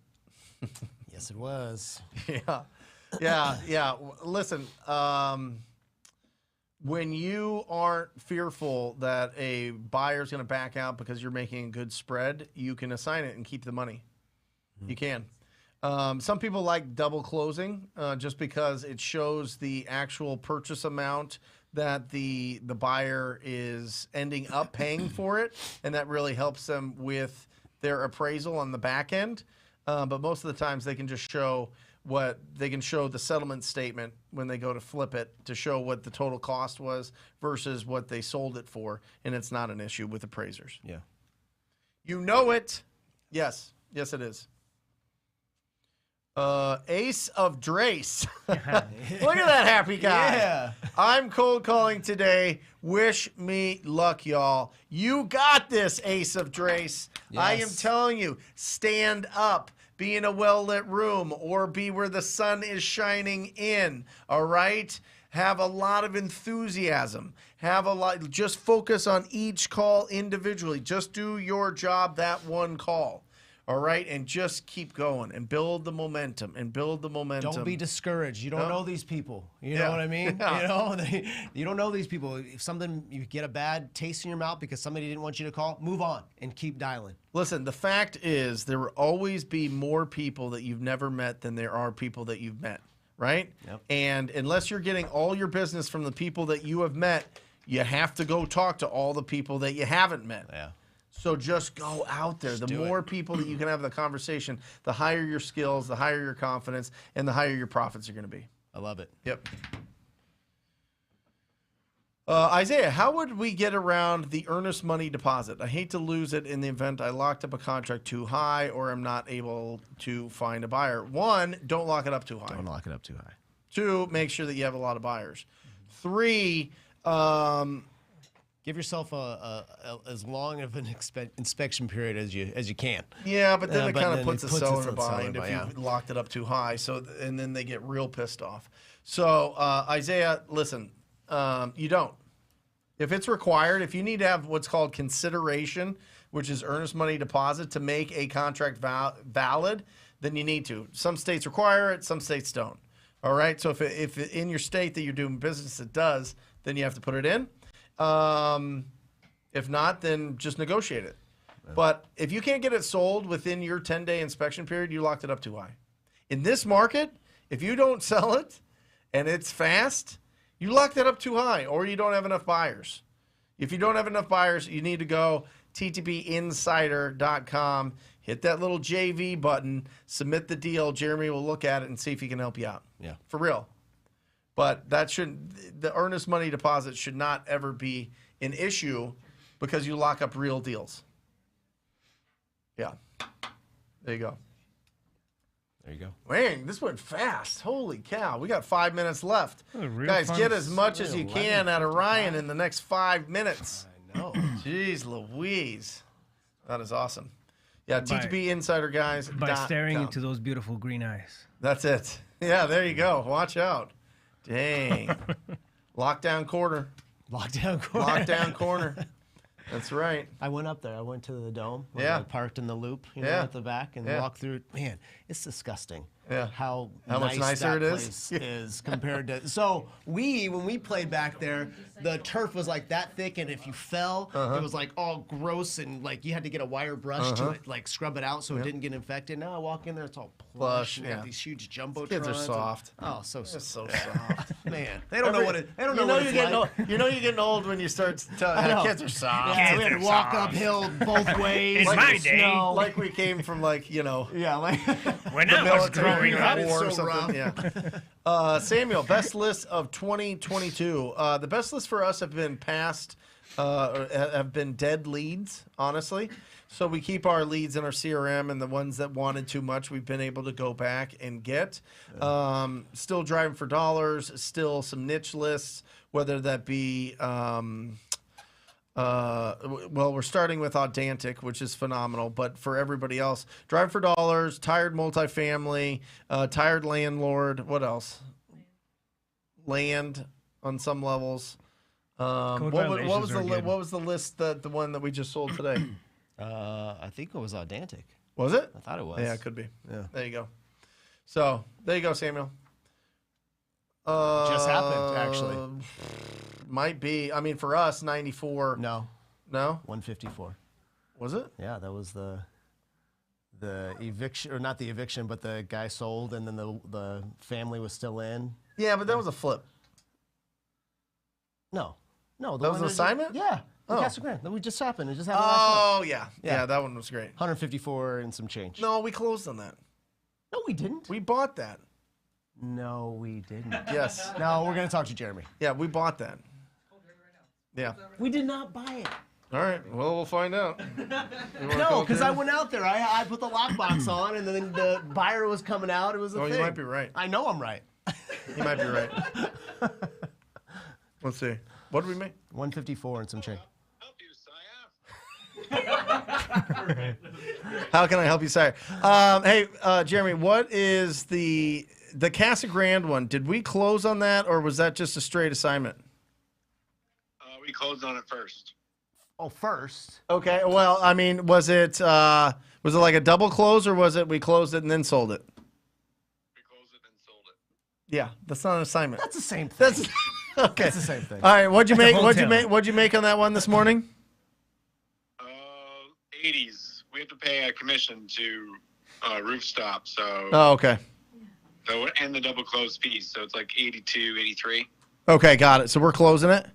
Yes, it was. Yeah. Listen, when you aren't fearful that a buyer's going to back out because you're making a good spread, you can assign it and keep the money. You can. Some people like double closing just because it shows the actual purchase amount that the buyer is ending up paying for it, and that really helps them with their appraisal on the back end. But most of the times they can just show the settlement statement when they go to flip it to show what the total cost was versus what they sold it for, and it's not an issue with appraisers. Yeah. You know it. Yes, it is. Ace of Drace. Look at that happy guy. Yeah. I'm cold calling today. Wish me luck, y'all. You got this, Ace of Drace. I am Yes. telling you, stand up. Be in a well-lit room or be where the sun is shining in, all right? Have a lot of enthusiasm. Just focus on each call individually. Just do your job that one call, all right? And just keep going and build the momentum Don't be discouraged. You don't know these people. You Yeah. know what I mean? Yeah. You don't know these people. If you get a bad taste in your mouth because somebody didn't want you to call, move on and keep dialing. Listen, the fact is there will always be more people that you've never met than there are people that you've met, right? Yep. And unless you're getting all your business from the people that you have met, you have to go talk to all the people that you haven't met. Yeah. So just go out there. The more people that you can have the conversation, the higher your skills, the higher your confidence, and the higher your profits are going to be. I love it. Yep. Isaiah, how would we get around the earnest money deposit? I hate to lose it in the event I locked up a contract too high or I'm not able to find a buyer. 1, don't lock it up too high. Don't lock it up too high. 2, make sure that you have a lot of buyers. 3, Give yourself as long of an inspection period as you can. yeah, but then it but kind then of puts it a puts seller us in a on seller bind if bind, you locked it up too high. So, and then they get real pissed off. So, Isaiah, listen, you don't. If it's required, if you need to have what's called consideration, which is earnest money deposit to make a contract valid, then you need to. Some states require it, some states don't. All right. So if in your state that you're doing business it does, then you have to put it in. If not, then just negotiate it. But if you can't get it sold within your 10-day inspection period, you locked it up too high. In this market, if you don't sell it and it's fast, you locked it up too high or you don't have enough buyers. If you don't have enough buyers, you need to go ttbinsider.com, hit that little JV button, submit the deal. Jeremy will look at it and see if he can help you out. Yeah. For real. But the earnest money deposit should not ever be an issue because you lock up real deals. Yeah. There you go. There you go. Man, this went fast. Holy cow. We got 5 minutes left. Real Guys, fun. get as much as you can out of Ryan in the next 5 minutes. I know. Jeez Louise. That is awesome. Yeah, By- TTB Insider guys. By staring into those beautiful green eyes. That's it. Yeah, there you go. Watch out. Dang. Lockdown corner. Lockdown corner. Lockdown corner. That's right. I went up there. I went to the dome. Yeah. I parked in the loop, Yeah. at the back, and Yeah. walked through. Man, it's disgusting. Yeah. How much nice nicer that it is? place is compared to. So when we played back there, the turf was like that thick, and if you fell, it was like all gross and like you had to get a wire brush to like scrub it out so it didn't get infected. Now I walk in there, it's all plush. And they yeah. have these huge jumbotrons. Kids are and- soft. Oh, so It's so soft. Man, they don't know what it. They don't know what it's you're like. getting old. You know you're getting old when you start telling know. kids are soft. Yeah, Kids we had to are walk soft. uphill both ways. In my the day. snow. Like we came from yeah, like When I was growing up. It's war or so something. Yeah. Samuel, best list of 2022. The best list for us have been past, or have been dead leads, honestly. So we keep our leads in our CRM, and the ones that wanted too much, we've been able to go back and get. Still driving for dollars, still some niche lists, whether that be, well, we're starting with Audantic, which is phenomenal, but for everybody else, driving for dollars, tired multifamily, tired landlord, what else? Land on some levels. What violations was are good. what was the list that the one that we just sold today? I think it was Audantic. Was it? I thought it was. Yeah, it could be. Yeah. There you go. So there you go, Samuel. Just happened, actually. Might be. I mean, for us, 94. No, No? 154. Was it? Yeah, that was the eviction, or not the eviction, but the guy sold, and then the family was still in. Yeah, but that was a flip. No, the That was one an assignment? Yeah, the Oh. Casa Grande. That we just happened. It just happened last month. Oh, yeah. Yeah. Yeah, that one was great. 154 and some change. No, we closed on that. No, we didn't. We bought that. No, we didn't. Yes. No, we're gonna talk to Jeremy. Yeah, we bought that. Yeah. We did not buy it. All right. Well, we'll find out. No, because I went out there. I put the lockbox on, and then the buyer was coming out. It was a Oh, thing. you might be right. I know I'm right. You might be right. Let's see. What did we make? 154 and some change. How can I help you, sire? Hey, Jeremy, what is the Casa Grande one? Did we close on that, or was that just a straight assignment? We closed on it first. Oh, first. Okay. Well, I mean, was it like a double close, or was it we closed it and then sold it? We closed it and sold it. Yeah, that's not an assignment. That's the same thing. That's okay. That's the same thing. All right. What'd you make? Wholesale. What'd you make on that one this morning? 80s. We have to pay a commission to roof stop. So, Oh, okay. and the double close piece. So it's like 82, 83. Okay, got it. So we're closing it.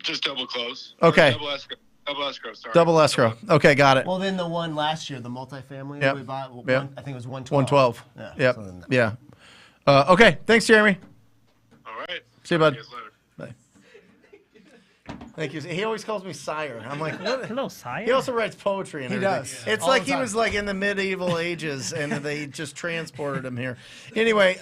Just double close. Okay. Or double escrow. Double escrow. Sorry. Double escrow. Okay, got it. Well, then the one last year, the multifamily Yep. we bought, Yep. I think it was 112. 112. Yeah. Yep. so then- Yeah. Okay. Thanks, Jeremy. All right. See you, bud. See you guys later. Thank you. He always calls me sire. I'm like, what? Hello, sire. He also writes poetry and He everything. does. It's All like the he time. was like in the medieval ages and they just transported him here. Anyway,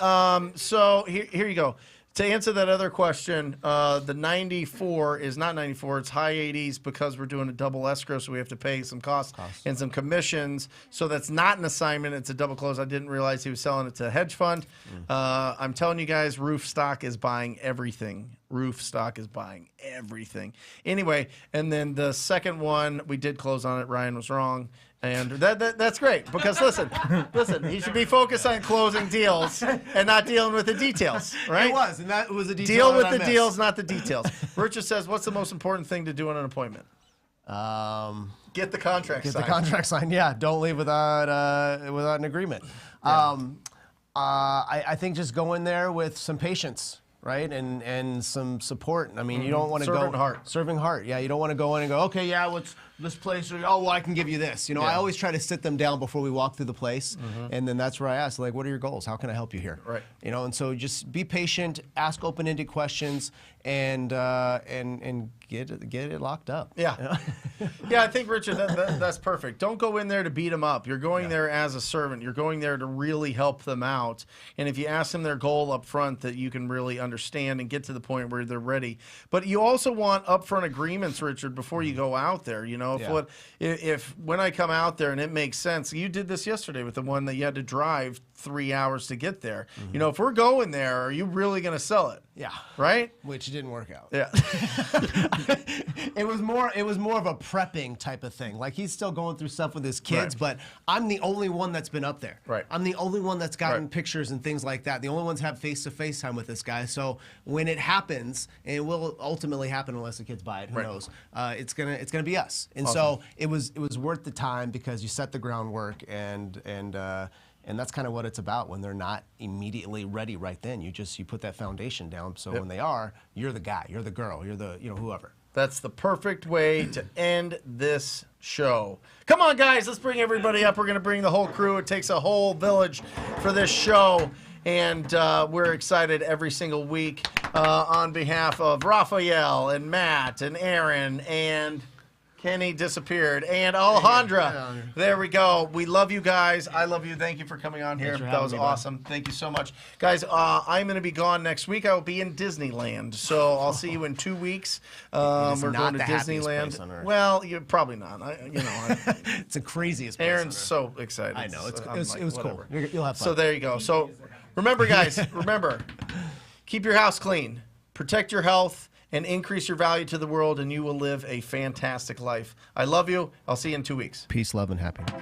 so here you go. To answer that other question, the 94 is not 94. It's high 80s because we're doing a double escrow, so we have to pay some costs and some commissions. So that's not an assignment. It's a double close. I didn't realize he was selling it to a hedge fund. I'm telling you guys, Roof Stock is buying everything. Roof Stock is buying everything. Anyway, and then the second one, we did close on it. Ryan was wrong. And that's great because listen, he should be focused on closing deals and not dealing with the details, right? It was, and that was a detail Deal with that I the missed. deals, not the details. Richard says, what's the most important thing to do in an appointment? Get the contract Get signed. the contract signed. Yeah, don't leave without an agreement. I think just go in there with some patience, right, and some support. I mean, you don't want to go Servant heart. Serving heart. Yeah, you don't want to go in and go, okay, yeah, what's this place? Or, oh, well, I can give you this. You know, I Yeah. always try to sit them down before we walk through the place, and then that's where I ask, like, what are your goals? How can I help you here? Right. You know, and so just be patient, ask open-ended questions, and get it locked up. Yeah. Yeah, I think, Richard, that's perfect. Don't go in there to beat them up. You're going there as a servant. You're going there to really help them out. And if you ask them their goal up front, that you can really understand and get to the point where they're ready. But you also want upfront agreements, Richard, before you go out there. You know, if when I come out there and it makes sense, you did this yesterday with the one that you had to drive 3 hours to get there. You know, if we're going there, are you really going to sell it? Yeah. Right? Which didn't work out. Yeah. It was more of a prepping type of thing. Like, he's still going through stuff with his kids, Right. but I'm the only one that's been up there. Right. I'm the only one that's gotten Right. pictures and things like that. The only ones have face-to-face time with this guy. So when it happens, and it will ultimately happen unless the kids buy it, who Right. knows? It's gonna be us. And so it was worth the time because you set the groundwork and And that's kind of what it's about when they're not immediately ready right then. You put that foundation down, so when they are, you're the guy, you're the girl, you're the whoever. That's the perfect way to end this show. Come on, guys, let's bring everybody up. We're going to bring the whole crew. It takes a whole village for this show, and we're excited every single week on behalf of Raphael and Matt and Aaron and Kenny disappeared, and Alejandra. There we go. We love you guys. I love you. Thank you for coming on here. That was awesome. Thank you so much. Guys, I'm going to be gone next week. I will be in Disneyland, so I'll see you in 2 weeks. We're going to Disneyland. Well, you're probably not. It's the craziest place Aaron's so excited. I know. It was cool. You'll have fun. So there you go. So remember, guys, keep your house clean. Protect your health. And increase your value to the world, and you will live a fantastic life. I love you. I'll see you in 2 weeks. Peace, love, and happiness.